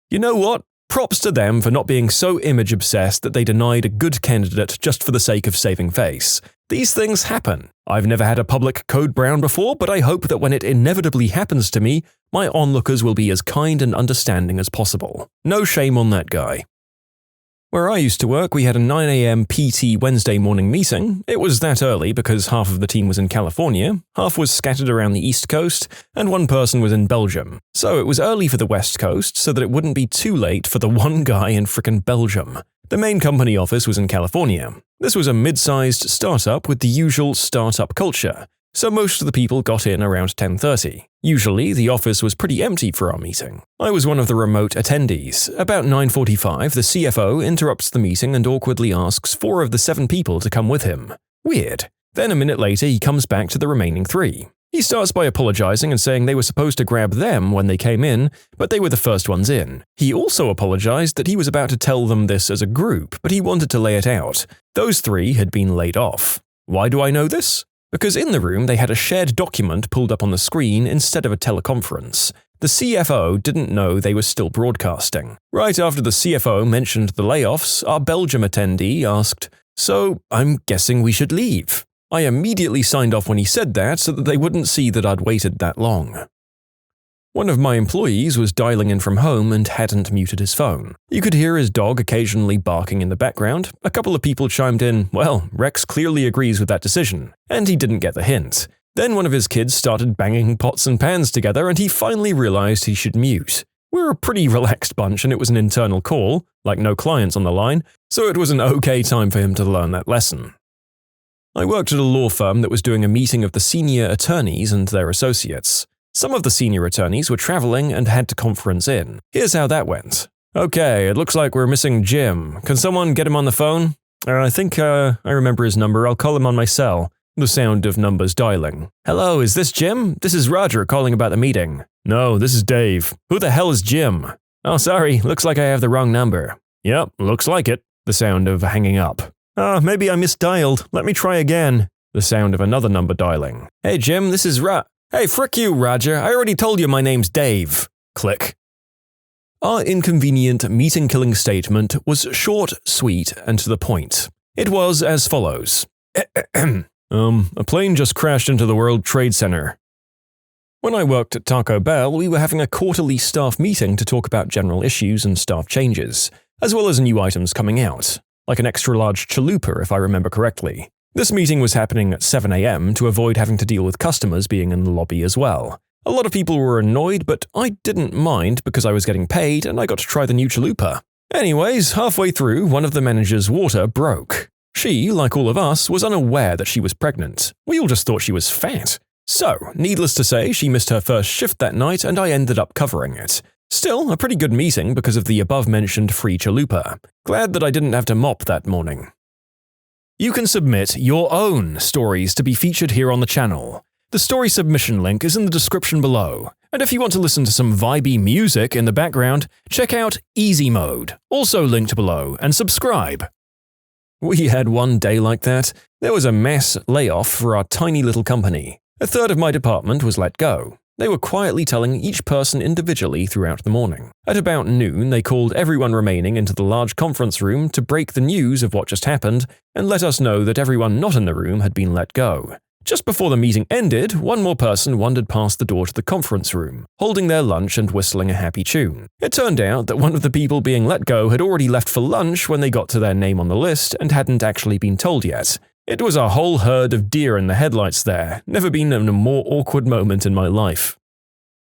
You know what? Props to them for not being so image-obsessed that they denied a good candidate just for the sake of saving face. These things happen. I've never had a public code brown before, but I hope that when it inevitably happens to me, my onlookers will be as kind and understanding as possible. No shame on that guy. Where I used to work, we had a 9 a.m. PT Wednesday morning meeting. It was that early because half of the team was in California, half was scattered around the East Coast, and one person was in Belgium. So it was early for the West Coast so that it wouldn't be too late for the one guy in frickin' Belgium. The main company office was in California. This was a mid-sized startup with the usual startup culture, so most of the people got in around 10:30. Usually, the office was pretty empty for our meeting. I was one of the remote attendees. About 9:45, the CFO interrupts the meeting and awkwardly asks 4 of the 7 people to come with him. Weird. Then a minute later, he comes back to the remaining 3. He starts by apologizing and saying they were supposed to grab them when they came in, but they were the first ones in. He also apologized that he was about to tell them this as a group, but he wanted to lay it out. Those 3 had been laid off. Why do I know this? Because in the room they had a shared document pulled up on the screen instead of a teleconference. The CFO didn't know they were still broadcasting. Right after the CFO mentioned the layoffs, our Belgium attendee asked, "So, I'm guessing we should leave." I immediately signed off when he said that so that they wouldn't see that I'd waited that long. One of my employees was dialing in from home and hadn't muted his phone. You could hear his dog occasionally barking in the background. A couple of people chimed in, "Well, Rex clearly agrees with that decision," and he didn't get the hint. Then one of his kids started banging pots and pans together and he finally realized he should mute. We're a pretty relaxed bunch and it was an internal call, like no clients on the line, so it was an okay time for him to learn that lesson. I worked at a law firm that was doing a meeting of the senior attorneys and their associates. Some of the senior attorneys were traveling and had to conference in. Here's how that went. "Okay, it looks like we're missing Jim. Can someone get him on the phone? I think I remember his number. I'll call him on my cell." The sound of numbers dialing. "Hello, is this Jim? This is Roger calling about the meeting." "No, this is Dave. Who the hell is Jim?" "Oh, sorry, looks like I have the wrong number." "Yep, looks like it." The sound of hanging up. Maybe I misdialed. Let me try again." The sound of another number dialing. "Hey Jim, this is Hey, frick you, Roger. I already told you my name's Dave." Click. Our inconvenient meeting-killing statement was short, sweet, and to the point. It was as follows. A plane just crashed into the World Trade Center. When I worked at Taco Bell, we were having a quarterly staff meeting to talk about general issues and staff changes, as well as new items coming out. Like an extra-large chalupa, if I remember correctly. This meeting was happening at 7 a.m. to avoid having to deal with customers being in the lobby as well. A lot of people were annoyed, but I didn't mind because I was getting paid and I got to try the new chalupa. Anyways, halfway through, one of the manager's water broke. She, like all of us, was unaware that she was pregnant. We all just thought she was fat. So, needless to say, she missed her first shift that night and I ended up covering it. Still, a pretty good meeting because of the above-mentioned free chalupa. Glad that I didn't have to mop that morning. You can submit your own stories to be featured here on the channel. The story submission link is in the description below. And if you want to listen to some vibey music in the background, check out easymode, also linked below, and subscribe. We had one day like that. There was a mass layoff for our tiny little company. A third of my department was let go. They were quietly telling each person individually throughout the morning. At about noon, they called everyone remaining into the large conference room to break the news of what just happened and let us know that everyone not in the room had been let go. Just before the meeting ended, one more person wandered past the door to the conference room, holding their lunch and whistling a happy tune. It turned out that one of the people being let go had already left for lunch when they got to their name on the list and hadn't actually been told yet. It was a whole herd of deer in the headlights there. Never been in a more awkward moment in my life.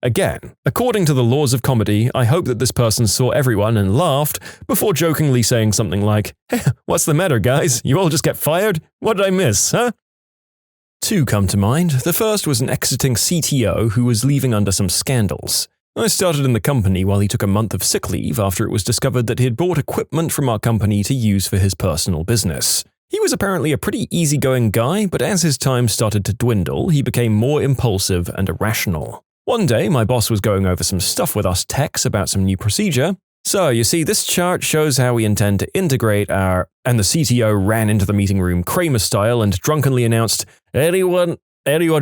Again, according to the laws of comedy, I hope that this person saw everyone and laughed before jokingly saying something like, "Hey, what's the matter, guys? You all just get fired? What did I miss, huh?" 2 come to mind. The first was an exiting CTO who was leaving under some scandals. I started in the company while he took a month of sick leave after it was discovered that he had bought equipment from our company to use for his personal business. He was apparently a pretty easygoing guy, but as his time started to dwindle, he became more impulsive and irrational. One day, my boss was going over some stuff with us techs about some new procedure. "So, you see, this chart shows how we intend to integrate our..." And the CTO ran into the meeting room Kramer style and drunkenly announced, Anyone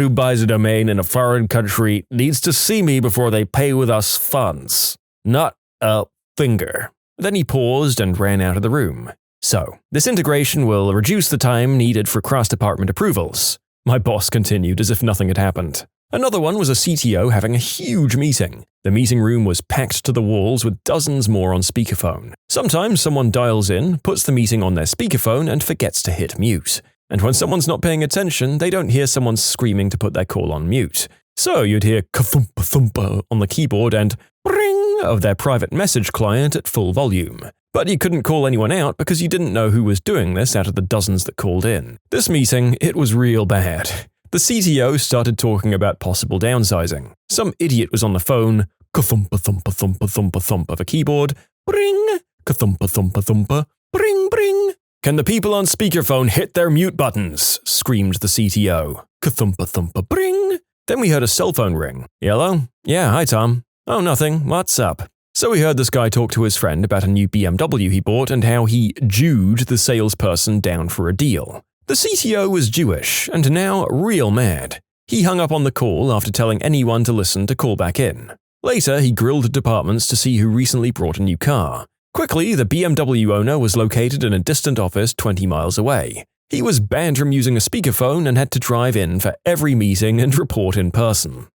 who buys a domain in a foreign country needs to see me before they pay with us funds. Not a finger." Then he paused and ran out of the room. So, this integration will reduce the time needed for cross-department approvals. My boss continued as if nothing had happened. Another one was a CTO having a huge meeting. The meeting room was packed to the walls with dozens more on speakerphone. Sometimes someone dials in, puts the meeting on their speakerphone, and forgets to hit mute. And when someone's not paying attention, they don't hear someone screaming to put their call on mute. So you'd hear ka-thumpa-thumpa on the keyboard and ring of their private message client at full volume. But you couldn't call anyone out because you didn't know who was doing this out of the dozens that called in. This meeting, it was real bad. The CTO started talking about possible downsizing. Some idiot was on the phone, ka-thumpa-thumpa-thumpa-thumpa-thump of a keyboard, bring, ka-thumpa-thumpa-thumpa, bring, bring. Can the people on speakerphone hit their mute buttons? Screamed the CTO. Ka-thumpa-thumpa, bring. Then we heard a cell phone ring. Hello? Yeah, hi Tom. Oh, nothing. What's up? So we heard this guy talk to his friend about a new BMW he bought and how he Jewed the salesperson down for a deal. The CTO was Jewish and now real mad. He hung up on the call after telling anyone to listen to call back in. Later, he grilled departments to see who recently brought a new car. Quickly, the BMW owner was located in a distant office 20 miles away. He was banned from using a speakerphone and had to drive in for every meeting and report in person.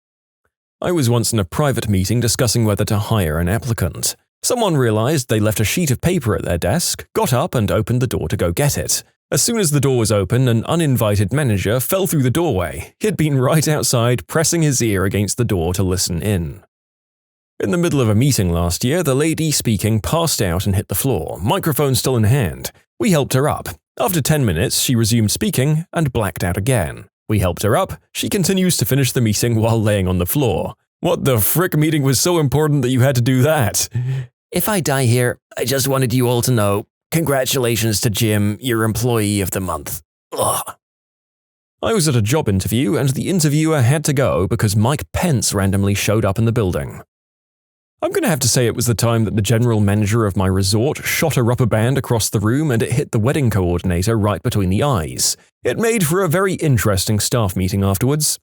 I was once in a private meeting discussing whether to hire an applicant. Someone realized they left a sheet of paper at their desk, got up and opened the door to go get it. As soon as the door was open, an uninvited manager fell through the doorway. He'd been right outside, pressing his ear against the door to listen in. In the middle of a meeting last year, the lady speaking passed out and hit the floor, microphone still in hand. We helped her up. After 10 minutes, she resumed speaking and blacked out again. We helped her up. She continues to finish the meeting while laying on the floor. What the frick meeting was so important that you had to do that? If I die here, I just wanted you all to know, congratulations to Jim, your employee of the month. Ugh. I was at a job interview and the interviewer had to go because Mike Pence randomly showed up in the building. I'm going to have to say it was the time that the general manager of my resort shot a rubber band across the room and it hit the wedding coordinator right between the eyes. It made for a very interesting staff meeting afterwards.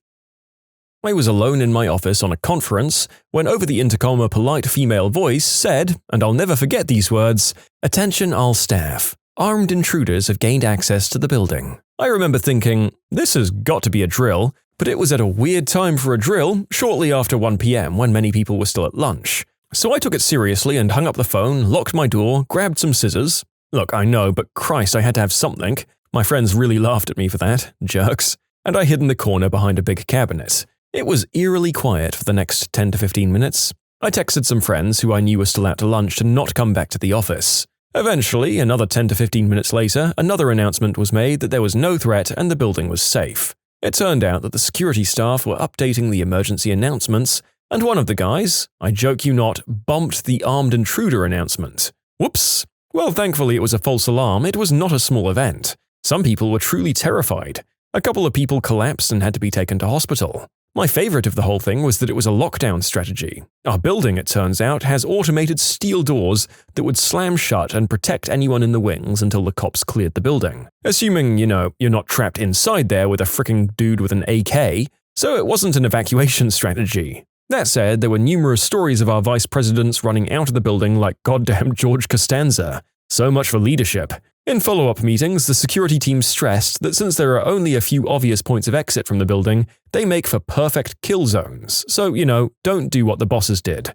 I was alone in my office on a conference when over the intercom a polite female voice said, and I'll never forget these words, "Attention all staff. Armed intruders have gained access to the building." I remember thinking, this has got to be a drill, but it was at a weird time for a drill, shortly after 1 p.m. when many people were still at lunch. So I took it seriously and hung up the phone, locked my door, grabbed some scissors. Look, I know, but Christ, I had to have something. My friends really laughed at me for that, jerks. And I hid in the corner behind a big cabinet. It was eerily quiet for the next 10 to 15 minutes. I texted some friends who I knew were still out to lunch to not come back to the office. Eventually, another 10 to 15 minutes later, another announcement was made that there was no threat and the building was safe. It turned out that the security staff were updating the emergency announcements, and one of the guys, I joke you not, bumped the armed intruder announcement. Whoops. Well, thankfully it was a false alarm. It was not a small event. Some people were truly terrified. A couple of people collapsed and had to be taken to hospital. My favorite of the whole thing was that it was a lockdown strategy. Our building, it turns out, has automated steel doors that would slam shut and protect anyone in the wings until the cops cleared the building. Assuming, you're not trapped inside there with a fricking dude with an AK, so it wasn't an evacuation strategy. That said, there were numerous stories of our vice presidents running out of the building like goddamn George Costanza. So much for leadership. In follow-up meetings, the security team stressed that since there are only a few obvious points of exit from the building, they make for perfect kill zones, so, don't do what the bosses did.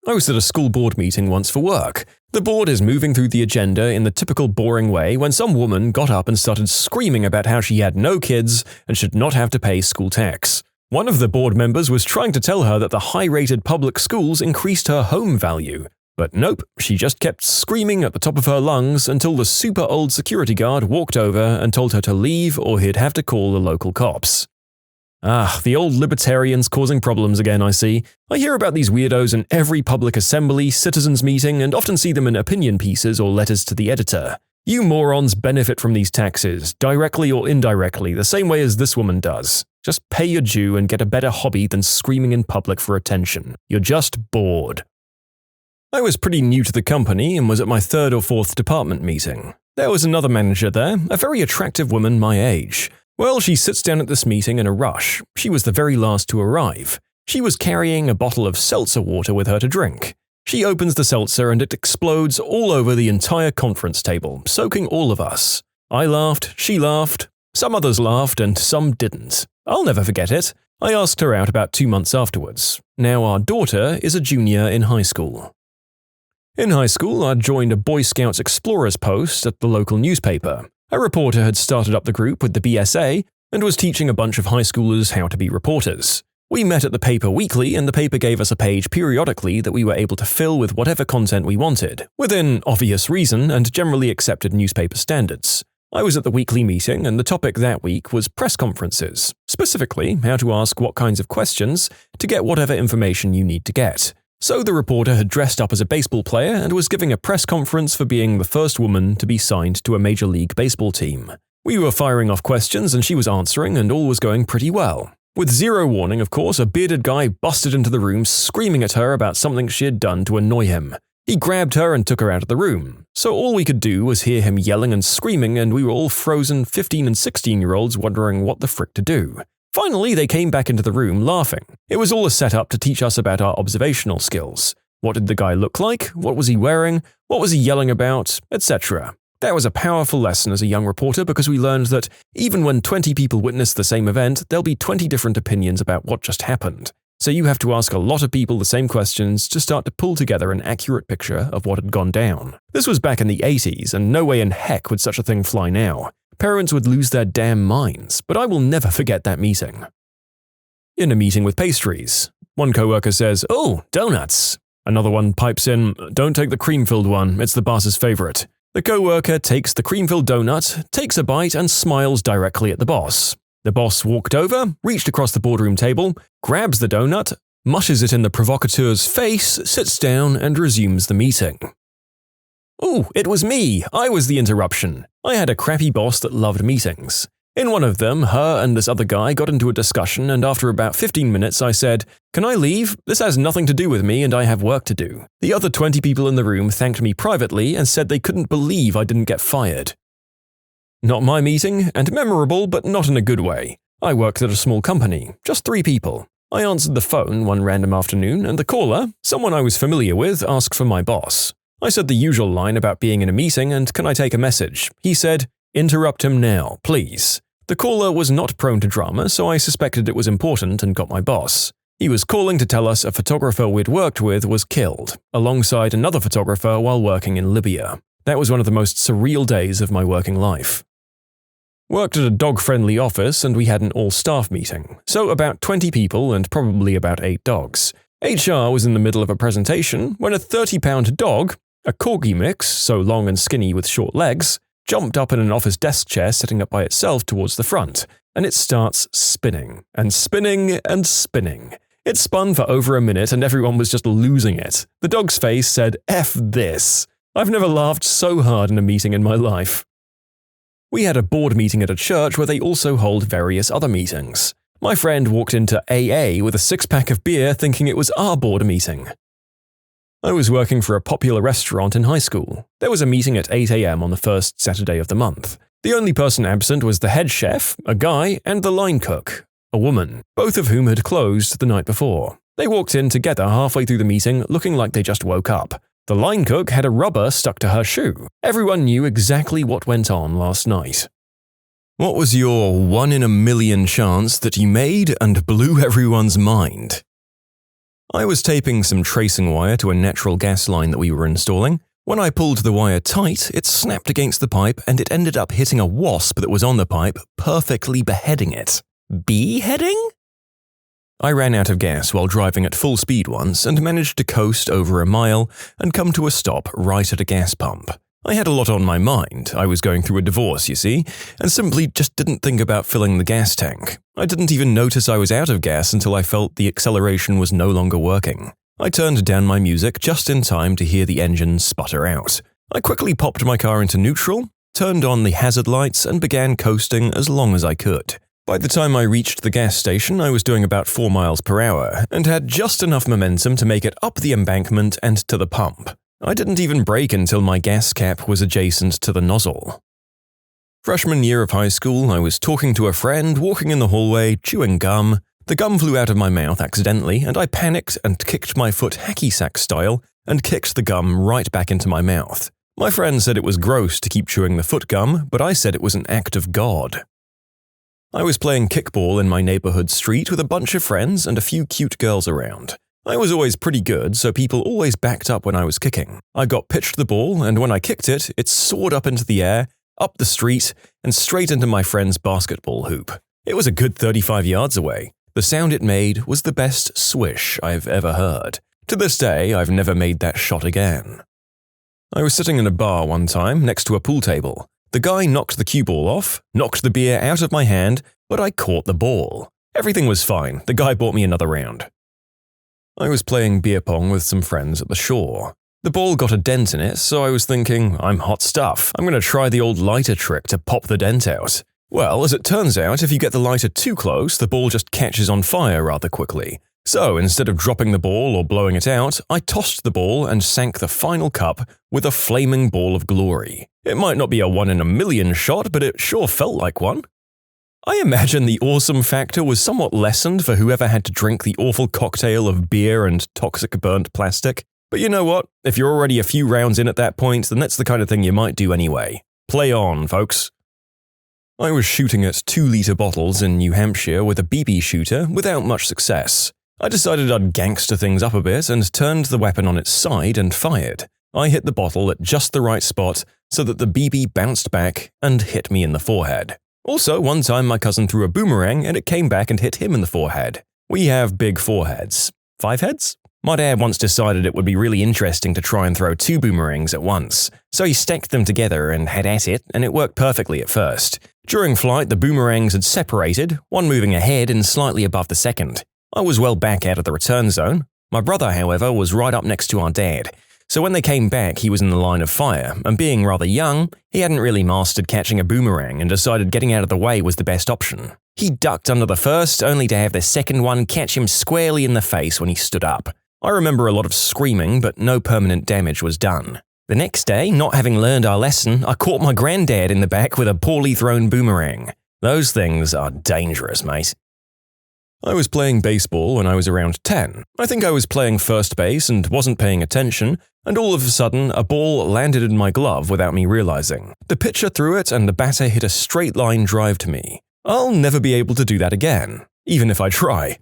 I was at a school board meeting once for work. The board is moving through the agenda in the typical boring way when some woman got up and started screaming about how she had no kids and should not have to pay school tax. One of the board members was trying to tell her that the high-rated public schools increased her home value. But nope, she just kept screaming at the top of her lungs until the super old security guard walked over and told her to leave or he'd have to call the local cops. Ah, the old libertarians causing problems again, I see. I hear about these weirdos in every public assembly, citizens meeting, and often see them in opinion pieces or letters to the editor. You morons benefit from these taxes, directly or indirectly, the same way as this woman does. Just pay your due and get a better hobby than screaming in public for attention. You're just bored. I was pretty new to the company and was at my 3rd or 4th department meeting. There was another manager there, a very attractive woman my age. Well, she sits down at this meeting in a rush. She was the very last to arrive. She was carrying a bottle of seltzer water with her to drink. She opens the seltzer and it explodes all over the entire conference table, soaking all of us. I laughed, she laughed, some others laughed, and some didn't. I'll never forget it. I asked her out about 2 months afterwards. Now our daughter is a junior in high school. In high school, I'd joined a Boy Scouts Explorers post at the local newspaper. A reporter had started up the group with the BSA and was teaching a bunch of high schoolers how to be reporters. We met at the paper weekly, and the paper gave us a page periodically that we were able to fill with whatever content we wanted, within obvious reason and generally accepted newspaper standards. I was at the weekly meeting, and the topic that week was press conferences, specifically how to ask what kinds of questions to get whatever information you need to get. So the reporter had dressed up as a baseball player and was giving a press conference for being the first woman to be signed to a Major League Baseball team. We were firing off questions and she was answering, and all was going pretty well. With zero warning, of course, a bearded guy busted into the room screaming at her about something she had done to annoy him. He grabbed her and took her out of the room. So all we could do was hear him yelling and screaming, and we were all frozen 15 and 16-year-olds wondering what the frick to do. Finally, they came back into the room laughing. It was all a setup to teach us about our observational skills. What did the guy look like? What was he wearing? What was he yelling about? Etc. That was a powerful lesson as a young reporter, because we learned that even when 20 people witness the same event, there'll be 20 different opinions about what just happened. So you have to ask a lot of people the same questions to start to pull together an accurate picture of what had gone down. This was back in the 80s, and no way in heck would such a thing fly now. Parents would lose their damn minds, but I will never forget that meeting. In a meeting with pastries, one coworker says, "Oh, donuts." Another one pipes in, "Don't take the cream-filled one, it's the boss's favorite." The coworker takes the cream-filled donut, takes a bite, and smiles directly at the boss. The boss walked over, reached across the boardroom table, grabs the donut, mushes it in the provocateur's face, sits down, and resumes the meeting. Ooh, it was me! I was the interruption. I had a crappy boss that loved meetings. In one of them, her and this other guy got into a discussion, and after about 15 minutes I said, "Can I leave? This has nothing to do with me and I have work to do." The other 20 people in the room thanked me privately and said they couldn't believe I didn't get fired. Not my meeting, and memorable, but not in a good way. I worked at a small company, just 3 people. I answered the phone one random afternoon, and the caller, someone I was familiar with, asked for my boss. I said the usual line about being in a meeting and can I take a message. He said, "Interrupt him now, please." The caller was not prone to drama, so I suspected it was important and got my boss. He was calling to tell us a photographer we'd worked with was killed, alongside another photographer while working in Libya. That was one of the most surreal days of my working life. Worked at a dog-friendly office and we had an all-staff meeting, so about 20 people and probably about 8 dogs. HR was in the middle of a presentation when a 30-pound dog, a corgi mix, so long and skinny with short legs, jumped up in an office desk chair sitting up by itself towards the front, and it starts spinning, and spinning, and spinning. It spun for over a minute and everyone was just losing it. The dog's face said, "F this." I've never laughed so hard in a meeting in my life. We had a board meeting at a church where they also hold various other meetings. My friend walked into AA with a 6-pack of beer thinking it was our board meeting. I was working for a popular restaurant in high school. There was a meeting at 8 a.m. on the first Saturday of the month. The only person absent was the head chef, a guy, and the line cook, a woman, both of whom had closed the night before. They walked in together halfway through the meeting looking like they just woke up. The line cook had a rubber stuck to her shoe. Everyone knew exactly what went on last night. What was your 1 in a million chance that you made and blew everyone's mind? I was taping some tracing wire to a natural gas line that we were installing. When I pulled the wire tight, it snapped against the pipe and it ended up hitting a wasp that was on the pipe, perfectly beheading it. Beheading? I ran out of gas while driving at full speed once and managed to coast over a mile and come to a stop right at a gas pump. I had a lot on my mind. I was going through a divorce, you see, and simply just didn't think about filling the gas tank. I didn't even notice I was out of gas until I felt the acceleration was no longer working. I turned down my music just in time to hear the engine sputter out. I quickly popped my car into neutral, turned on the hazard lights, and began coasting as long as I could. By the time I reached the gas station, I was doing about 4 miles per hour and had just enough momentum to make it up the embankment and to the pump. I didn't even brake until my gas cap was adjacent to the nozzle. Freshman year of high school, I was talking to a friend, walking in the hallway, chewing gum. The gum flew out of my mouth accidentally, and I panicked and kicked my foot hacky sack style and kicked the gum right back into my mouth. My friend said it was gross to keep chewing the foot gum, but I said it was an act of God. I was playing kickball in my neighborhood street with a bunch of friends and a few cute girls around. I was always pretty good, so people always backed up when I was kicking. I got pitched the ball, and when I kicked it, it soared up into the air, up the street, and straight into my friend's basketball hoop. It was a good 35 yards away. The sound it made was the best swish I've ever heard. To this day, I've never made that shot again. I was sitting in a bar one time next to a pool table. The guy knocked the cue ball off, knocked the beer out of my hand, but I caught the ball. Everything was fine. The guy bought me another round. I was playing beer pong with some friends at the shore. The ball got a dent in it, so I was thinking, I'm hot stuff. I'm going to try the old lighter trick to pop the dent out. Well, as it turns out, if you get the lighter too close, the ball just catches on fire rather quickly. So instead of dropping the ball or blowing it out, I tossed the ball and sank the final cup with a flaming ball of glory. It might not be a 1 in a million shot, but it sure felt like one. I imagine the awesome factor was somewhat lessened for whoever had to drink the awful cocktail of beer and toxic burnt plastic. But you know what? If you're already a few rounds in at that point, then that's the kind of thing you might do anyway. Play on, folks. I was shooting at 2-liter bottles in New Hampshire with a BB shooter without much success. I decided I'd gangster things up a bit and turned the weapon on its side and fired. I hit the bottle at just the right spot so that the BB bounced back and hit me in the forehead. Also, one time my cousin threw a boomerang and it came back and hit him in the forehead. We have big foreheads. 5 heads? My dad once decided it would be really interesting to try and throw 2 boomerangs at once. So he stacked them together and had at it, and it worked perfectly at first. During flight, the boomerangs had separated, one moving ahead and slightly above the second. I was well back out of the return zone. My brother, however, was right up next to our dad. So when they came back, he was in the line of fire, and being rather young, he hadn't really mastered catching a boomerang and decided getting out of the way was the best option. He ducked under the first, only to have the second one catch him squarely in the face when he stood up. I remember a lot of screaming, but no permanent damage was done. The next day, not having learned our lesson, I caught my granddad in the back with a poorly thrown boomerang. Those things are dangerous, mate. I was playing baseball when I was around 10. I think I was playing first base and wasn't paying attention, and all of a sudden, a ball landed in my glove without me realizing. The pitcher threw it and the batter hit a straight line drive to me. I'll never be able to do that again, even if I try.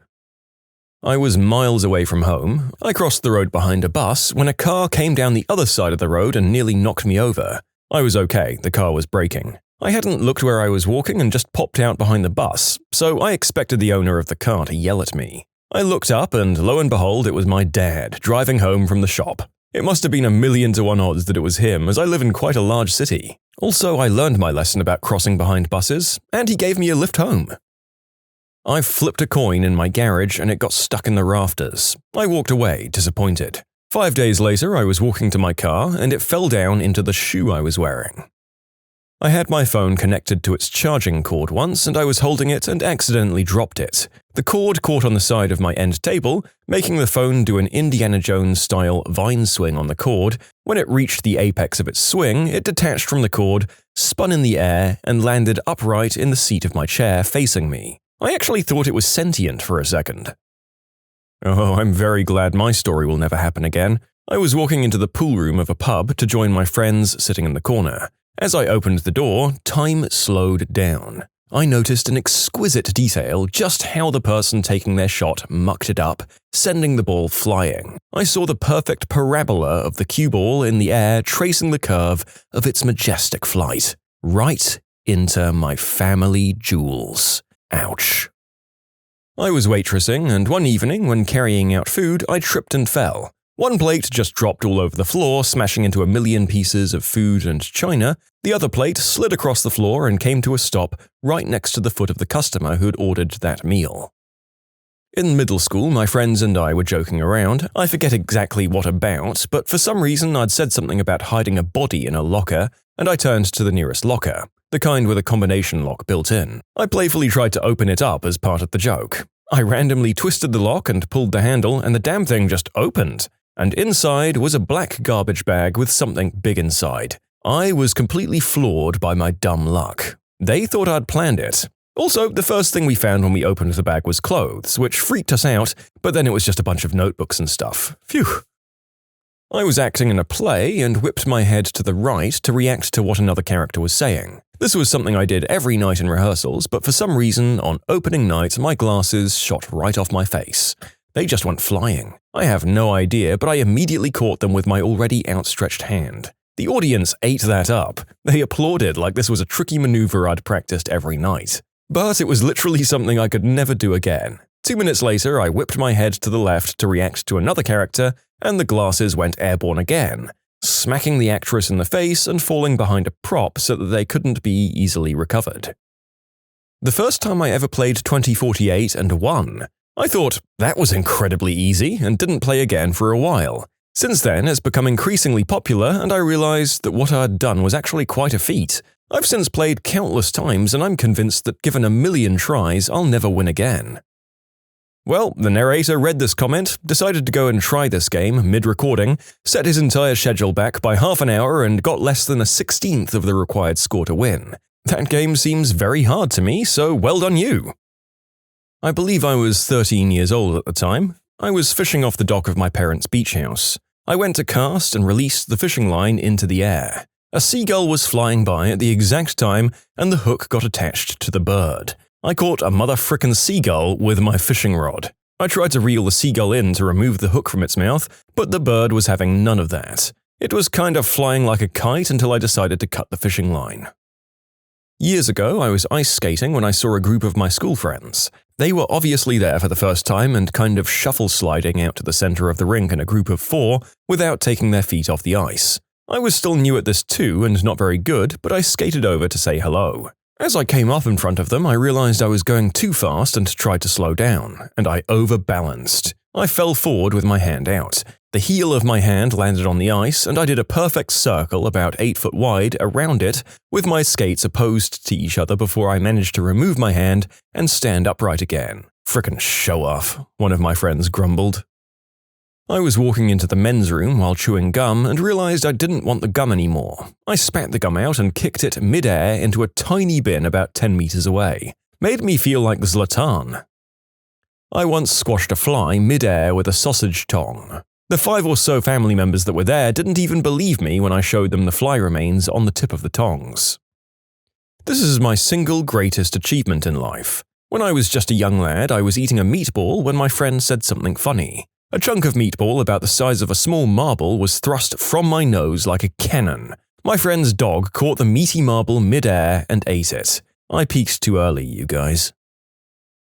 I was miles away from home. I crossed the road behind a bus when a car came down the other side of the road and nearly knocked me over. I was okay, the car was braking. I hadn't looked where I was walking and just popped out behind the bus, so I expected the owner of the car to yell at me. I looked up and lo and behold, it was my dad driving home from the shop. It must have been 1,000,000 to 1 odds that it was him, as I live in quite a large city. Also, I learned my lesson about crossing behind buses, and he gave me a lift home. I flipped a coin in my garage and it got stuck in the rafters. I walked away, disappointed. 5 days later, I was walking to my car and it fell down into the shoe I was wearing. I had my phone connected to its charging cord once and I was holding it and accidentally dropped it. The cord caught on the side of my end table, making the phone do an Indiana Jones-style vine swing on the cord. When it reached the apex of its swing, it detached from the cord, spun in the air, and landed upright in the seat of my chair facing me. I actually thought it was sentient for a second. Oh, I'm very glad my story will never happen again. I was walking into the pool room of a pub to join my friends sitting in the corner. As I opened the door, time slowed down. I noticed an exquisite detail just how the person taking their shot mucked it up, sending the ball flying. I saw the perfect parabola of the cue ball in the air tracing the curve of its majestic flight, right into my family jewels. Ouch. I was waitressing, and one evening when carrying out food, I tripped and fell. One plate just dropped all over the floor, smashing into 1,000,000 pieces of food and china. The other plate slid across the floor and came to a stop right next to the foot of the customer who had ordered that meal. In middle school, my friends and I were joking around. I forget exactly what about, but for some reason I'd said something about hiding a body in a locker, and I turned to the nearest locker, the kind with a combination lock built in. I playfully tried to open it up as part of the joke. I randomly twisted the lock and pulled the handle, and the damn thing just opened. And inside was a black garbage bag with something big inside. I was completely floored by my dumb luck. They thought I'd planned it. Also, the first thing we found when we opened the bag was clothes, which freaked us out, but then it was just a bunch of notebooks and stuff. Phew. I was acting in a play and whipped my head to the right to react to what another character was saying. This was something I did every night in rehearsals, but for some reason, on opening night, my glasses shot right off my face. They just went flying. I have no idea, but I immediately caught them with my already outstretched hand. The audience ate that up. They applauded like this was a tricky maneuver I'd practiced every night. But it was literally something I could never do again. 2 minutes later, I whipped my head to the left to react to another character, and the glasses went airborne again, smacking the actress in the face and falling behind a prop so that they couldn't be easily recovered. The first time I ever played 2048 and won, I thought that was incredibly easy and didn't play again for a while. Since then, it's become increasingly popular and I realized that what I'd done was actually quite a feat. I've since played countless times and I'm convinced that given a million tries, I'll never win again. Well, the narrator read this comment, decided to go and try this game mid-recording, set his entire schedule back by half an hour and got less than a 16th of the required score to win. That game seems very hard to me, so well done you! I believe I was 13 years old at the time. I was fishing off the dock of my parents' beach house. I went to cast and released the fishing line into the air. A seagull was flying by at the exact time and the hook got attached to the bird. I caught a mother-frickin' seagull with my fishing rod. I tried to reel the seagull in to remove the hook from its mouth, but the bird was having none of that. It was kind of flying like a kite until I decided to cut the fishing line. Years ago, I was ice skating when I saw a group of my school friends. They were obviously there for the first time and kind of shuffle sliding out to the center of the rink in a group of 4 without taking their feet off the ice. I was still new at this too and not very good, but I skated over to say hello. As I came up in front of them, I realized I was going too fast and tried to slow down, and I overbalanced. I fell forward with my hand out. The heel of my hand landed on the ice, and I did a perfect circle about 8 foot wide around it with my skates opposed to each other before I managed to remove my hand and stand upright again. Frickin' show off, one of my friends grumbled. I was walking into the men's room while chewing gum and realized I didn't want the gum anymore. I spat the gum out and kicked it mid-air into a tiny bin about 10 meters away. Made me feel like Zlatan. I once squashed a fly mid-air with a sausage tong. The 5 or so family members that were there didn't even believe me when I showed them the fly remains on the tip of the tongs. This is my single greatest achievement in life. When I was just a young lad, I was eating a meatball when my friend said something funny. A chunk of meatball about the size of a small marble was thrust from my nose like a cannon. My friend's dog caught the meaty marble mid-air and ate it. I peaked too early, you guys.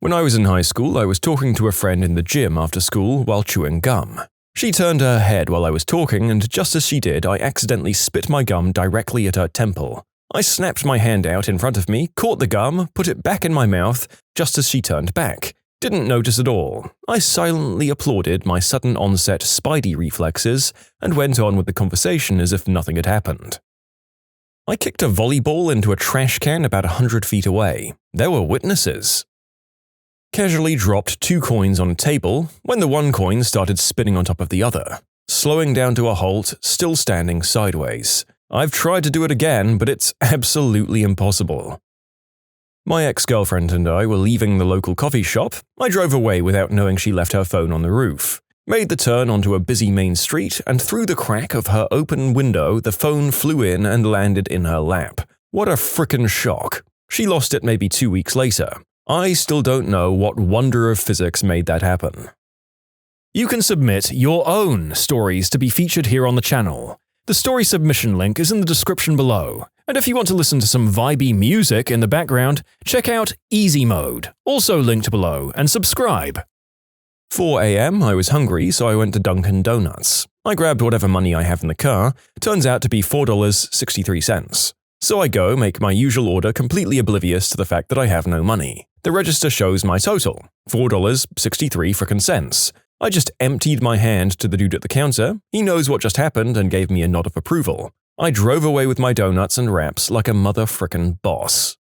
When I was in high school, I was talking to a friend in the gym after school while chewing gum. She turned her head while I was talking, and just as she did, I accidentally spit my gum directly at her temple. I snapped my hand out in front of me, caught the gum, put it back in my mouth, just as she turned back. Didn't notice at all. I silently applauded my sudden onset spidey reflexes and went on with the conversation as if nothing had happened. I kicked a volleyball into a trash can about 100 feet away. There were witnesses. Casually dropped 2 coins on a table when the one coin started spinning on top of the other, slowing down to a halt, still standing sideways. I've tried to do it again, but it's absolutely impossible. My ex-girlfriend and I were leaving the local coffee shop. I drove away without knowing she left her phone on the roof. Made the turn onto a busy main street, and through the crack of her open window, the phone flew in and landed in her lap. What a frickin' shock. She lost it maybe 2 weeks later. I still don't know what wonder of physics made that happen. You can submit your own stories to be featured here on the channel. The story submission link is in the description below. And if you want to listen to some vibey music in the background, check out easymode, also linked below, and subscribe. 4 a.m. I was hungry, so I went to Dunkin' Donuts. I grabbed whatever money I have in the car. Turns out to be $4.63. So I go, make my usual order completely oblivious to the fact that I have no money. The register shows my total, $4.63 frickin' cents. I just emptied my hand to the dude at the counter. He knows what just happened and gave me a nod of approval. I drove away with my donuts and wraps like a mother-frickin' boss.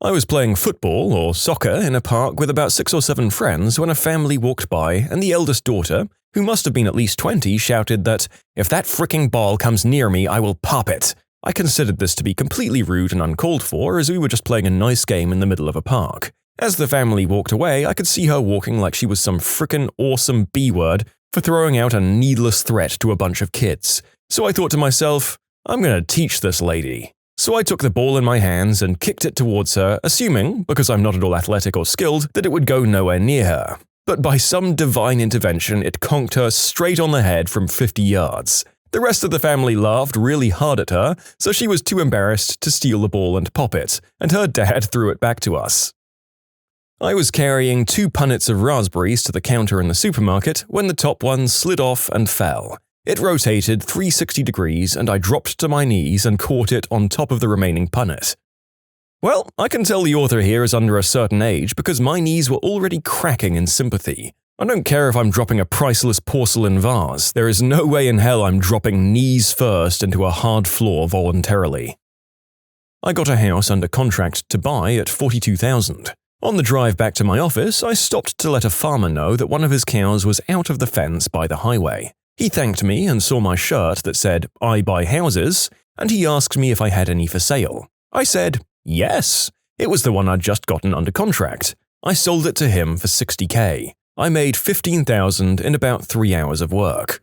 I was playing football or soccer in a park with about 6 or 7 friends when a family walked by and the eldest daughter, who must have been at least 20, shouted that, "If that fricking ball comes near me, I will pop it." I considered this to be completely rude and uncalled for as we were just playing a nice game in the middle of a park. As the family walked away, I could see her walking like she was some frickin' awesome B-word for throwing out a needless threat to a bunch of kids. So I thought to myself, I'm going to teach this lady. So I took the ball in my hands and kicked it towards her, assuming, because I'm not at all athletic or skilled, that it would go nowhere near her. But by some divine intervention, it conked her straight on the head from 50 yards. The rest of the family laughed really hard at her, so she was too embarrassed to steal the ball and pop it, and her dad threw it back to us. I was carrying 2 punnets of raspberries to the counter in the supermarket when the top one slid off and fell. It rotated 360 degrees and I dropped to my knees and caught it on top of the remaining punnet. Well, I can tell the author here is under a certain age because my knees were already cracking in sympathy. I don't care if I'm dropping a priceless porcelain vase, there is no way in hell I'm dropping knees first into a hard floor voluntarily. I got a house under contract to buy at $42,000. On the drive back to my office, I stopped to let a farmer know that one of his cows was out of the fence by the highway. He thanked me and saw my shirt that said, "I buy houses," and he asked me if I had any for sale. I said, yes. It was the one I'd just gotten under contract. I sold it to him for $60K. I made $15,000 in about 3 hours of work.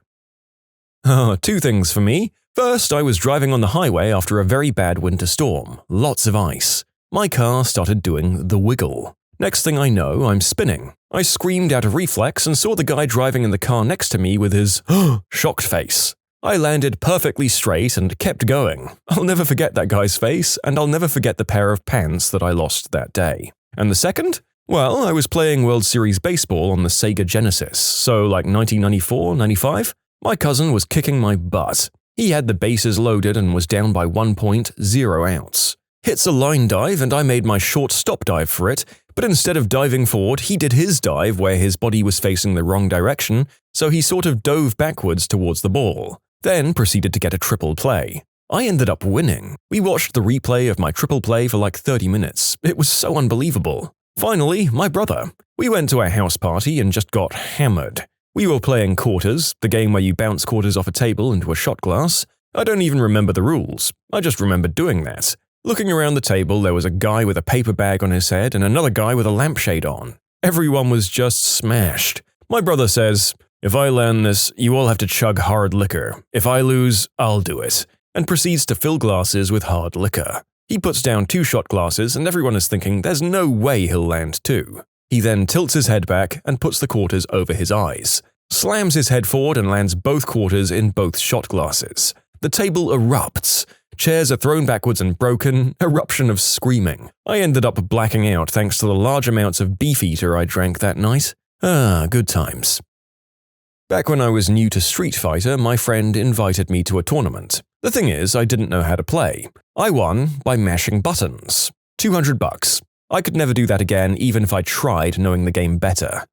2 things for me. First, I was driving on the highway after a very bad winter storm, lots of ice. My car started doing the wiggle. Next thing I know, I'm spinning. I screamed out of reflex and saw the guy driving in the car next to me with his shocked face. I landed perfectly straight and kept going. I'll never forget that guy's face, and I'll never forget the pair of pants that I lost that day. And the second? Well, I was playing World Series Baseball on the Sega Genesis, so like 1994-95, my cousin was kicking my butt. He had the bases loaded and was down by 1.0 outs. Hits a line dive and I made my short stop dive for it, but instead of diving forward, he did his dive where his body was facing the wrong direction, so he sort of dove backwards towards the ball, then proceeded to get a triple play. I ended up winning. We watched the replay of my triple play for like 30 minutes. It was so unbelievable. Finally, my brother. We went to a house party and just got hammered. We were playing quarters, the game where you bounce quarters off a table into a shot glass. I don't even remember the rules. I just remember doing that. Looking around the table, there was a guy with a paper bag on his head and another guy with a lampshade on. Everyone was just smashed. My brother says, "If I land this, you all have to chug hard liquor. If I lose, I'll do it," and proceeds to fill glasses with hard liquor. He puts down 2 shot glasses and everyone is thinking there's no way he'll land 2. He then tilts his head back and puts the quarters over his eyes, slams his head forward and lands both quarters in both shot glasses. The table erupts. Chairs are thrown backwards and broken, eruption of screaming. I ended up blacking out thanks to the large amounts of Beefeater I drank that night. Good times. Back when I was new to Street Fighter, my friend invited me to a tournament. The thing is, I didn't know how to play. I won by mashing buttons. $200. I could never do that again even if I tried knowing the game better.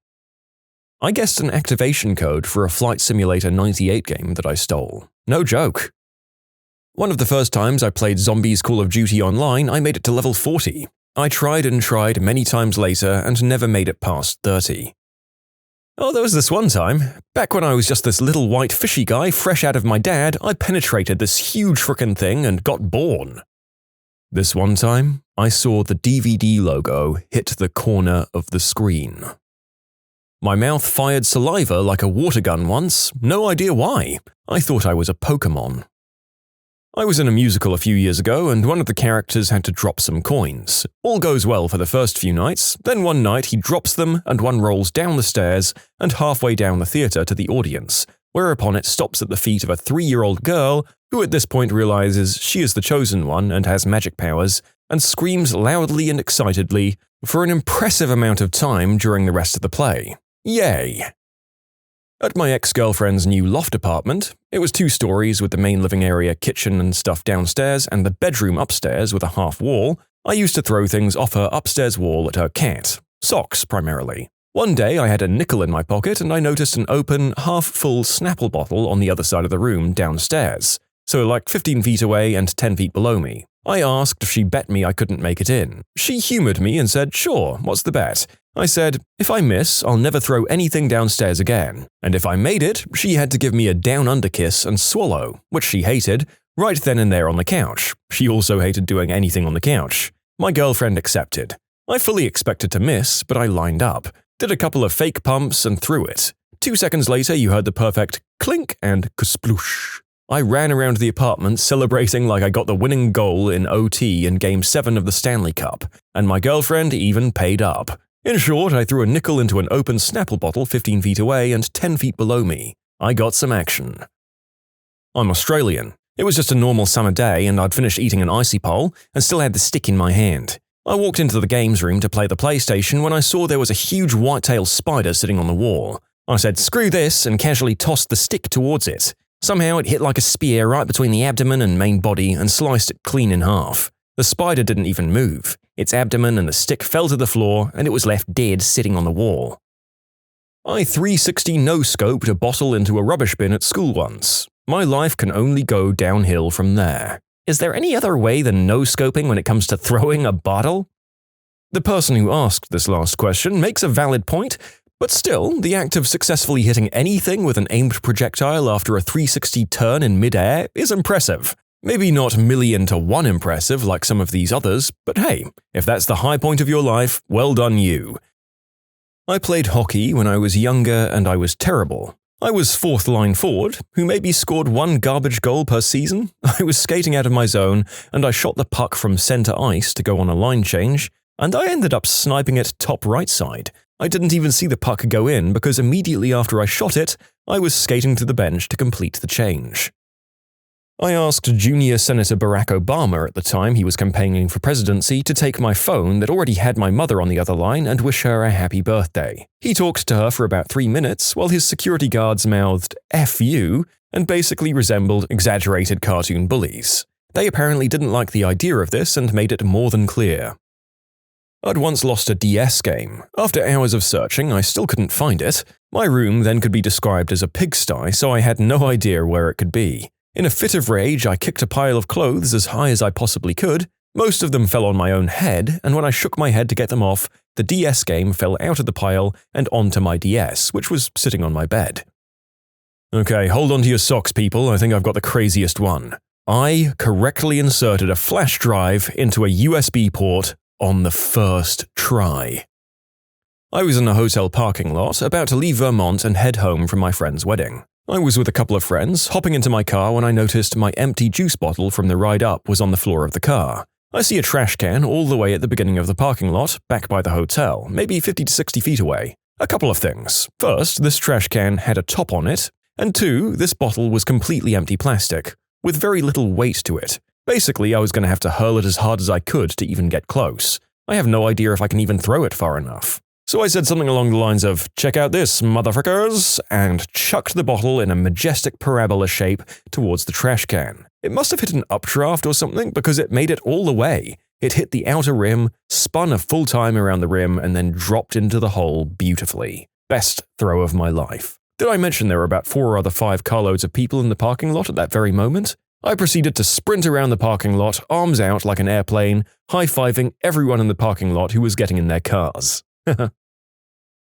I guessed an activation code for a Flight Simulator 98 game that I stole. No joke. One of the first times I played Zombies Call of Duty online, I made it to level 40. I tried and tried many times later and never made it past 30. There was this one time. Back when I was just this little white fishy guy fresh out of my dad, I penetrated this huge frickin' thing and got born. This one time, I saw the DVD logo hit the corner of the screen. My mouth fired saliva like a water gun once, no idea why. I thought I was a Pokemon. I was in a musical a few years ago and one of the characters had to drop some coins. All goes well for the first few nights, then one night he drops them and one rolls down the stairs and halfway down the theatre to the audience, whereupon it stops at the feet of a 3-year-old girl who at this point realizes she is the chosen one and has magic powers, and screams loudly and excitedly for an impressive amount of time during the rest of the play. Yay! At my ex-girlfriend's new loft apartment, it was 2 stories with the main living area, kitchen and stuff downstairs and the bedroom upstairs with a half wall, I used to throw things off her upstairs wall at her cat. Socks, primarily. One day I had a nickel in my pocket and I noticed an open, half-full Snapple bottle on the other side of the room downstairs, so like 15 feet away and 10 feet below me. I asked if she bet me I couldn't make it in. She humored me and said, "Sure, what's the bet?" I said, "If I miss, I'll never throw anything downstairs again." And if I made it, she had to give me a down-under kiss and swallow, which she hated, right then and there on the couch. She also hated doing anything on the couch. My girlfriend accepted. I fully expected to miss, but I lined up, did a couple of fake pumps and threw it. 2 seconds later, you heard the perfect clink and kasploosh. I ran around the apartment celebrating like I got the winning goal in OT in Game 7 of the Stanley Cup, and my girlfriend even paid up. In short, I threw a nickel into an open Snapple bottle 15 feet away and 10 feet below me. I got some action. I'm Australian. It was just a normal summer day and I'd finished eating an icy pole and still had the stick in my hand. I walked into the games room to play the PlayStation when I saw there was a huge white-tailed spider sitting on the wall. I said, "Screw this," and casually tossed the stick towards it. Somehow it hit like a spear right between the abdomen and main body and sliced it clean in half. The spider didn't even move. Its abdomen and the stick fell to the floor and it was left dead sitting on the wall. I 360 no-scoped a bottle into a rubbish bin at school once. My life can only go downhill from there. Is there any other way than no-scoping when it comes to throwing a bottle? The person who asked this last question makes a valid point, but still, the act of successfully hitting anything with an aimed projectile after a 360 turn in mid-air is impressive. Maybe not 1,000,000 to 1 impressive like some of these others, but hey, if that's the high point of your life, well done you. I played hockey when I was younger and I was terrible. I was fourth line forward, who maybe scored 1 garbage goal per season. I was skating out of my zone and I shot the puck from center ice to go on a line change, and I ended up sniping it top right side. I didn't even see the puck go in because immediately after I shot it, I was skating to the bench to complete the change. I asked junior Senator Barack Obama at the time he was campaigning for presidency to take my phone that already had my mother on the other line and wish her a happy birthday. He talked to her for about 3 minutes while his security guards mouthed "F you" and basically resembled exaggerated cartoon bullies. They apparently didn't like the idea of this and made it more than clear. I'd once lost a DS game. After hours of searching, I still couldn't find it. My room then could be described as a pigsty, so I had no idea where it could be. In a fit of rage, I kicked a pile of clothes as high as I possibly could. Most of them fell on my own head, and when I shook my head to get them off, the DS game fell out of the pile and onto my DS, which was sitting on my bed. Okay, hold on to your socks, people. I think I've got the craziest one. I correctly inserted a flash drive into a USB port on the first try. I was in a hotel parking lot, about to leave Vermont and head home from my friend's wedding. I was with a couple of friends, hopping into my car when I noticed my empty juice bottle from the ride up was on the floor of the car. I see a trash can all the way at the beginning of the parking lot, back by the hotel, maybe 50 to 60 feet away. A couple of things. First, this trash can had a top on it, and 2, this bottle was completely empty plastic, with very little weight to it. Basically, I was going to have to hurl it as hard as I could to even get close. I have no idea if I can even throw it far enough. So I said something along the lines of, "Check out this, motherfuckers," and chucked the bottle in a majestic parabola shape towards the trash can. It must have hit an updraft or something because it made it all the way. It hit the outer rim, spun a full time around the rim, and then dropped into the hole beautifully. Best throw of my life. Did I mention there were about 4 other 5 carloads of people in the parking lot at that very moment? I proceeded to sprint around the parking lot, arms out like an airplane, high-fiving everyone in the parking lot who was getting in their cars.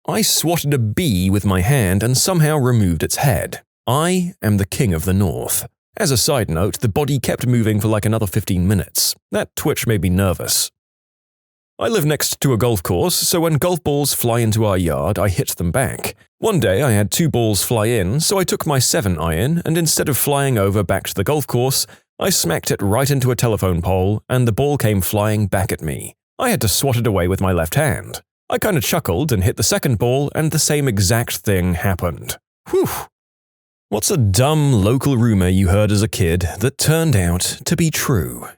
I swatted a bee with my hand and somehow removed its head. I am the king of the north. As a side note, the body kept moving for like another 15 minutes. That twitch made me nervous. I live next to a golf course, so when golf balls fly into our yard, I hit them back. One day I had 2 balls fly in, so I took my 7-iron and instead of flying over back to the golf course, I smacked it right into a telephone pole and the ball came flying back at me. I had to swat it away with my left hand. I kinda chuckled and hit the second ball and the same exact thing happened. Whew. What's a dumb local rumor you heard as a kid that turned out to be true?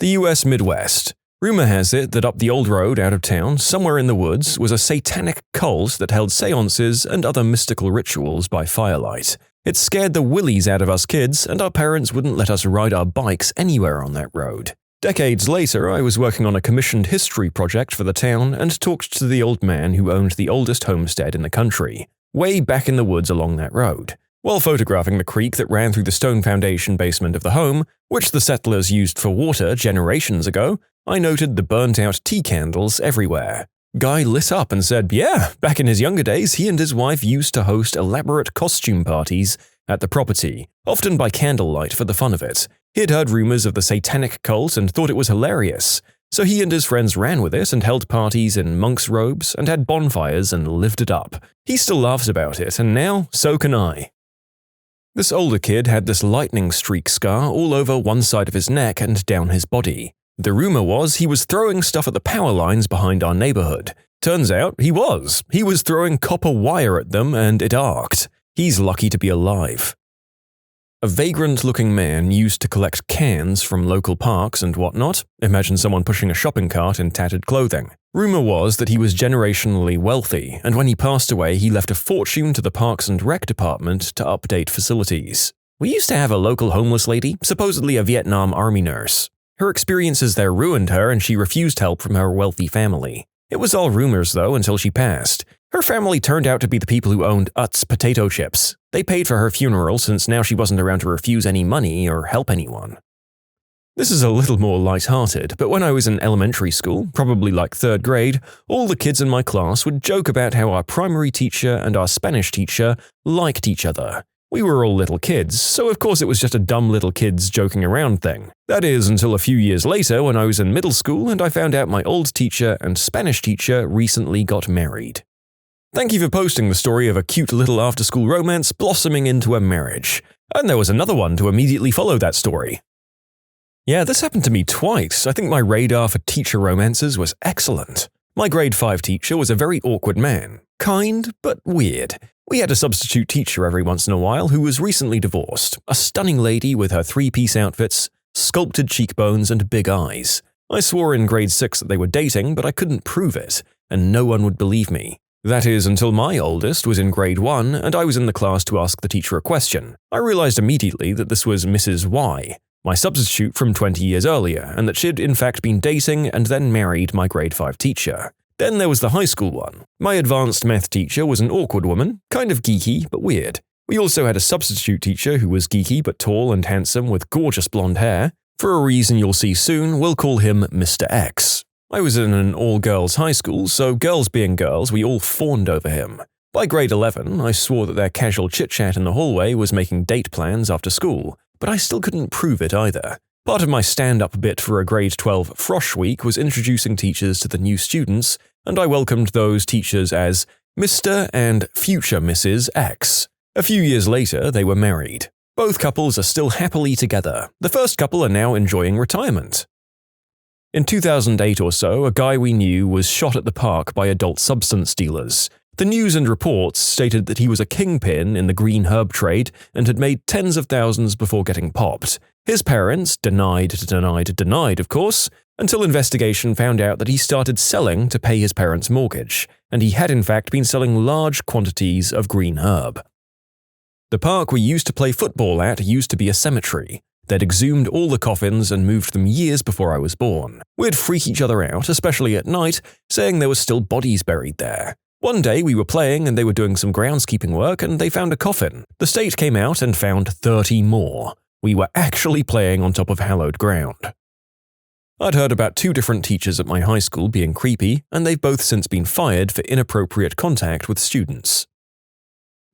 The US Midwest. Rumor has it that up the old road out of town, somewhere in the woods, was a satanic cult that held seances and other mystical rituals by firelight. It scared the willies out of us kids, and our parents wouldn't let us ride our bikes anywhere on that road. Decades later, I was working on a commissioned history project for the town and talked to the old man who owned the oldest homestead in the country, way back in the woods along that road. While photographing the creek that ran through the stone foundation basement of the home, which the settlers used for water generations ago, I noted the burnt-out tea candles everywhere. Guy lit up and said, yeah, back in his younger days, he and his wife used to host elaborate costume parties at the property, often by candlelight for the fun of it. He had heard rumors of the satanic cult and thought it was hilarious, So he and his friends ran with it and held parties in monks' robes and had bonfires and lived it up. He still laughs about it, and now so can I. This older kid had this lightning streak scar all over one side of his neck and down his body. The rumor was he was throwing stuff at the power lines behind our neighborhood. Turns out he was. He was throwing copper wire at them and it arced. He's lucky to be alive. A vagrant-looking man used to collect cans from local parks and whatnot. Imagine someone pushing a shopping cart in tattered clothing. Rumor was that he was generationally wealthy, and when he passed away he left a fortune to the Parks and Rec department to update facilities. We used to have a local homeless lady, supposedly a Vietnam Army nurse. Her experiences there ruined her and she refused help from her wealthy family. It was all rumors though until she passed. Her family turned out to be the people who owned Utz potato chips. They paid for her funeral since now she wasn't around to refuse any money or help anyone. This is a little more light-hearted, but when I was in elementary school, probably like 3rd grade, all the kids in my class would joke about how our primary teacher and our Spanish teacher liked each other. We were all little kids, so of course it was just a dumb little kids joking around thing. That is, until a few years later when I was in middle school and I found out my old teacher and Spanish teacher recently got married. Thank you for posting the story of a cute little after-school romance blossoming into a marriage. And there was another one to immediately follow that story. Yeah, this happened to me twice. I think my radar for teacher romances was excellent. My grade 5 teacher was a very awkward man. Kind, but weird. We had a substitute teacher every once in a while who was recently divorced. A stunning lady with her 3-piece outfits, sculpted cheekbones, and big eyes. I swore in grade 6 that they were dating, but I couldn't prove it, and no one would believe me. That is, until my oldest was in grade 1 and I was in the class to ask the teacher a question. I realized immediately that this was Mrs. Y, my substitute from 20 years earlier, and that she'd in fact been dating and then married my grade 5 teacher. Then there was the high school one. My advanced math teacher was an awkward woman, kind of geeky but weird. We also had a substitute teacher who was geeky but tall and handsome with gorgeous blonde hair. For a reason you'll see soon, we'll call him Mr. X. I was in an all-girls high school, so girls being girls, we all fawned over him. By grade 11, I swore that their casual chit-chat in the hallway was making date plans after school, but I still couldn't prove it either. Part of my stand-up bit for a grade 12 Frosh week was introducing teachers to the new students, and I welcomed those teachers as Mr. and future Mrs. X. A few years later, they were married. Both couples are still happily together. The first couple are now enjoying retirement. In 2008 or so, a guy we knew was shot at the park by adult substance dealers. The news and reports stated that he was a kingpin in the green herb trade and had made tens of thousands before getting popped. His parents denied, of course, until investigation found out that he started selling to pay his parents' mortgage, and he had in fact been selling large quantities of green herb. The park we used to play football at used to be a cemetery. They'd exhumed all the coffins and moved them years before I was born. We'd freak each other out, especially at night, saying there were still bodies buried there. One day we were playing and they were doing some groundskeeping work and they found a coffin. The state came out and found 30 more. We were actually playing on top of hallowed ground. I'd heard about 2 different teachers at my high school being creepy, and they've both since been fired for inappropriate contact with students.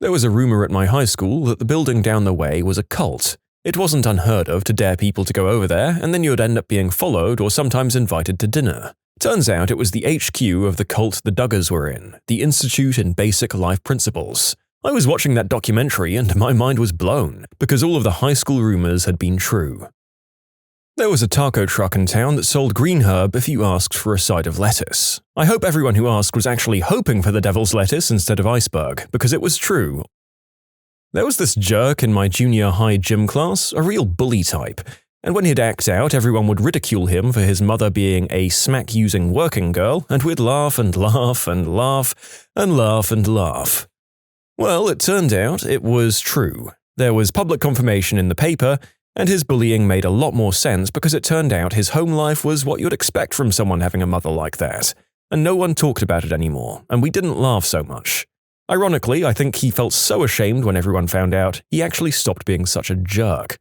There was a rumor at my high school that the building down the way was a cult. It wasn't unheard of to dare people to go over there, and then you'd end up being followed or sometimes invited to dinner. Turns out it was the HQ of the cult the Duggars were in, the Institute in Basic Life Principles. I was watching that documentary and my mind was blown, because all of the high school rumors had been true. There was a taco truck in town that sold green herb if you asked for a side of lettuce. I hope everyone who asked was actually hoping for the devil's lettuce instead of iceberg, because it was true. There was this jerk in my junior high gym class, a real bully type, and when he'd act out, everyone would ridicule him for his mother being a smack-using working girl, and we'd laugh and laugh and laugh and laugh and laugh. Well, it turned out it was true. There was public confirmation in the paper, and his bullying made a lot more sense because it turned out his home life was what you'd expect from someone having a mother like that, and no one talked about it anymore, and we didn't laugh so much. Ironically, I think he felt so ashamed when everyone found out, he actually stopped being such a jerk.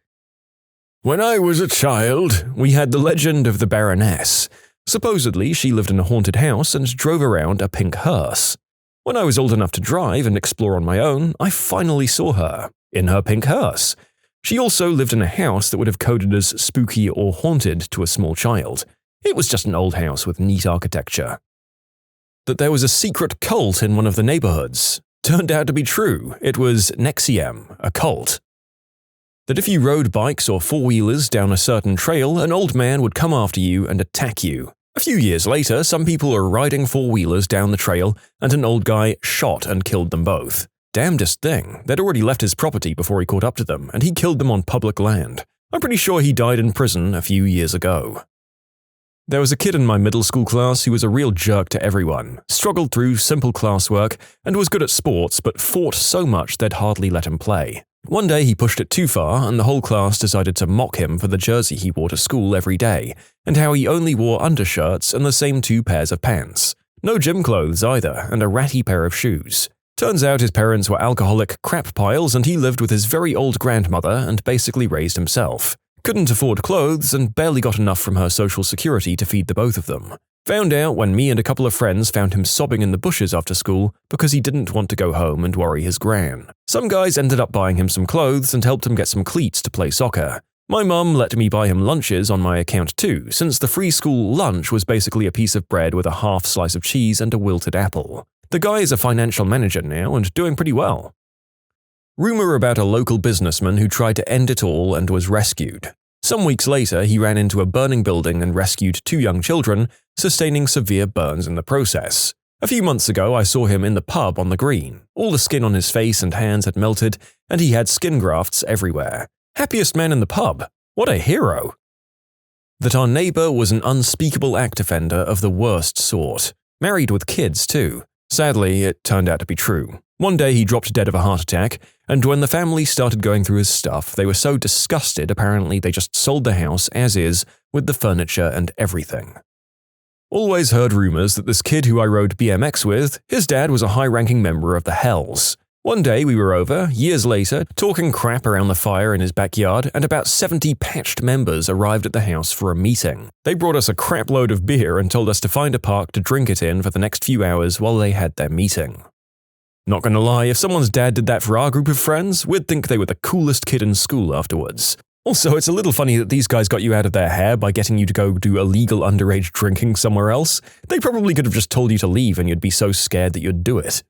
When I was a child, we had the legend of the Baroness. Supposedly, she lived in a haunted house and drove around a pink hearse. When I was old enough to drive and explore on my own, I finally saw her, in her pink hearse. She also lived in a house that would have coded as spooky or haunted to a small child. It was just an old house with neat architecture. That there was a secret cult in one of the neighborhoods. Turned out to be true. It was NXIVM, a cult. That if you rode bikes or four-wheelers down a certain trail, an old man would come after you and attack you. A few years later, some people were riding four-wheelers down the trail, and an old guy shot and killed them both. Damnedest thing, they'd already left his property before he caught up to them, and he killed them on public land. I'm pretty sure he died in prison a few years ago. There was a kid in my middle school class who was a real jerk to everyone, struggled through simple classwork, and was good at sports but fought so much they'd hardly let him play. One day he pushed it too far, and the whole class decided to mock him for the jersey he wore to school every day, and how he only wore undershirts and the same 2 pairs of pants. No gym clothes either, and a ratty pair of shoes. Turns out his parents were alcoholic crap piles, and he lived with his very old grandmother and basically raised himself. Couldn't afford clothes and barely got enough from her social security to feed the both of them. Found out when me and a couple of friends found him sobbing in the bushes after school because he didn't want to go home and worry his gran. Some guys ended up buying him some clothes and helped him get some cleats to play soccer. My mum let me buy him lunches on my account too, since the free school lunch was basically a piece of bread with a half slice of cheese and a wilted apple. The guy is a financial manager now and doing pretty well. Rumor about a local businessman who tried to end it all and was rescued. Some weeks later, he ran into a burning building and rescued 2 young children, sustaining severe burns in the process. A few months ago, I saw him in the pub on the green. All the skin on his face and hands had melted, and he had skin grafts everywhere. Happiest man in the pub. What a hero! That our neighbor was an unspeakable act offender of the worst sort. Married with kids, too. Sadly, it turned out to be true. One day he dropped dead of a heart attack, and when the family started going through his stuff, they were so disgusted apparently they just sold the house as is, with the furniture and everything. Always heard rumors that this kid who I rode BMX with, his dad was a high-ranking member of the Hells. One day we were over, years later, talking crap around the fire in his backyard, and about 70 patched members arrived at the house for a meeting. They brought us a crap load of beer and told us to find a park to drink it in for the next few hours while they had their meeting. Not gonna lie, if someone's dad did that for our group of friends, we'd think they were the coolest kid in school afterwards. Also, it's a little funny that these guys got you out of their hair by getting you to go do illegal underage drinking somewhere else. They probably could have just told you to leave and you'd be so scared that you'd do it.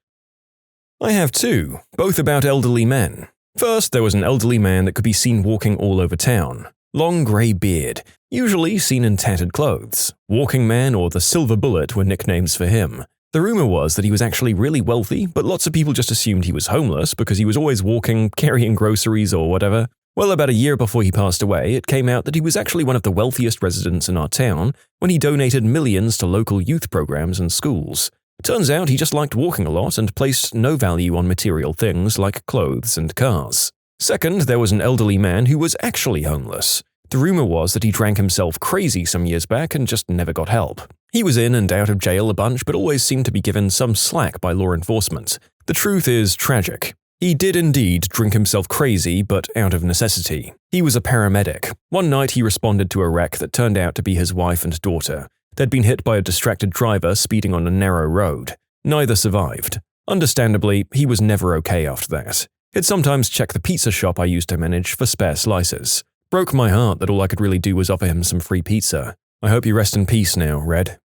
I have 2, both about elderly men. First, there was an elderly man that could be seen walking all over town. Long grey beard, usually seen in tattered clothes. Walking Man or the Silver Bullet were nicknames for him. The rumor was that he was actually really wealthy, but lots of people just assumed he was homeless because he was always walking, carrying groceries or whatever. Well, about a year before he passed away, it came out that he was actually one of the wealthiest residents in our town when he donated millions to local youth programs and schools. Turns out he just liked walking a lot and placed no value on material things like clothes and cars. Second, there was an elderly man who was actually homeless. The rumor was that he drank himself crazy some years back and just never got help. He was in and out of jail a bunch but always seemed to be given some slack by law enforcement. The truth is tragic. He did indeed drink himself crazy, but out of necessity. He was a paramedic. One night he responded to a wreck that turned out to be his wife and daughter. They'd been hit by a distracted driver speeding on a narrow road. Neither survived. Understandably, he was never okay after that. He'd sometimes check the pizza shop I used to manage for spare slices. Broke my heart that all I could really do was offer him some free pizza. I hope you rest in peace now, Red.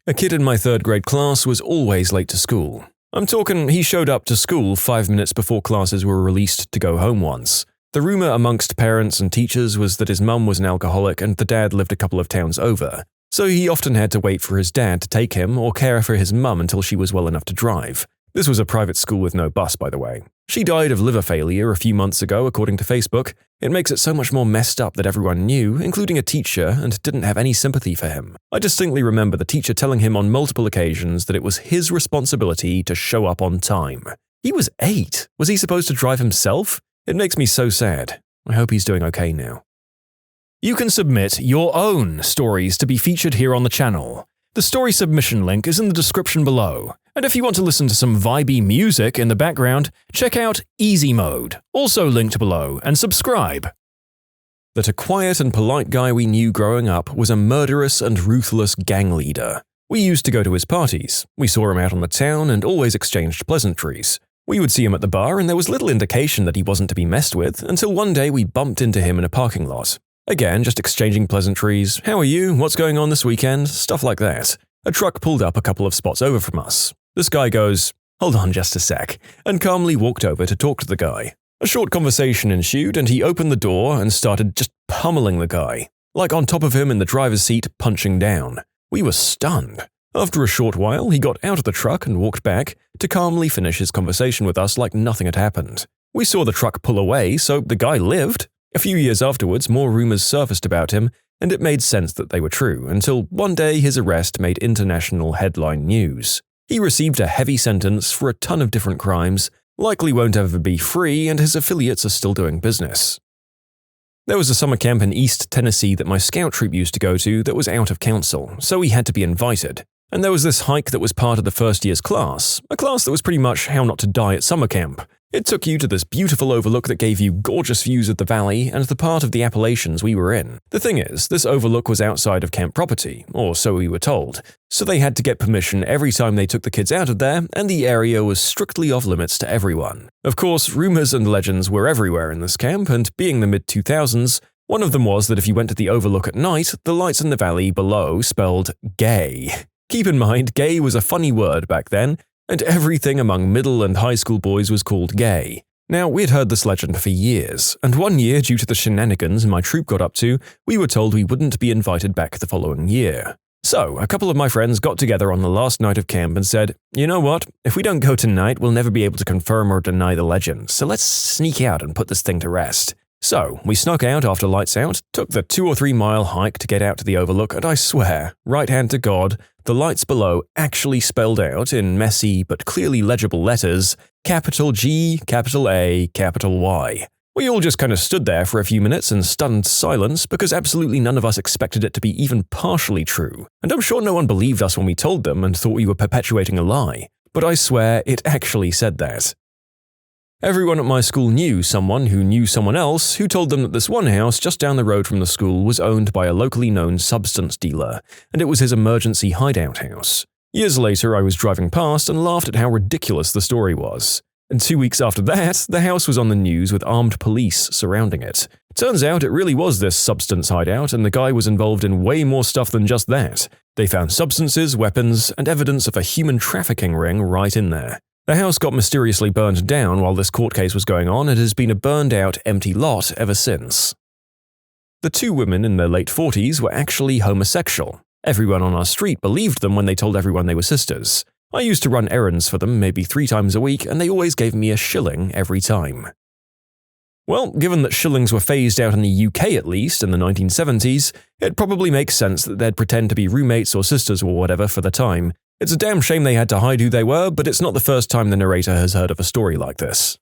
A kid in my 3rd grade class was always late to school. I'm talking he showed up to school 5 minutes before classes were released to go home once. The rumor amongst parents and teachers was that his mum was an alcoholic and the dad lived a couple of towns over. So he often had to wait for his dad to take him or care for his mum until she was well enough to drive. This was a private school with no bus, by the way. She died of liver failure a few months ago, according to Facebook. It makes it so much more messed up that everyone knew, including a teacher, and didn't have any sympathy for him. I distinctly remember the teacher telling him on multiple occasions that it was his responsibility to show up on time. He was 8. Was he supposed to drive himself? It makes me so sad. I hope he's doing okay now. You can submit your own stories to be featured here on the channel. The story submission link is in the description below. And if you want to listen to some vibey music in the background, check out easymode, also linked below, and subscribe. That a quiet and polite guy we knew growing up was a murderous and ruthless gang leader. We used to go to his parties. We saw him out on the town and always exchanged pleasantries. We would see him at the bar and there was little indication that he wasn't to be messed with until one day we bumped into him in a parking lot. Again, just exchanging pleasantries. How are you? What's going on this weekend? Stuff like that. A truck pulled up a couple of spots over from us. This guy goes, "Hold on just a sec," and calmly walked over to talk to the guy. A short conversation ensued, and he opened the door and started just pummeling the guy, like on top of him in the driver's seat, punching down. We were stunned. After a short while, he got out of the truck and walked back to calmly finish his conversation with us like nothing had happened. We saw the truck pull away, so the guy lived. A few years afterwards, more rumors surfaced about him, and it made sense that they were true, until one day his arrest made international headline news. He received a heavy sentence for a ton of different crimes, likely won't ever be free, and his affiliates are still doing business. There was a summer camp in East Tennessee that my scout troop used to go to that was out of council, so we had to be invited. And there was this hike that was part of the first year's class, a class that was pretty much how not to die at summer camp. It took you to this beautiful overlook that gave you gorgeous views of the valley and the part of the Appalachians we were in. The thing is, this overlook was outside of camp property, or so we were told, so they had to get permission every time they took the kids out of there, and the area was strictly off limits to everyone. Of course, rumors and legends were everywhere in this camp, and being the mid-2000s, one of them was that if you went to the overlook at night, the lights in the valley below spelled gay. Keep in mind, gay was a funny word back then, and everything among middle and high school boys was called gay. Now, we'd heard this legend for years, and one year, due to the shenanigans my troop got up to, we were told we wouldn't be invited back the following year. So, a couple of my friends got together on the last night of camp and said, "You know what? If we don't go tonight, we'll never be able to confirm or deny the legend, so let's sneak out and put this thing to rest." So, we snuck out after lights out, took the 2 or 3 mile hike to get out to the overlook, and I swear, right hand to God, the lights below actually spelled out in messy but clearly legible letters, capital G, capital A, capital Y. We all just kind of stood there for a few minutes in stunned silence because absolutely none of us expected it to be even partially true. And I'm sure no one believed us when we told them and thought we were perpetuating a lie. But I swear it actually said that. Everyone at my school knew someone who knew someone else who told them that this one house just down the road from the school was owned by a locally known substance dealer, and it was his emergency hideout house. Years later, I was driving past and laughed at how ridiculous the story was. And 2 weeks after that, the house was on the news with armed police surrounding it. Turns out it really was this substance hideout, and the guy was involved in way more stuff than just that. They found substances, weapons, and evidence of a human trafficking ring right in there. The house got mysteriously burned down while this court case was going on and has been a burned-out, empty lot ever since. The 2 women in their late 40s were actually homosexual. Everyone on our street believed them when they told everyone they were sisters. I used to run errands for them maybe 3 times a week, and they always gave me a shilling every time. Well, given that shillings were phased out in the UK at least in the 1970s, it probably makes sense that they'd pretend to be roommates or sisters or whatever for the time. It's a damn shame they had to hide who they were, but it's not the first time the narrator has heard of a story like this.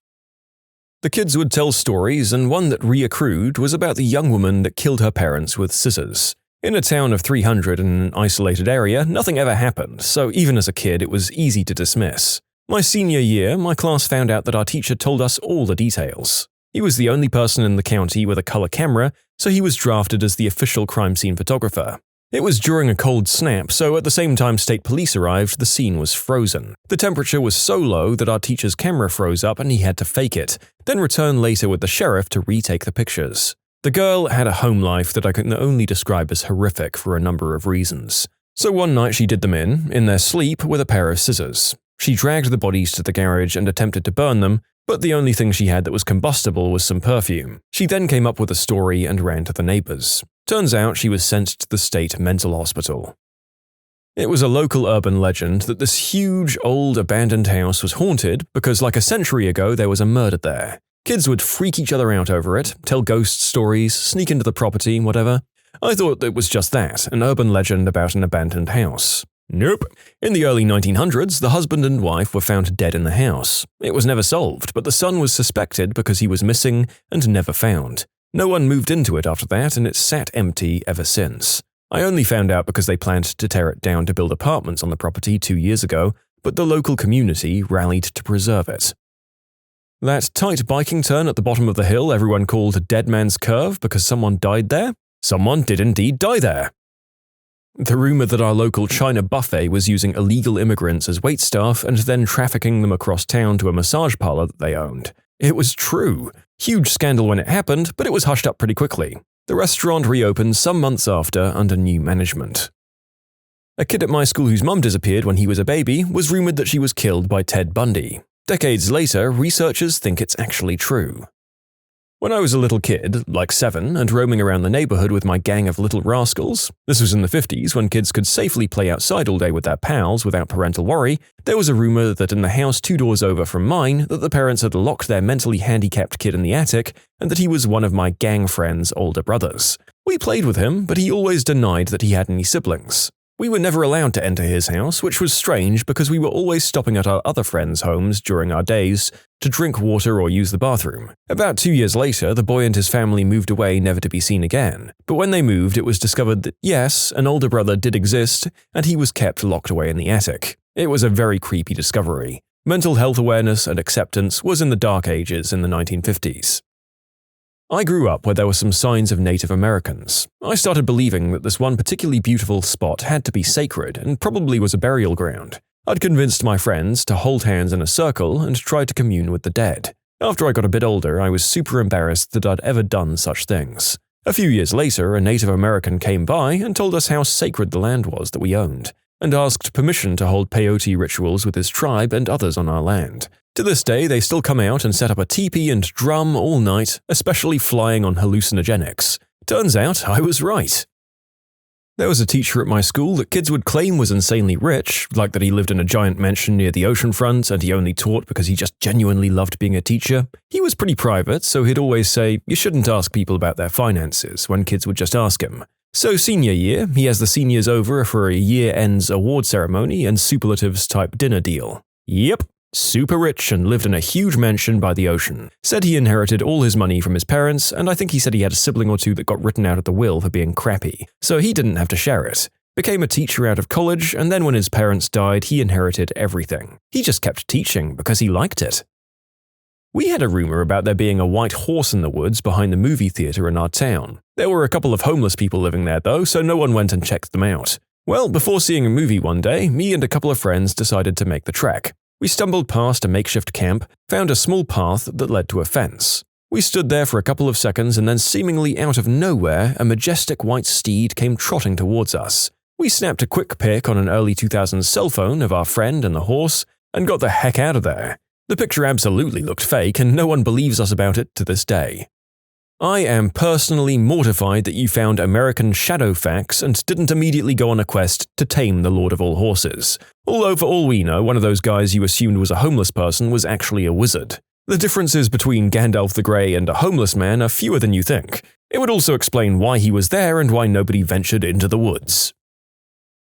The kids would tell stories, and one that reaccrued was about the young woman that killed her parents with scissors. In a town of 300 in an isolated area, nothing ever happened, so even as a kid it was easy to dismiss. My senior year, my class found out that our teacher told us all the details. He was the only person in the county with a color camera, so he was drafted as the official crime scene photographer. It was during a cold snap, so at the same time state police arrived, the scene was frozen. The temperature was so low that our teacher's camera froze up and he had to fake it, then return later with the sheriff to retake the pictures. The girl had a home life that I can only describe as horrific for a number of reasons. So one night she did them in their sleep, with a pair of scissors. She dragged the bodies to the garage and attempted to burn them, but the only thing she had that was combustible was some perfume. She then came up with a story and ran to the neighbors. Turns out she was sent to the state mental hospital. It was a local urban legend that this huge, old, abandoned house was haunted because like a century ago there was a murder there. Kids would freak each other out over it, tell ghost stories, sneak into the property, whatever. I thought it was just that, an urban legend about an abandoned house. Nope. In the early 1900s, the husband and wife were found dead in the house. It was never solved, but the son was suspected because he was missing and never found. No one moved into it after that, and it's sat empty ever since. I only found out because they planned to tear it down to build apartments on the property 2 years ago, but the local community rallied to preserve it. That tight biking turn at the bottom of the hill everyone called Dead Man's Curve because someone died there? Someone did indeed die there. The rumor that our local China buffet was using illegal immigrants as waitstaff and then trafficking them across town to a massage parlor that they owned. It was true. Huge scandal when it happened, but it was hushed up pretty quickly. The restaurant reopened some months after under new management. A kid at my school whose mum disappeared when he was a baby was rumored that she was killed by Ted Bundy. Decades later, researchers think it's actually true. When I was a little kid, like 7, and roaming around the neighborhood with my gang of little rascals, this was in the 50s when kids could safely play outside all day with their pals without parental worry, there was a rumor that in the house 2 doors over from mine that the parents had locked their mentally handicapped kid in the attic and that he was one of my gang friends' older brothers. We played with him, but he always denied that he had any siblings. We were never allowed to enter his house, which was strange because we were always stopping at our other friends' homes during our days to drink water or use the bathroom. About 2 years later, the boy and his family moved away never to be seen again. But when they moved, it was discovered that yes, an older brother did exist, and he was kept locked away in the attic. It was a very creepy discovery. Mental health awareness and acceptance was in the dark ages in the 1950s. I grew up where there were some signs of Native Americans. I started believing that this one particularly beautiful spot had to be sacred and probably was a burial ground. I'd convinced my friends to hold hands in a circle and try to commune with the dead. After I got a bit older, I was super embarrassed that I'd ever done such things. A few years later, a Native American came by and told us how sacred the land was that we owned, and asked permission to hold peyote rituals with his tribe and others on our land. To this day, they still come out and set up a teepee and drum all night, especially flying on hallucinogenics. Turns out I was right. There was a teacher at my school that kids would claim was insanely rich, like that he lived in a giant mansion near the oceanfront and he only taught because he just genuinely loved being a teacher. He was pretty private, so he'd always say, "You shouldn't ask people about their finances," when kids would just ask him. So senior year, he has the seniors over for a year-ends award ceremony and superlatives type dinner deal. Yep. Super rich and lived in a huge mansion by the ocean. Said he inherited all his money from his parents, and I think he said he had a sibling or two that got written out of the will for being crappy, so he didn't have to share it. Became a teacher out of college, and then when his parents died, he inherited everything. He just kept teaching because he liked it. We had a rumor about there being a white horse in the woods behind the movie theater in our town. There were a couple of homeless people living there though, so no one went and checked them out. Well, before seeing a movie one day, me and a couple of friends decided to make the trek. We stumbled past a makeshift camp, found a small path that led to a fence. We stood there for a couple of seconds and then seemingly out of nowhere, a majestic white steed came trotting towards us. We snapped a quick pic on an early 2000s cell phone of our friend and the horse and got the heck out of there. The picture absolutely looked fake and no one believes us about it to this day. I am personally mortified that you found American shadow facts and didn't immediately go on a quest to tame the Lord of all horses. Although for all we know, one of those guys you assumed was a homeless person was actually a wizard. The differences between Gandalf the Grey and a homeless man are fewer than you think. It would also explain why he was there and why nobody ventured into the woods.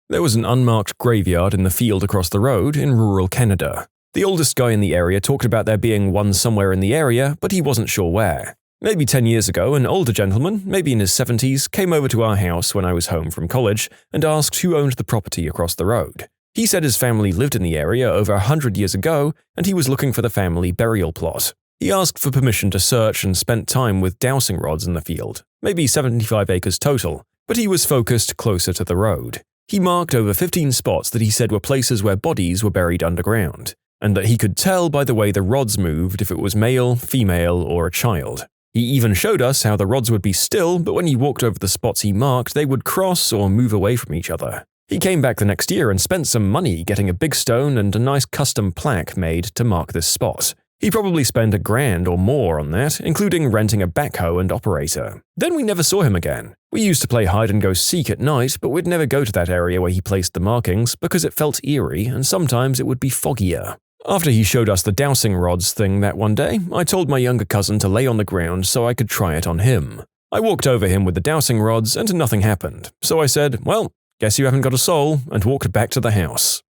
There was an unmarked graveyard in the field across the road in rural Canada. The oldest guy in the area talked about there being one somewhere in the area, but he wasn't sure where. Maybe 10 years ago, an older gentleman, maybe in his 70s, came over to our house when I was home from college and asked who owned the property across the road. He said his family lived in the area over 100 years ago and he was looking for the family burial plot. He asked for permission to search and spent time with dowsing rods in the field, maybe 75 acres total, but he was focused closer to the road. He marked over 15 spots that he said were places where bodies were buried underground, and that he could tell by the way the rods moved if it was male, female, or a child. He even showed us how the rods would be still, but when he walked over the spots he marked, they would cross or move away from each other. He came back the next year and spent some money getting a big stone and a nice custom plaque made to mark this spot. He probably spent $1,000 or more on that, including renting a backhoe and operator. Then we never saw him again. We used to play hide and go seek at night, but we'd never go to that area where he placed the markings because it felt eerie and sometimes it would be foggier. After he showed us the dowsing rods thing that one day, I told my younger cousin to lay on the ground so I could try it on him. I walked over him with the dowsing rods and nothing happened, so I said, "Well, guess you haven't got a soul," and walked back to the house.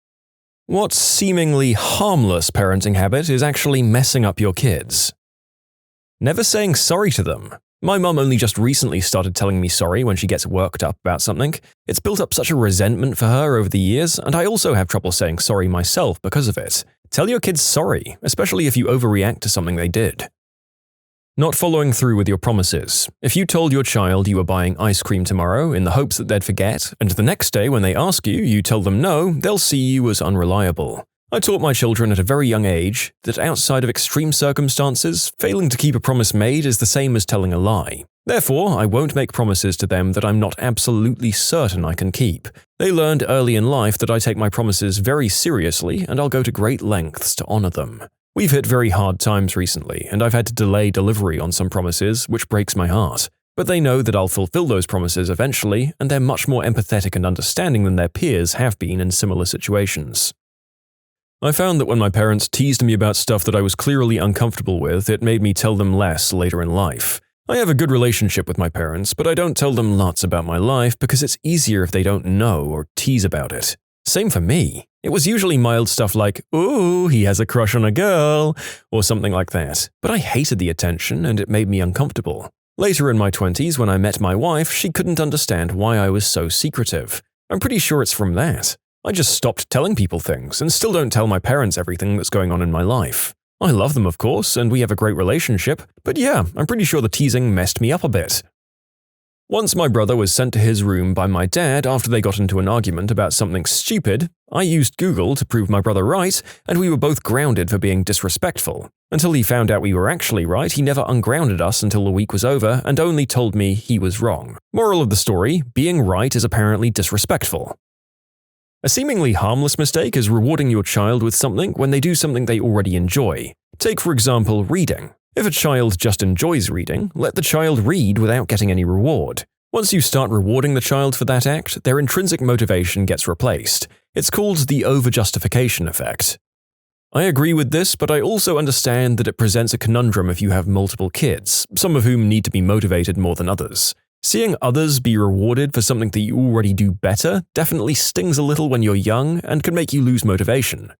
What seemingly harmless parenting habit is actually messing up your kids? Never saying sorry to them. My mum only just recently started telling me sorry when she gets worked up about something. It's built up such a resentment for her over the years, and I also have trouble saying sorry myself because of it. Tell your kids sorry, especially if you overreact to something they did. Not following through with your promises. If you told your child you were buying ice cream tomorrow in the hopes that they'd forget, and the next day when they ask you, you tell them no, they'll see you as unreliable. I taught my children at a very young age that outside of extreme circumstances, failing to keep a promise made is the same as telling a lie. Therefore, I won't make promises to them that I'm not absolutely certain I can keep. They learned early in life that I take my promises very seriously and I'll go to great lengths to honor them. We've hit very hard times recently, and I've had to delay delivery on some promises, which breaks my heart. But they know that I'll fulfill those promises eventually, and they're much more empathetic and understanding than their peers have been in similar situations. I found that when my parents teased me about stuff that I was clearly uncomfortable with, it made me tell them less later in life. I have a good relationship with my parents, but I don't tell them lots about my life because it's easier if they don't know or tease about it. Same for me. It was usually mild stuff like, "Ooh, he has a crush on a girl," or something like that. But I hated the attention and it made me uncomfortable. Later in my 20s, when I met my wife, she couldn't understand why I was so secretive. I'm pretty sure it's from that. I just stopped telling people things and still don't tell my parents everything that's going on in my life. I love them, of course, and we have a great relationship, but yeah, I'm pretty sure the teasing messed me up a bit. Once my brother was sent to his room by my dad after they got into an argument about something stupid, I used Google to prove my brother right, and we were both grounded for being disrespectful. Until he found out we were actually right, he never ungrounded us until the week was over and only told me he was wrong. Moral of the story, being right is apparently disrespectful. A seemingly harmless mistake is rewarding your child with something when they do something they already enjoy. Take, for example, reading. If a child just enjoys reading, let the child read without getting any reward. Once you start rewarding the child for that act, their intrinsic motivation gets replaced. It's called the over-justification effect. I agree with this, but I also understand that it presents a conundrum if you have multiple kids, some of whom need to be motivated more than others. Seeing others be rewarded for something that you already do better definitely stings a little when you're young and can make you lose motivation.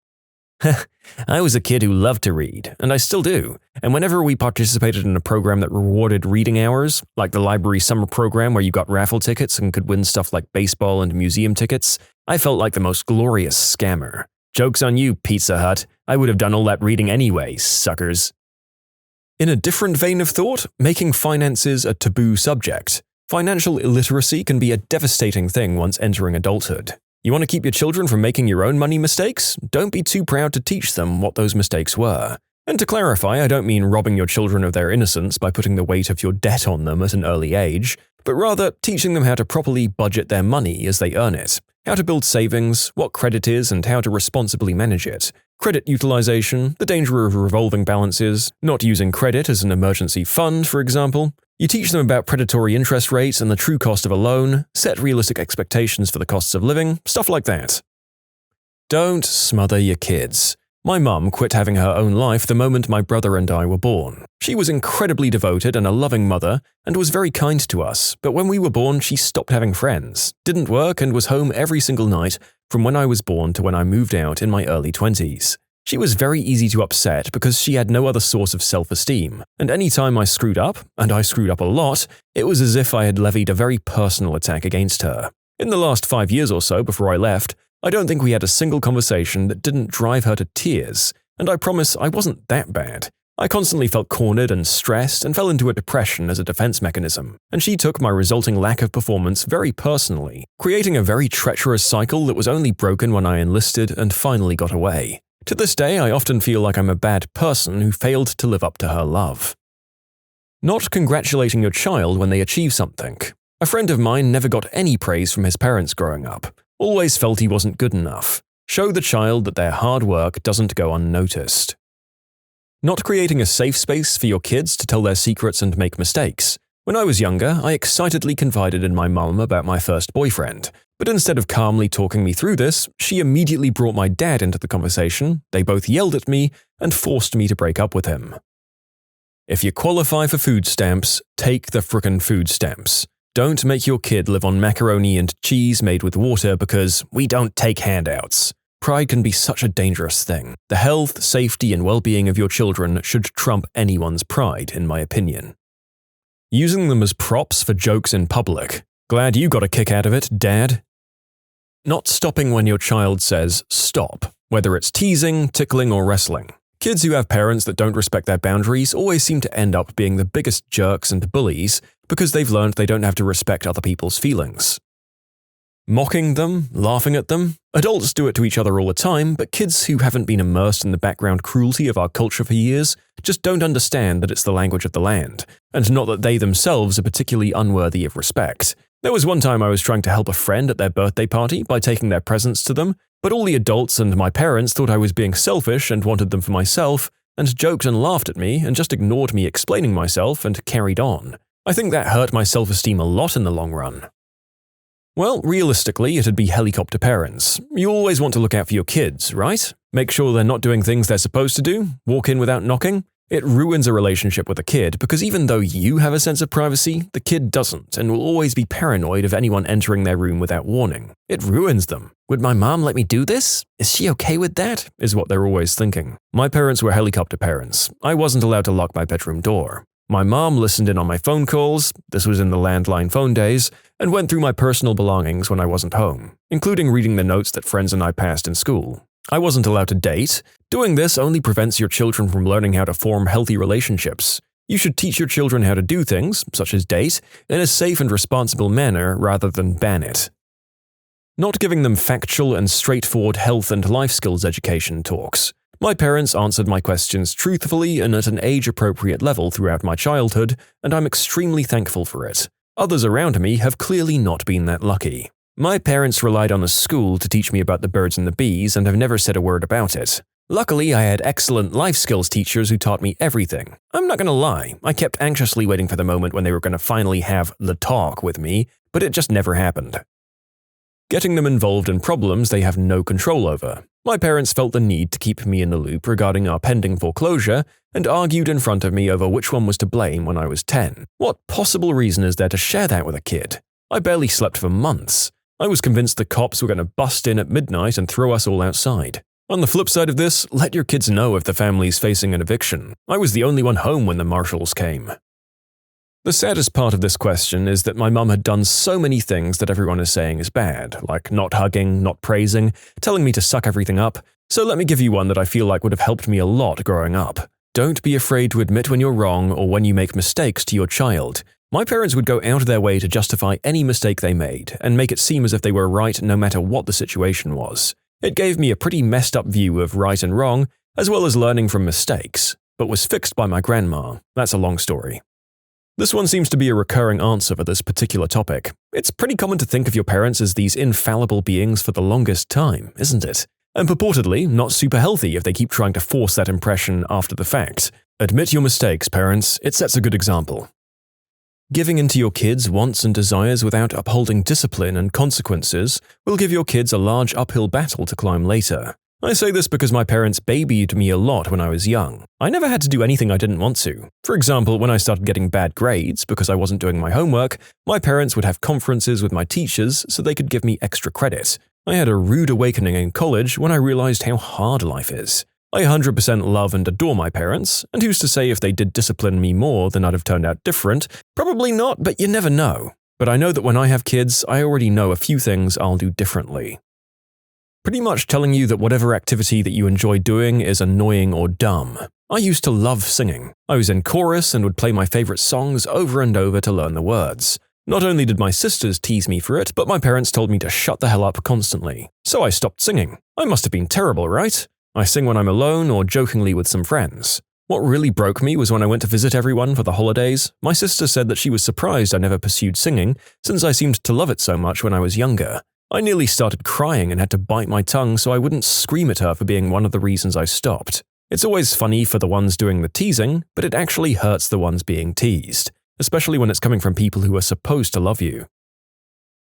I was a kid who loved to read, and I still do, and whenever we participated in a program that rewarded reading hours, like the library summer program where you got raffle tickets and could win stuff like baseball and museum tickets, I felt like the most glorious scammer. Joke's on you, Pizza Hut. I would have done all that reading anyway, suckers. In a different vein of thought, making finances a taboo subject. Financial illiteracy can be a devastating thing once entering adulthood. You want to keep your children from making your own money mistakes? Don't be too proud to teach them what those mistakes were. And to clarify, I don't mean robbing your children of their innocence by putting the weight of your debt on them at an early age, but rather teaching them how to properly budget their money as they earn it, how to build savings, what credit is and how to responsibly manage it, credit utilization, the danger of revolving balances, not using credit as an emergency fund, for example. You teach them about predatory interest rates and the true cost of a loan, set realistic expectations for the costs of living, stuff like that. Don't smother your kids. My mum quit having her own life the moment my brother and I were born. She was incredibly devoted and a loving mother and was very kind to us, but when we were born she stopped having friends, didn't work and was home every single night from when I was born to when I moved out in my early 20s. She was very easy to upset because she had no other source of self-esteem, and any time I screwed up, and I screwed up a lot, it was as if I had levied a very personal attack against her. In the last 5 years or so before I left, I don't think we had a single conversation that didn't drive her to tears, and I promise I wasn't that bad. I constantly felt cornered and stressed and fell into a depression as a defense mechanism, and she took my resulting lack of performance very personally, creating a very treacherous cycle that was only broken when I enlisted and finally got away. To this day, I often feel like I'm a bad person who failed to live up to her love. Not congratulating your child when they achieve something. A friend of mine never got any praise from his parents growing up. Always felt he wasn't good enough. Show the child that their hard work doesn't go unnoticed. Not creating a safe space for your kids to tell their secrets and make mistakes. When I was younger, I excitedly confided in my mum about my first boyfriend, but instead of calmly talking me through this, she immediately brought my dad into the conversation, they both yelled at me, and forced me to break up with him. If you qualify for food stamps, take the frickin' food stamps. Don't make your kid live on macaroni and cheese made with water because we don't take handouts. Pride can be such a dangerous thing. The health, safety, and well-being of your children should trump anyone's pride, in my opinion. Using them as props for jokes in public. Glad you got a kick out of it, Dad. Not stopping when your child says stop, whether it's teasing, tickling, or wrestling. Kids who have parents that don't respect their boundaries always seem to end up being the biggest jerks and bullies because they've learned they don't have to respect other people's feelings. Mocking them, laughing at them. Adults do it to each other all the time, but kids who haven't been immersed in the background cruelty of our culture for years just don't understand that it's the language of the land, and not that they themselves are particularly unworthy of respect. There was one time I was trying to help a friend at their birthday party by taking their presents to them, but all the adults and my parents thought I was being selfish and wanted them for myself, and joked and laughed at me and just ignored me explaining myself and carried on. I think that hurt my self-esteem a lot in the long run. Well, realistically, it'd be helicopter parents. You always want to look out for your kids, right? Make sure they're not doing things they're supposed to do, walk in without knocking. It ruins a relationship with a kid because even though you have a sense of privacy, the kid doesn't and will always be paranoid of anyone entering their room without warning. It ruins them. Would my mom let me do this? Is she okay with that? Is what they're always thinking. My parents were helicopter parents. I wasn't allowed to lock my bedroom door. My mom listened in on my phone calls, this was in the landline phone days, and went through my personal belongings when I wasn't home, including reading the notes that friends and I passed in school. I wasn't allowed to date. Doing this only prevents your children from learning how to form healthy relationships. You should teach your children how to do things, such as date, in a safe and responsible manner rather than ban it. Not giving them factual and straightforward health and life skills education talks. My parents answered my questions truthfully and at an age-appropriate level throughout my childhood, and I'm extremely thankful for it. Others around me have clearly not been that lucky. My parents relied on a school to teach me about the birds and the bees and have never said a word about it. Luckily, I had excellent life skills teachers who taught me everything. I'm not going to lie, I kept anxiously waiting for the moment when they were going to finally have the talk with me, but it just never happened. Getting them involved in problems they have no control over. My parents felt the need to keep me in the loop regarding our pending foreclosure and argued in front of me over which one was to blame when I was 10. What possible reason is there to share that with a kid? I barely slept for months. I was convinced the cops were going to bust in at midnight and throw us all outside. On the flip side of this, let your kids know if the family's facing an eviction. I was the only one home when the marshals came. The saddest part of this question is that my mum had done so many things that everyone is saying is bad, like not hugging, not praising, telling me to suck everything up. So let me give you one that I feel like would have helped me a lot growing up. Don't be afraid to admit when you're wrong or when you make mistakes to your child. My parents would go out of their way to justify any mistake they made and make it seem as if they were right no matter what the situation was. It gave me a pretty messed up view of right and wrong, as well as learning from mistakes, but was fixed by my grandma. That's a long story. This one seems to be a recurring answer for this particular topic. It's pretty common to think of your parents as these infallible beings for the longest time, isn't it? And purportedly not super healthy if they keep trying to force that impression after the fact. Admit your mistakes, parents. It sets a good example. Giving in to your kids' wants and desires without upholding discipline and consequences will give your kids a large uphill battle to climb later. I say this because my parents babied me a lot when I was young. I never had to do anything I didn't want to. For example, when I started getting bad grades because I wasn't doing my homework, my parents would have conferences with my teachers so they could give me extra credit. I had a rude awakening in college when I realized how hard life is. I 100% love and adore my parents, and who's to say if they did discipline me more then I'd have turned out different? Probably not, but you never know. But I know that when I have kids, I already know a few things I'll do differently. Pretty much telling you that whatever activity that you enjoy doing is annoying or dumb. I used to love singing. I was in chorus and would play my favorite songs over and over to learn the words. Not only did my sisters tease me for it, but my parents told me to shut the hell up constantly. So I stopped singing. I must have been terrible, right? I sing when I'm alone or jokingly with some friends. What really broke me was when I went to visit everyone for the holidays. My sister said that she was surprised I never pursued singing, since I seemed to love it so much when I was younger. I nearly started crying and had to bite my tongue so I wouldn't scream at her for being one of the reasons I stopped. It's always funny for the ones doing the teasing, but it actually hurts the ones being teased, especially when it's coming from people who are supposed to love you.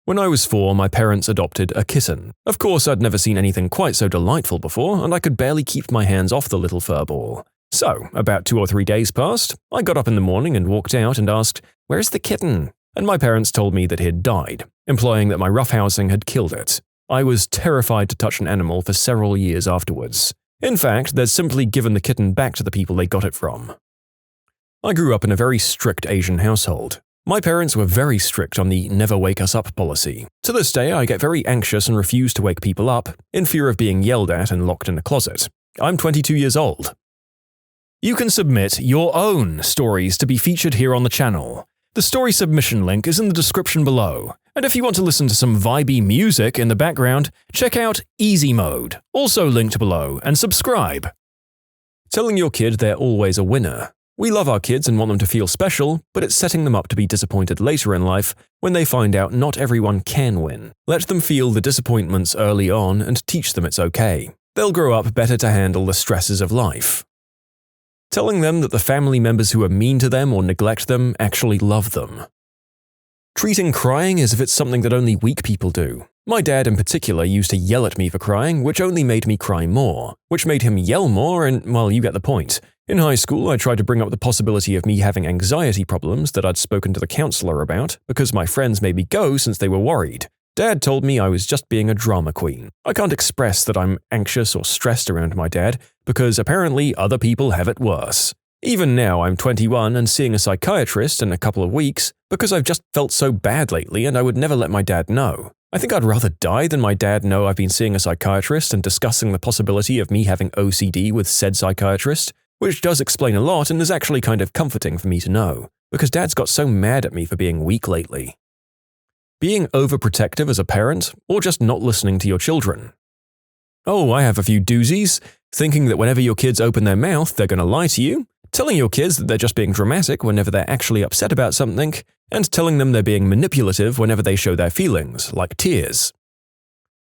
When I was 4, my parents adopted a kitten. Of course, I'd never seen anything quite so delightful before, and I could barely keep my hands off the little furball. So, about 2 or 3 days passed, I got up in the morning and walked out and asked, "Where's the kitten?" And my parents told me that he'd died, implying that my roughhousing had killed it. I was terrified to touch an animal for several years afterwards. In fact, they'd simply given the kitten back to the people they got it from. I grew up in a very strict Asian household. My parents were very strict on the never wake us up policy. To this day, I get very anxious and refuse to wake people up, in fear of being yelled at and locked in a closet. I'm 22 years old. You can submit your own stories to be featured here on the channel. The story submission link is in the description below, and if you want to listen to some vibey music in the background, check out easymode, also linked below, and subscribe. Telling your kid they're always a winner. We love our kids and want them to feel special, but it's setting them up to be disappointed later in life when they find out not everyone can win. Let them feel the disappointments early on and teach them it's okay. They'll grow up better to handle the stresses of life. Telling them that the family members who are mean to them or neglect them actually love them. Treating crying as if it's something that only weak people do. My dad in particular used to yell at me for crying, which only made me cry more, which made him yell more and, well, you get the point. In high school, I tried to bring up the possibility of me having anxiety problems that I'd spoken to the counselor about because my friends made me go since they were worried. Dad told me I was just being a drama queen. I can't express that I'm anxious or stressed around my dad because apparently other people have it worse. Even now, I'm 21 and seeing a psychiatrist in a couple of weeks because I've just felt so bad lately and I would never let my dad know. I think I'd rather die than my dad know I've been seeing a psychiatrist and discussing the possibility of me having OCD with said psychiatrist, which does explain a lot and is actually kind of comforting for me to know, because Dad's got so mad at me for being weak lately. Being overprotective as a parent, or just not listening to your children. Oh, I have a few doozies. Thinking that whenever your kids open their mouth, they're going to lie to you, telling your kids that they're just being dramatic whenever they're actually upset about something, and telling them they're being manipulative whenever they show their feelings, like tears.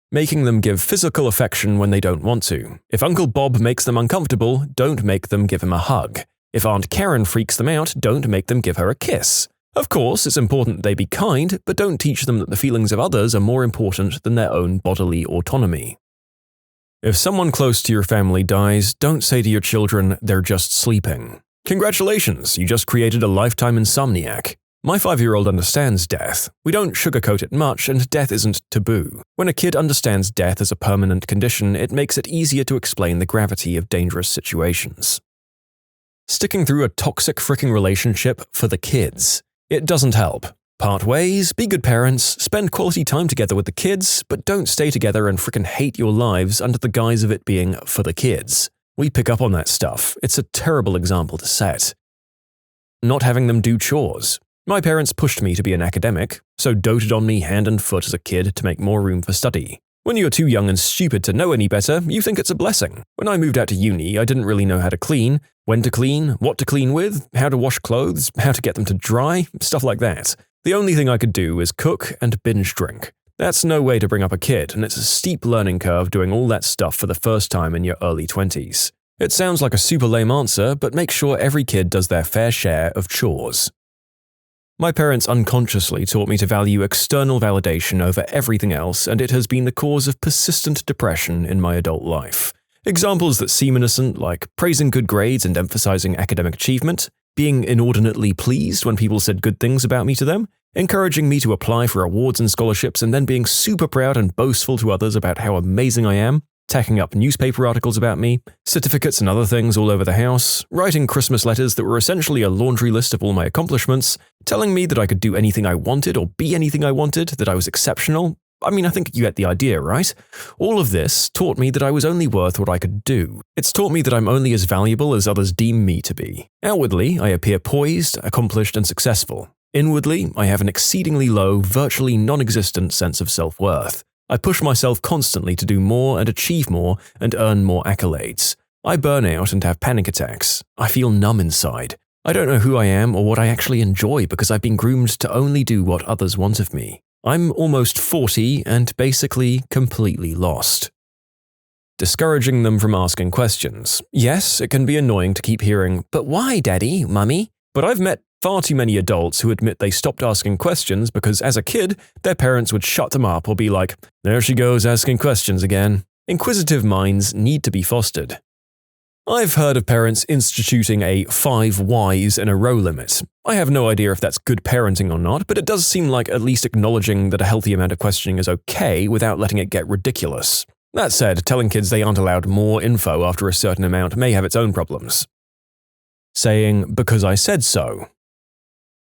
Making them give physical affection when they don't want to. If Uncle Bob makes them uncomfortable, don't make them give him a hug. If Aunt Karen freaks them out, don't make them give her a kiss. Of course, it's important they be kind, but don't teach them that the feelings of others are more important than their own bodily autonomy. If someone close to your family dies, don't say to your children, they're just sleeping. Congratulations, you just created a lifetime insomniac. My 5-year-old understands death. We don't sugarcoat it much, and death isn't taboo. When a kid understands death as a permanent condition, it makes it easier to explain the gravity of dangerous situations. Sticking through a toxic fricking relationship for the kids. It doesn't help. Part ways, be good parents, spend quality time together with the kids, but don't stay together and frickin' hate your lives under the guise of it being for the kids. We pick up on that stuff. It's a terrible example to set. Not having them do chores. My parents pushed me to be an academic, so doted on me hand and foot as a kid to make more room for study. When you're too young and stupid to know any better, you think it's a blessing. When I moved out to uni, I didn't really know how to clean, when to clean, what to clean with, how to wash clothes, how to get them to dry, stuff like that. The only thing I could do is cook and binge drink. That's no way to bring up a kid, and it's a steep learning curve doing all that stuff for the first time in your early 20s. It sounds like a super lame answer, but make sure every kid does their fair share of chores. My parents unconsciously taught me to value external validation over everything else, and it has been the cause of persistent depression in my adult life. Examples that seem innocent, like praising good grades and emphasizing academic achievement, being inordinately pleased when people said good things about me to them, encouraging me to apply for awards and scholarships and then being super proud and boastful to others about how amazing I am, tacking up newspaper articles about me, certificates and other things all over the house, writing Christmas letters that were essentially a laundry list of all my accomplishments, telling me that I could do anything I wanted or be anything I wanted, that I was exceptional. I mean, I think you get the idea, right? All of this taught me that I was only worth what I could do. It's taught me that I'm only as valuable as others deem me to be. Outwardly, I appear poised, accomplished, and successful. Inwardly, I have an exceedingly low, virtually non-existent sense of self-worth. I push myself constantly to do more and achieve more and earn more accolades. I burn out and have panic attacks. I feel numb inside. I don't know who I am or what I actually enjoy because I've been groomed to only do what others want of me. I'm almost 40 and basically completely lost. Discouraging them from asking questions. Yes, it can be annoying to keep hearing, "But why, Daddy, Mummy?" But I've met far too many adults who admit they stopped asking questions because as a kid, their parents would shut them up or be like, "There she goes asking questions again." Inquisitive minds need to be fostered. I've heard of parents instituting a 5 whys in a row limit. I have no idea if that's good parenting or not, but it does seem like at least acknowledging that a healthy amount of questioning is okay without letting it get ridiculous. That said, telling kids they aren't allowed more info after a certain amount may have its own problems. Saying, "Because I said so."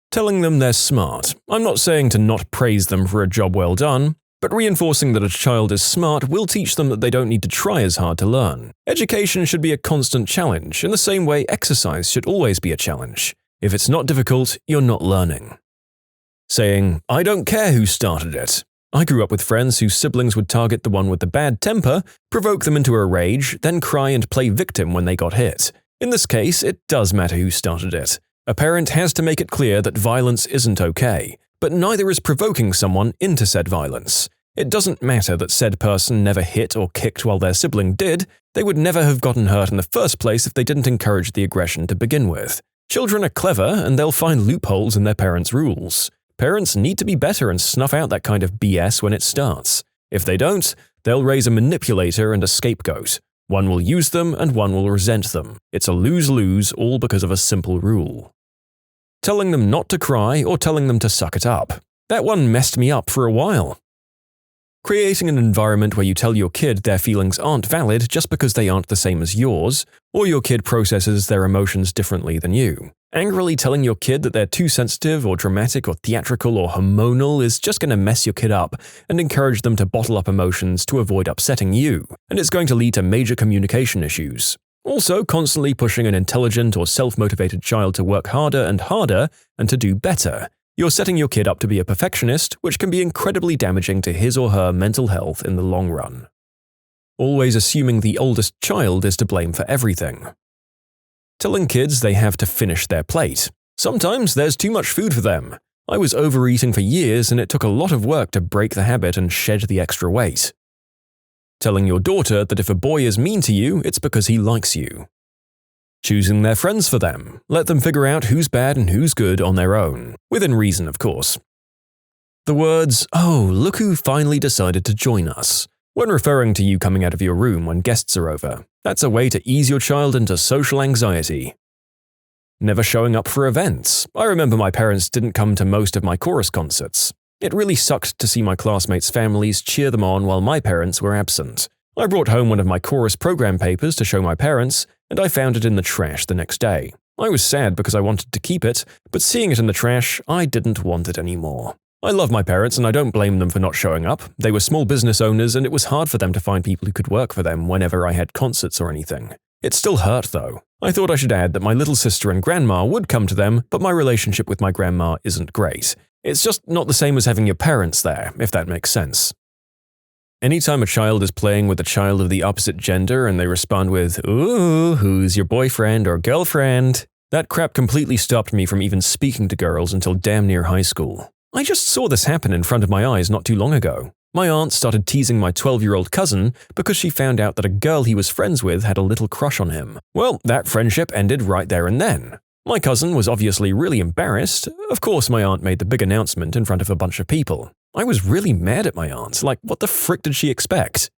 Telling them they're smart. I'm not saying to not praise them for a job well done, but reinforcing that a child is smart will teach them that they don't need to try as hard to learn. Education should be a constant challenge, in the same way exercise should always be a challenge. If it's not difficult, you're not learning. saying, "I don't care who started it." I grew up with friends whose siblings would target the one with the bad temper, provoke them into a rage, then cry and play victim when they got hit. In this case, it does matter who started it. A parent has to make it clear that violence isn't okay, but neither is provoking someone into said violence. It doesn't matter that said person never hit or kicked while their sibling did. They would never have gotten hurt in the first place if they didn't encourage the aggression to begin with. Children are clever and they'll find loopholes in their parents' rules. Parents need to be better and snuff out that kind of BS when it starts. If they don't, they'll raise a manipulator and a scapegoat. One will use them and one will resent them. It's a lose-lose, all because of a simple rule. Telling them not to cry or telling them to suck it up. That one messed me up for a while. Creating an environment where you tell your kid their feelings aren't valid just because they aren't the same as yours, or your kid processes their emotions differently than you. Angrily telling your kid that they're too sensitive or dramatic or theatrical or hormonal is just going to mess your kid up and encourage them to bottle up emotions to avoid upsetting you, and it's going to lead to major communication issues. Also, constantly pushing an intelligent or self-motivated child to work harder and to do better. You're setting your kid up to be a perfectionist, which can be incredibly damaging to his or her mental health in the long run. Always assuming the oldest child is to blame for everything. Telling kids they have to finish their plate. Sometimes there's too much food for them. I was overeating for years and it took a lot of work to break the habit and shed the extra weight. Telling your daughter that if a boy is mean to you, it's because he likes you. Choosing their friends for them. Let them figure out who's bad and who's good on their own. Within reason, of course. The words, "Oh, look who finally decided to join us," when referring to you coming out of your room when guests are over. That's a way to ease your child into social anxiety. Never showing up for events. I remember my parents didn't come to most of my chorus concerts. It really sucked to see my classmates' families cheer them on while my parents were absent. I brought home one of my chorus program papers to show my parents, and I found it in the trash the next day. I was sad because I wanted to keep it, but seeing it in the trash, I didn't want it anymore. I love my parents and I don't blame them for not showing up. They were small business owners and it was hard for them to find people who could work for them whenever I had concerts or anything. It still hurt though. I thought I should add that my little sister and grandma would come to them, but my relationship with my grandma isn't great. It's just not the same as having your parents there, if that makes sense. Anytime a child is playing with a child of the opposite gender and they respond with, "Ooh, who's your boyfriend or girlfriend?" that crap completely stopped me from even speaking to girls until damn near high school. I just saw this happen in front of my eyes not too long ago. My aunt started teasing my 12-year-old cousin because she found out that a girl he was friends with had a little crush on him. Well, that friendship ended right there and then. My cousin was obviously really embarrassed. Of course, my aunt made the big announcement in front of a bunch of people. I was really mad at my aunt. Like, what the frick did she expect?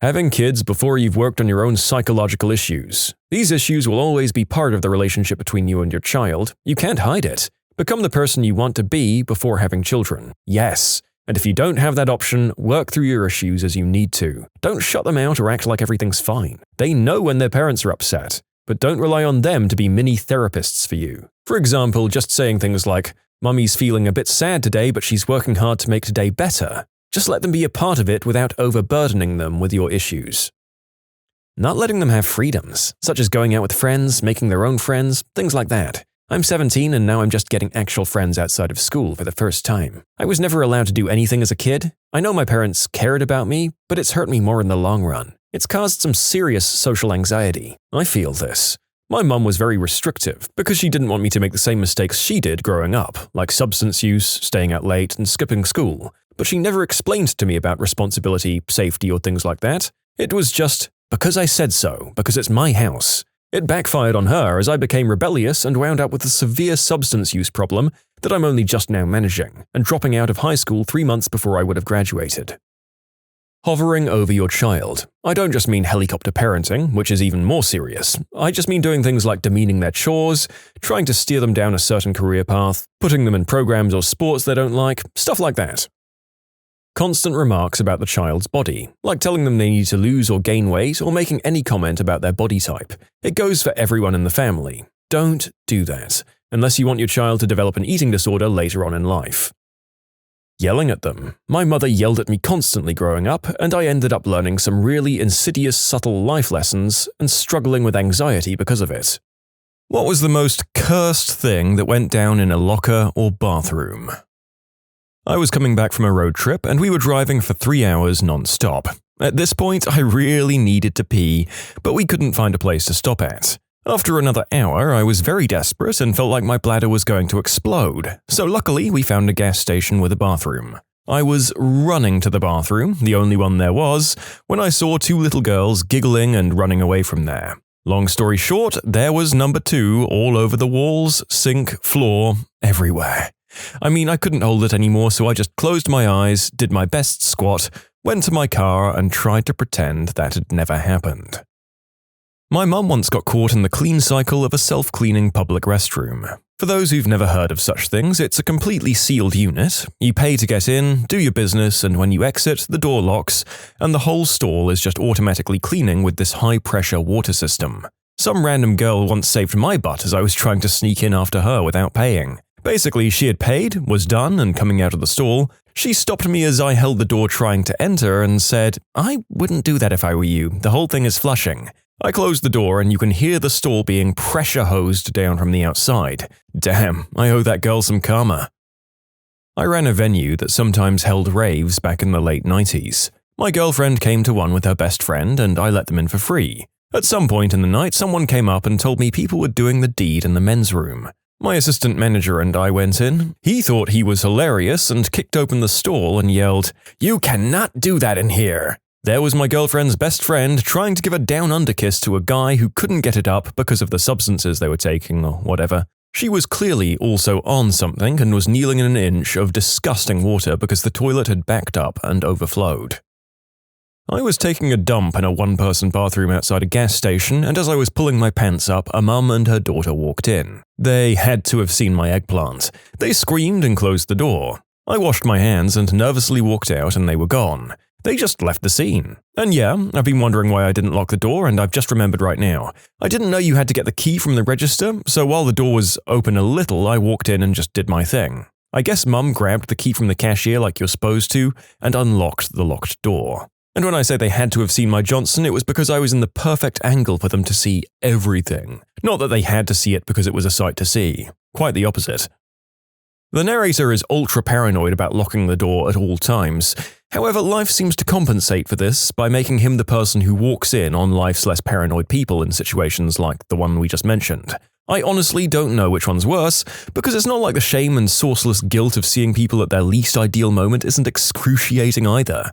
Having kids before you've worked on your own psychological issues. These issues will always be part of the relationship between you and your child. You can't hide it. Become the person you want to be before having children. Yes. And if you don't have that option, work through your issues as you need to. Don't shut them out or act like everything's fine. They know when their parents are upset. But don't rely on them to be mini therapists for you. For example, just saying things like, "Mummy's feeling a bit sad today, but she's working hard to make today better." Just let them be a part of it without overburdening them with your issues. Not letting them have freedoms, such as going out with friends, making their own friends, things like that. I'm 17 and now I'm just getting actual friends outside of school for the first time. I was never allowed to do anything as a kid. I know my parents cared about me, but it's hurt me more in the long run. It's caused some serious social anxiety. I feel this. My mum was very restrictive because she didn't want me to make the same mistakes she did growing up, like substance use, staying out late, and skipping school. But she never explained to me about responsibility, safety, or things like that. It was just, because I said so, because it's my house. It backfired on her as I became rebellious and wound up with a severe substance use problem that I'm only just now managing, and dropping out of high school 3 months before I would have graduated. Hovering over your child. I don't just mean helicopter parenting, which is even more serious. I just mean doing things like demeaning their chores, trying to steer them down a certain career path, putting them in programs or sports they don't like, stuff like that. Constant remarks about the child's body, like telling them they need to lose or gain weight or making any comment about their body type. It goes for everyone in the family. Don't do that, unless you want your child to develop an eating disorder later on in life. Yelling at them. My mother yelled at me constantly growing up, and I ended up learning some really insidious, subtle life lessons and struggling with anxiety because of it. What was the most cursed thing that went down in a locker or bathroom? I was coming back from a road trip and we were driving for 3 hours non-stop. At this point, I really needed to pee, but we couldn't find a place to stop at. After another hour, I was very desperate and felt like my bladder was going to explode, so luckily we found a gas station with a bathroom. I was running to the bathroom, the only one there was, when I saw 2 little girls giggling and running away from there. Long story short, there was number 2 all over the walls, sink, floor, everywhere. I couldn't hold it anymore, so I just closed my eyes, did my best squat, went to my car and tried to pretend that had never happened. My mum once got caught in the clean cycle of a self-cleaning public restroom. For those who've never heard of such things, it's a completely sealed unit. You pay to get in, do your business, and when you exit, the door locks, and the whole stall is just automatically cleaning with this high-pressure water system. Some random girl once saved my butt as I was trying to sneak in after her without paying. Basically, she had paid, was done, and coming out of the stall, she stopped me as I held the door trying to enter and said, "I wouldn't do that if I were you. The whole thing is flushing." I closed the door and you can hear the stall being pressure hosed down from the outside. Damn, I owe that girl some karma. I ran a venue that sometimes held raves back in the late 90s. My girlfriend came to one with her best friend and I let them in for free. At some point in the night, someone came up and told me people were doing the deed in the men's room. My assistant manager and I went in. He thought he was hilarious and kicked open the stall and yelled, "You cannot do that in here." There was my girlfriend's best friend trying to give a down-under kiss to a guy who couldn't get it up because of the substances they were taking or whatever. She was clearly also on something and was kneeling in an inch of disgusting water because the toilet had backed up and overflowed. I was taking a dump in a one-person bathroom outside a gas station, and as I was pulling my pants up, a mum and her daughter walked in. They had to have seen my eggplant. They screamed and closed the door. I washed my hands and nervously walked out and they were gone. They just left the scene. And yeah, I've been wondering why I didn't lock the door, and I've just remembered right now. I didn't know you had to get the key from the register, so while the door was open a little, I walked in and just did my thing. I guess Mum grabbed the key from the cashier like you're supposed to, and unlocked the locked door. And when I say they had to have seen my Johnson, it was because I was in the perfect angle for them to see everything. Not that they had to see it because it was a sight to see. Quite the opposite. The narrator is ultra paranoid about locking the door at all times. However, life seems to compensate for this by making him the person who walks in on life's less paranoid people in situations like the one we just mentioned. I honestly don't know which one's worse, because it's not like the shame and sourceless guilt of seeing people at their least ideal moment isn't excruciating either.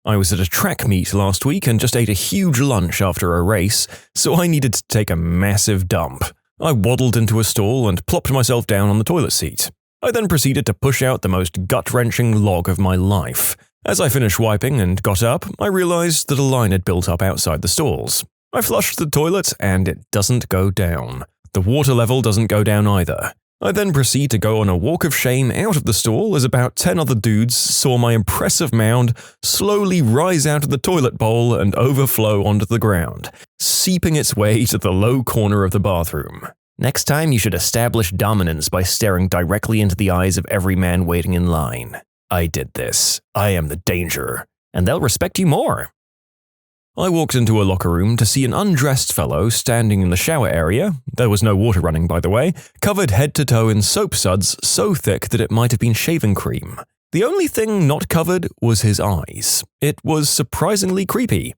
I was at a track meet last week and just ate a huge lunch after a race, so I needed to take a massive dump. I waddled into a stall and plopped myself down on the toilet seat. I then proceeded to push out the most gut-wrenching log of my life. As I finished wiping and got up, I realized that a line had built up outside the stalls. I flushed the toilet and it doesn't go down. The water level doesn't go down either. I then proceed to go on a walk of shame out of the stall as about 10 other dudes saw my impressive mound slowly rise out of the toilet bowl and overflow onto the ground, seeping its way to the low corner of the bathroom. Next time you should establish dominance by staring directly into the eyes of every man waiting in line. I did this. I am the danger. And they'll respect you more. I walked into a locker room to see an undressed fellow standing in the shower area, there was no water running by the way, covered head to toe in soap suds so thick that it might have been shaving cream. The only thing not covered was his eyes. It was surprisingly creepy.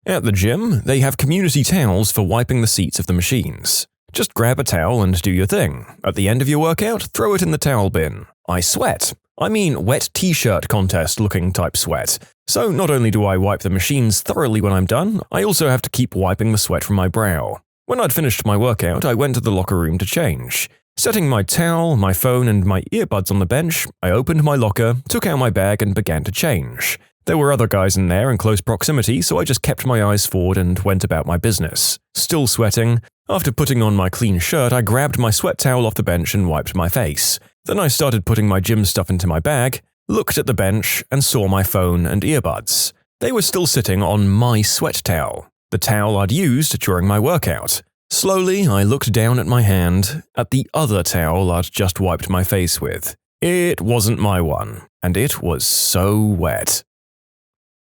At the gym, they have community towels for wiping the seats of the machines. Just grab a towel and do your thing. At the end of your workout, throw it in the towel bin. I sweat. I mean wet t-shirt contest looking type sweat. So not only do I wipe the machines thoroughly when I'm done, I also have to keep wiping the sweat from my brow. When I'd finished my workout, I went to the locker room to change. Setting my towel, my phone, and my earbuds on the bench, I opened my locker, took out my bag, and began to change. There were other guys in there in close proximity, so I just kept my eyes forward and went about my business. Still sweating. After putting on my clean shirt, I grabbed my sweat towel off the bench and wiped my face. Then I started putting my gym stuff into my bag, looked at the bench, and saw my phone and earbuds. They were still sitting on my sweat towel, the towel I'd used during my workout. Slowly, I looked down at my hand, at the other towel I'd just wiped my face with. It wasn't my one, and it was so wet.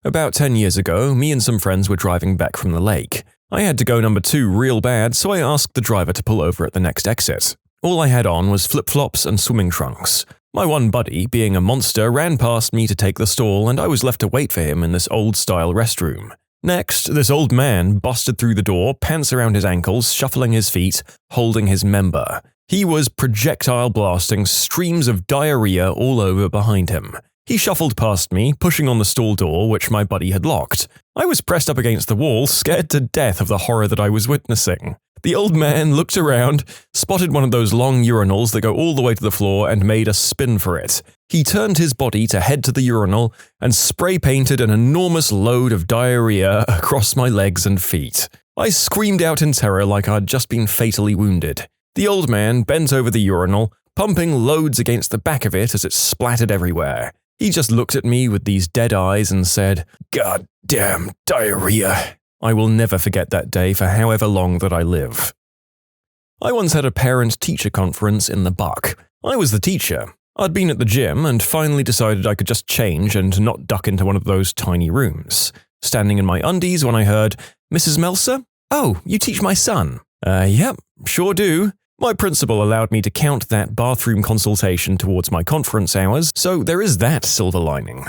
About 10 years ago, me and some friends were driving back from the lake. I had to go number 2 real bad, so I asked the driver to pull over at the next exit. All I had on was flip-flops and swimming trunks. My one buddy, being a monster, ran past me to take the stall, and I was left to wait for him in this old-style restroom. Next, this old man busted through the door, pants around his ankles, shuffling his feet, holding his member. He was projectile blasting streams of diarrhea all over behind him. He shuffled past me, pushing on the stall door, which my buddy had locked. I was pressed up against the wall, scared to death of the horror that I was witnessing. The old man looked around, spotted one of those long urinals that go all the way to the floor, and made a spin for it. He turned his body to head to the urinal and spray-painted an enormous load of diarrhea across my legs and feet. I screamed out in terror like I'd just been fatally wounded. The old man bent over the urinal, pumping loads against the back of it as it splattered everywhere. He just looked at me with these dead eyes and said, "God damn diarrhea." I will never forget that day for however long that I live. I once had a parent-teacher conference in the Buck. I was the teacher. I'd been at the gym and finally decided I could just change and not duck into one of those tiny rooms. Standing in my undies when I heard, "Mrs. Melser? Oh, you teach my son." Yep, sure do. My principal allowed me to count that bathroom consultation towards my conference hours, so there is that silver lining.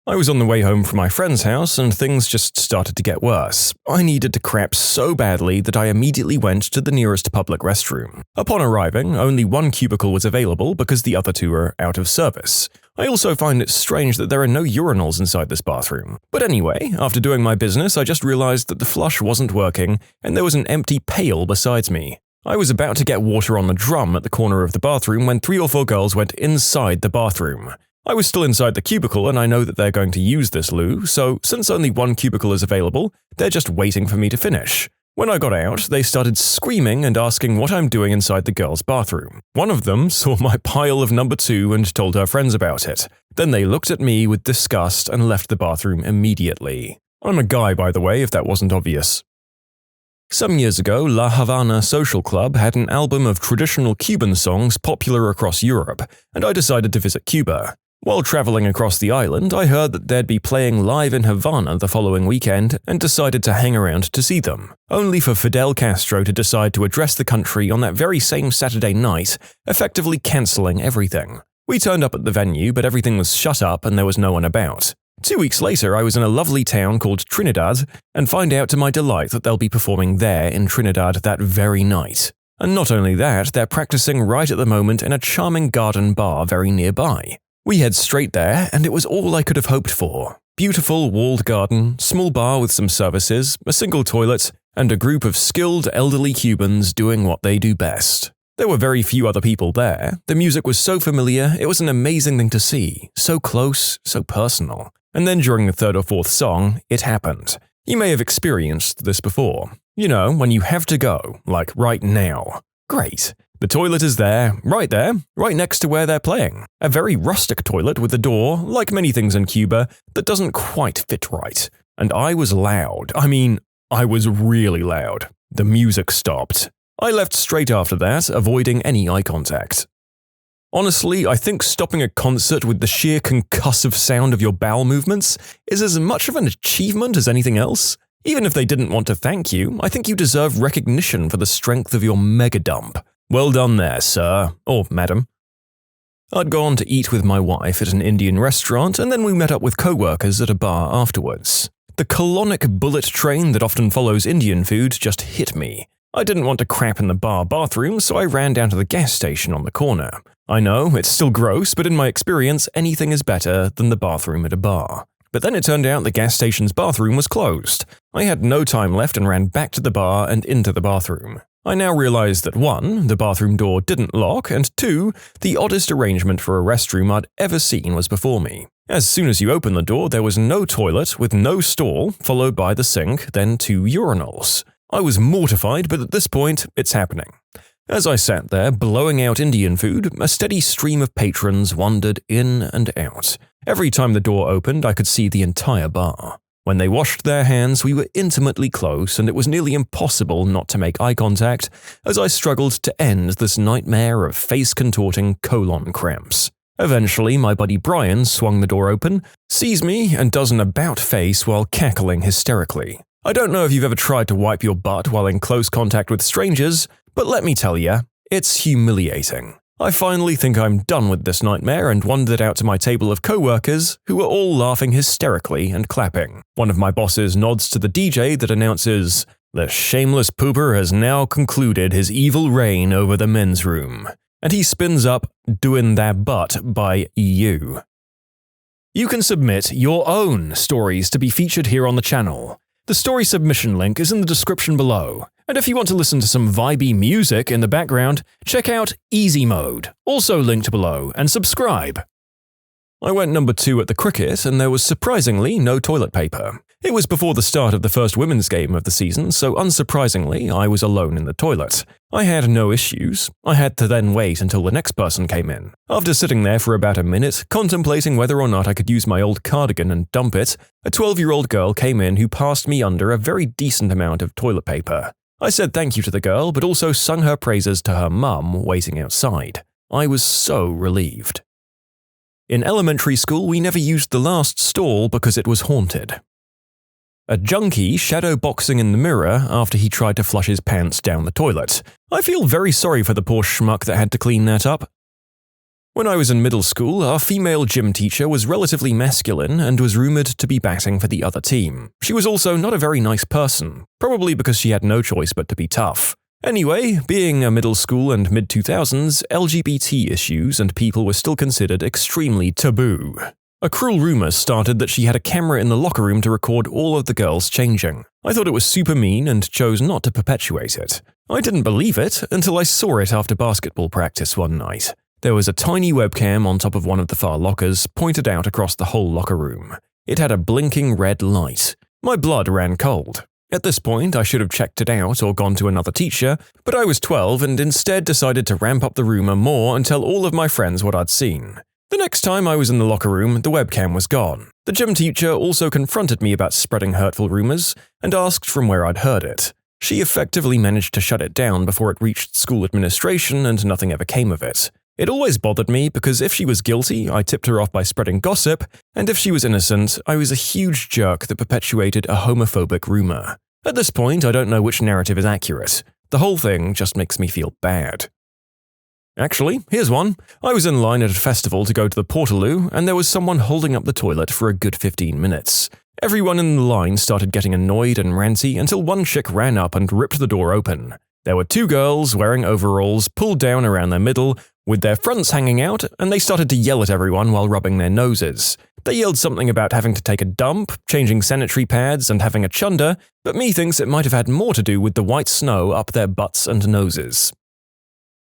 I was on the way home from my friend's house and things just started to get worse. I needed to crap so badly that I immediately went to the nearest public restroom. Upon arriving, only one cubicle was available because the other 2 are out of service. I also find it strange that there are no urinals inside this bathroom. But anyway, after doing my business, I just realized that the flush wasn't working and there was an empty pail besides me. I was about to get water on the drum at the corner of the bathroom when 3 or 4 girls went inside the bathroom. I was still inside the cubicle and I know that they're going to use this loo, so since only one cubicle is available, they're just waiting for me to finish. When I got out, they started screaming and asking what I'm doing inside the girls' bathroom. One of them saw my pile of number 2 and told her friends about it. Then they looked at me with disgust and left the bathroom immediately. I'm a guy, by the way, if that wasn't obvious. Some years ago, La Havana Social Club had an album of traditional Cuban songs popular across Europe, and I decided to visit Cuba. While traveling across the island, I heard that they'd be playing live in Havana the following weekend and decided to hang around to see them, only for Fidel Castro to decide to address the country on that very same Saturday night, effectively cancelling everything. We turned up at the venue, but everything was shut up and there was no one about. 2 weeks later, I was in a lovely town called Trinidad and find out to my delight that they'll be performing there in Trinidad that very night. And not only that, they're practicing right at the moment in a charming garden bar very nearby. We head straight there, and it was all I could have hoped for. Beautiful walled garden, small bar with some services, a single toilet, and a group of skilled elderly Cubans doing what they do best. There were very few other people there. The music was so familiar, it was an amazing thing to see. So close, so personal. And then during the 3rd or 4th song, it happened. You may have experienced this before. You know, when you have to go, like right now. Great. The toilet is there, right next to where they're playing. A very rustic toilet with a door, like many things in Cuba, that doesn't quite fit right. And I was loud. I was really loud. The music stopped. I left straight after that, avoiding any eye contact. Honestly, I think stopping a concert with the sheer concussive sound of your bowel movements is as much of an achievement as anything else. Even if they didn't want to thank you, I think you deserve recognition for the strength of your mega dump. Well done there, sir, or madam. I'd gone to eat with my wife at an Indian restaurant, and then we met up with co-workers at a bar afterwards. The colonic bullet train that often follows Indian food just hit me. I didn't want to crap in the bar bathroom, so I ran down to the gas station on the corner. I know, it's still gross, but in my experience, anything is better than the bathroom at a bar. But then it turned out the gas station's bathroom was closed. I had no time left and ran back to the bar and into the bathroom. I now realized that 1, the bathroom door didn't lock, and 2, the oddest arrangement for a restroom I'd ever seen was before me. As soon as you open the door, there was no toilet with no stall, followed by the sink, then 2 urinals. I was mortified, but at this point, it's happening. As I sat there, blowing out Indian food, a steady stream of patrons wandered in and out. Every time the door opened, I could see the entire bar. When they washed their hands, we were intimately close, and it was nearly impossible not to make eye contact as I struggled to end this nightmare of face-contorting colon cramps. Eventually, my buddy Brian swung the door open, sees me, and does an about-face while cackling hysterically. I don't know if you've ever tried to wipe your butt while in close contact with strangers, but let me tell ya, it's humiliating. I finally think I'm done with this nightmare and wandered out to my table of co-workers who were all laughing hysterically and clapping. One of my bosses nods to the DJ that announces, "The shameless pooper has now concluded his evil reign over the men's room." And he spins up Doin' That Butt by EU. You can submit your own stories to be featured here on the channel. The story submission link is in the description below. And if you want to listen to some vibey music in the background, check out easymode, also linked below, and subscribe. I went number 2 at the cricket and there was surprisingly no toilet paper. It was before the start of the first women's game of the season, so unsurprisingly, I was alone in the toilet. I had no issues. I had to then wait until the next person came in. After sitting there for about a minute, contemplating whether or not I could use my old cardigan and dump it, a 12-year-old girl came in who passed me under a very decent amount of toilet paper. I said thank you to the girl, but also sung her praises to her mum waiting outside. I was so relieved. In elementary school, we never used the last stall because it was haunted. A junkie shadow boxing in the mirror after he tried to flush his pants down the toilet. I feel very sorry for the poor schmuck that had to clean that up. When I was in middle school, our female gym teacher was relatively masculine and was rumored to be batting for the other team. She was also not a very nice person, probably because she had no choice but to be tough. Anyway, being a middle school and mid-2000s, LGBT issues and people were still considered extremely taboo. A cruel rumor started that she had a camera in the locker room to record all of the girls changing. I thought it was super mean and chose not to perpetuate it. I didn't believe it until I saw it after basketball practice one night. There was a tiny webcam on top of one of the far lockers pointed out across the whole locker room. It had a blinking red light. My blood ran cold. At this point, I should have checked it out or gone to another teacher, but I was 12 and instead decided to ramp up the rumor more and tell all of my friends what I'd seen. The next time I was in the locker room, the webcam was gone. The gym teacher also confronted me about spreading hurtful rumors and asked from where I'd heard it. She effectively managed to shut it down before it reached school administration and nothing ever came of it. It always bothered me because if she was guilty, I tipped her off by spreading gossip, and if she was innocent, I was a huge jerk that perpetuated a homophobic rumor. At this point, I don't know which narrative is accurate. The whole thing just makes me feel bad. Actually, here's one. I was in line at a festival to go to the Portaloo, and there was someone holding up the toilet for a good 15 minutes. Everyone in the line started getting annoyed and ranty until one chick ran up and ripped the door open. There were 2 girls wearing overalls pulled down around their middle, with their fronts hanging out, and they started to yell at everyone while rubbing their noses. They yelled something about having to take a dump, changing sanitary pads, and having a chunder, but me thinks it might have had more to do with the white snow up their butts and noses.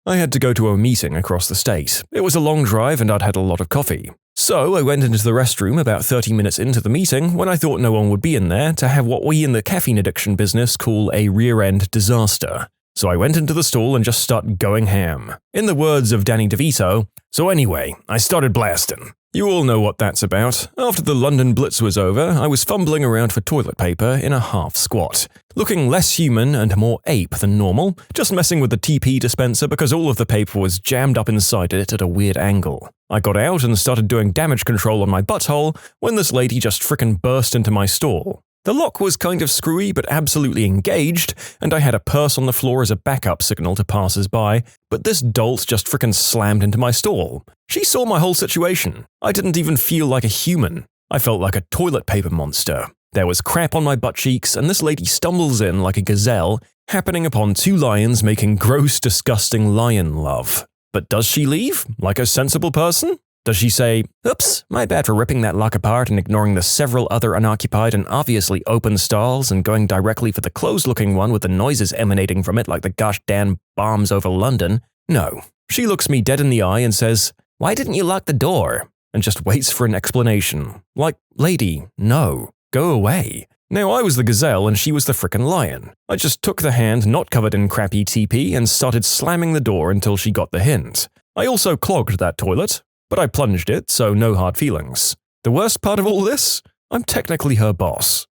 I had to go to a meeting across the state. It was a long drive and I'd had a lot of coffee. So I went into the restroom about 30 minutes into the meeting when I thought no one would be in there to have what we in the caffeine addiction business call a rear-end disaster. So I went into the stall and just started going ham. In the words of Danny DeVito, so anyway, I started blasting. You all know what that's about. After the London Blitz was over, I was fumbling around for toilet paper in a half squat, looking less human and more ape than normal, just messing with the TP dispenser because all of the paper was jammed up inside it at a weird angle. I got out and started doing damage control on my butthole when this lady just frickin' burst into my stall. The lock was kind of screwy but absolutely engaged, and I had a purse on the floor as a backup signal to passers-by, but this dolt just frickin' slammed into my stall. She saw my whole situation. I didn't even feel like a human. I felt like a toilet paper monster. There was crap on my butt cheeks, and this lady stumbles in like a gazelle, happening upon 2 lions making gross, disgusting lion love. But does she leave, like a sensible person? Does she say, "Oops, my bad for ripping that lock apart and ignoring the several other unoccupied and obviously open stalls and going directly for the closed-looking one with the noises emanating from it like the gosh damn bombs over London"? No. She looks me dead in the eye and says, "Why didn't you lock the door?" and just waits for an explanation. Like, lady, no. Go away. Now I was the gazelle and she was the frickin' lion. I just took the hand not covered in crappy TP and started slamming the door until she got the hint. I also clogged that toilet, but I plunged it, so no hard feelings. The worst part of all this? I'm technically her boss.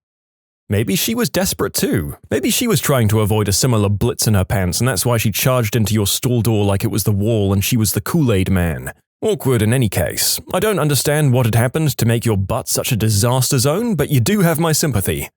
Maybe she was desperate too. Maybe she was trying to avoid a similar blitz in her pants and that's why she charged into your stall door like it was the wall and she was the Kool-Aid man. Awkward in any case. I don't understand what had happened to make your butt such a disaster zone, but you do have my sympathy.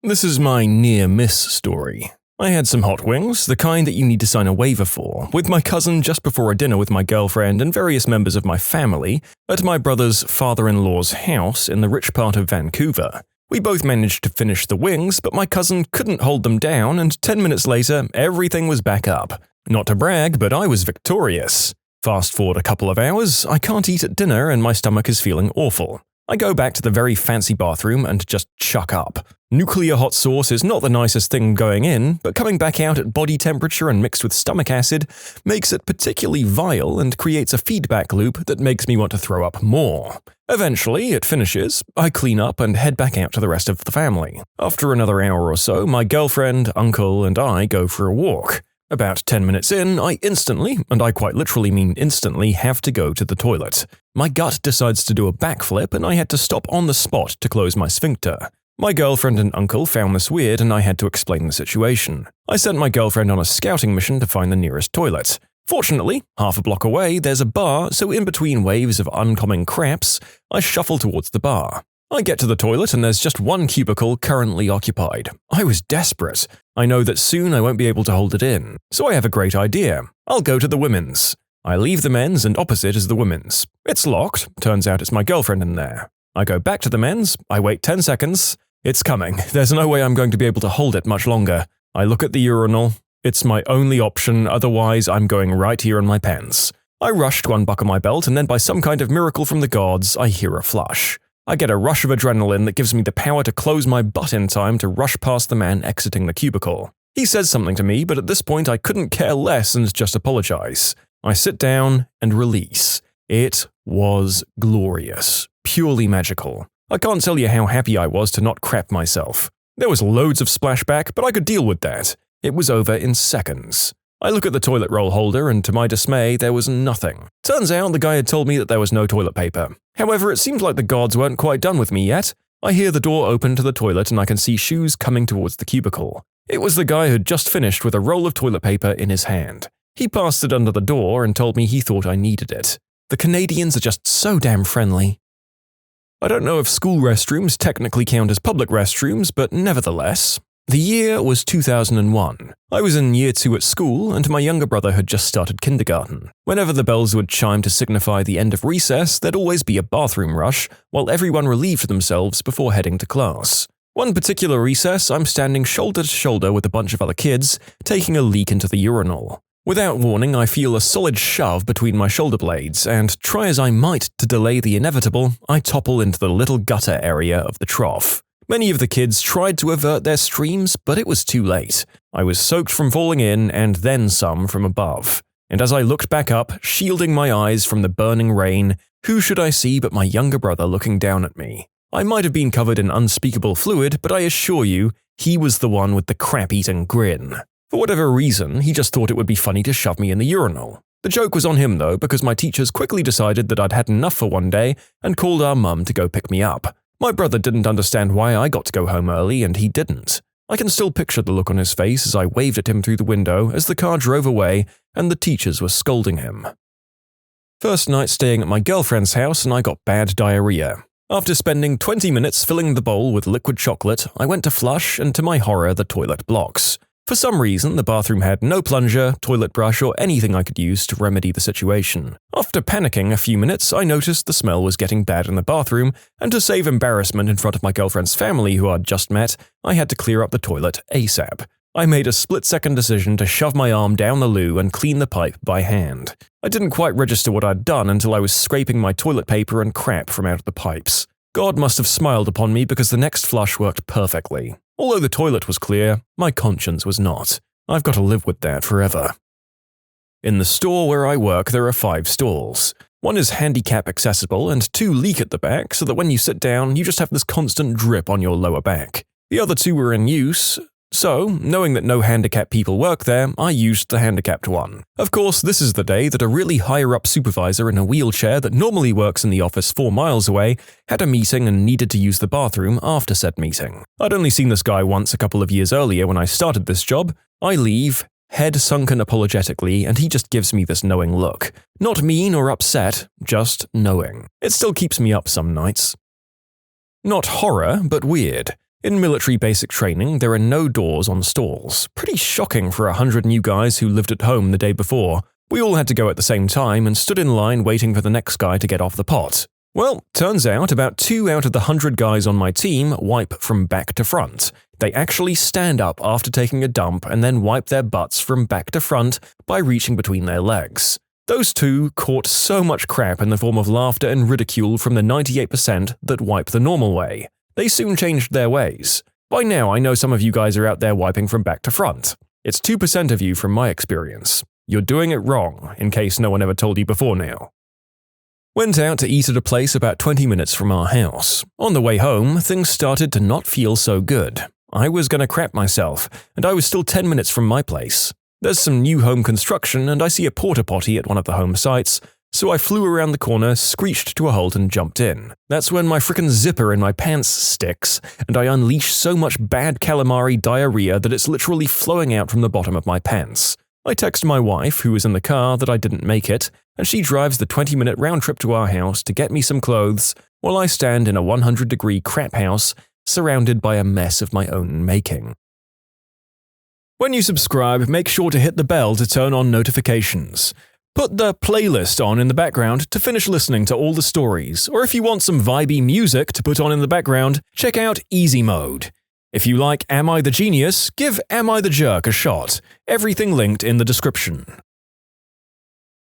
This is my near-miss story. I had some hot wings, the kind that you need to sign a waiver for, with my cousin just before a dinner with my girlfriend and various members of my family at my brother's father-in-law's house in the rich part of Vancouver. We both managed to finish the wings, but my cousin couldn't hold them down, and 10 minutes later, everything was back up. Not to brag, but I was victorious. Fast forward a couple of hours, I can't eat at dinner and my stomach is feeling awful. I go back to the very fancy bathroom and just chuck up. Nuclear hot sauce is not the nicest thing going in, but coming back out at body temperature and mixed with stomach acid makes it particularly vile and creates a feedback loop that makes me want to throw up more. Eventually, it finishes, I clean up and head back out to the rest of the family. After another hour or so, my girlfriend, uncle, and I go for a walk. About 10 minutes in, I instantly, and I quite literally mean instantly, have to go to the toilet. My gut decides to do a backflip and I had to stop on the spot to close my sphincter. My girlfriend and uncle found this weird and I had to explain the situation. I sent my girlfriend on a scouting mission to find the nearest toilet. Fortunately, half a block away, there's a bar, so in between waves of oncoming craps, I shuffle towards the bar. I get to the toilet and there's just one cubicle currently occupied. I was desperate. I know that soon I won't be able to hold it in. So I have a great idea. I'll go to the women's. I leave the men's and opposite is the women's. It's locked. Turns out it's my girlfriend in there. I go back to the men's. I wait 10 seconds. It's coming. There's no way I'm going to be able to hold it much longer. I look at the urinal. It's my only option, otherwise I'm going right here in my pants. I rush to unbuckle my belt and then by some kind of miracle from the gods, I hear a flush. I get a rush of adrenaline that gives me the power to close my butt in time to rush past the man exiting the cubicle. He says something to me, but at this point I couldn't care less and just apologize. I sit down and release. It was glorious. Purely magical. I can't tell you how happy I was to not crap myself. There was loads of splashback, but I could deal with that. It was over in seconds. I look at the toilet roll holder and to my dismay, there was nothing. Turns out the guy had told me that there was no toilet paper. However, it seems like the gods weren't quite done with me yet. I hear the door open to the toilet and I can see shoes coming towards the cubicle. It was the guy who'd just finished with a roll of toilet paper in his hand. He passed it under the door and told me he thought I needed it. The Canadians are just so damn friendly. I don't know if school restrooms technically count as public restrooms, but nevertheless. The year was 2001. I was in year 2 at school, and my younger brother had just started kindergarten. Whenever the bells would chime to signify the end of recess, there'd always be a bathroom rush, while everyone relieved themselves before heading to class. One particular recess, I'm standing shoulder to shoulder with a bunch of other kids, taking a leak into the urinal. Without warning, I feel a solid shove between my shoulder blades, and try as I might to delay the inevitable, I topple into the little gutter area of the trough. Many of the kids tried to avert their streams, but it was too late. I was soaked from falling in and then some from above. And as I looked back up, shielding my eyes from the burning rain, who should I see but my younger brother looking down at me? I might have been covered in unspeakable fluid, but I assure you, he was the one with the crap-eating grin. For whatever reason, he just thought it would be funny to shove me in the urinal. The joke was on him though, because my teachers quickly decided that I'd had enough for one day and called our mum to go pick me up. My brother didn't understand why I got to go home early and he didn't. I can still picture the look on his face as I waved at him through the window as the car drove away and the teachers were scolding him. First night staying at my girlfriend's house and I got bad diarrhea. After spending 20 minutes filling the bowl with liquid chocolate, I went to flush and to my horror the toilet blocks. For some reason, the bathroom had no plunger, toilet brush, or anything I could use to remedy the situation. After panicking a few minutes, I noticed the smell was getting bad in the bathroom, and to save embarrassment in front of my girlfriend's family who I'd just met, I had to clear up the toilet ASAP. I made a split-second decision to shove my arm down the loo and clean the pipe by hand. I didn't quite register what I'd done until I was scraping my toilet paper and crap from out of the pipes. God must have smiled upon me because the next flush worked perfectly. Although the toilet was clear, my conscience was not. I've got to live with that forever. In the store where I work, there are 5 stalls. One is handicap accessible and 2 leak at the back so that when you sit down, you just have this constant drip on your lower back. The other 2 were in use, so, knowing that no handicapped people work there, I used the handicapped one. Of course, this is the day that a really higher-up supervisor in a wheelchair that normally works in the office 4 miles away had a meeting and needed to use the bathroom after said meeting. I'd only seen this guy once a couple of years earlier when I started this job. I leave, head sunken apologetically, and he just gives me this knowing look. Not mean or upset, just knowing. It still keeps me up some nights. Not horror, but weird. In military basic training, there are no doors on stalls. Pretty shocking for 100 new guys who lived at home the day before. We all had to go at the same time and stood in line waiting for the next guy to get off the pot. Well, turns out about 2 out of the 100 guys on my team wipe from back to front. They actually stand up after taking a dump and then wipe their butts from back to front by reaching between their legs. Those two caught so much crap in the form of laughter and ridicule from the 98% that wipe the normal way. They soon changed their ways. By now, I know some of you guys are out there wiping from back to front. It's 2% of you from my experience. You're doing it wrong, in case no one ever told you before now. Went out to eat at a place about 20 minutes from our house. On the way home, things started to not feel so good. I was gonna crap myself, and I was still 10 minutes from my place. There's some new home construction, and I see a porta potty at one of the home sites, so I flew around the corner, screeched to a halt, and jumped in. That's when my frickin' zipper in my pants sticks, and I unleash so much bad calamari diarrhea that it's literally flowing out from the bottom of my pants. I text my wife, who was in the car, that I didn't make it, and she drives the 20-minute round trip to our house to get me some clothes, while I stand in a 100-degree crap house, surrounded by a mess of my own making. When you subscribe, make sure to hit the bell to turn on notifications. Put the playlist on in the background to finish listening to all the stories, or if you want some vibey music to put on in the background, check out easymode. If you like Am I the Genius, give Am I the Jerk a shot. Everything linked in the description.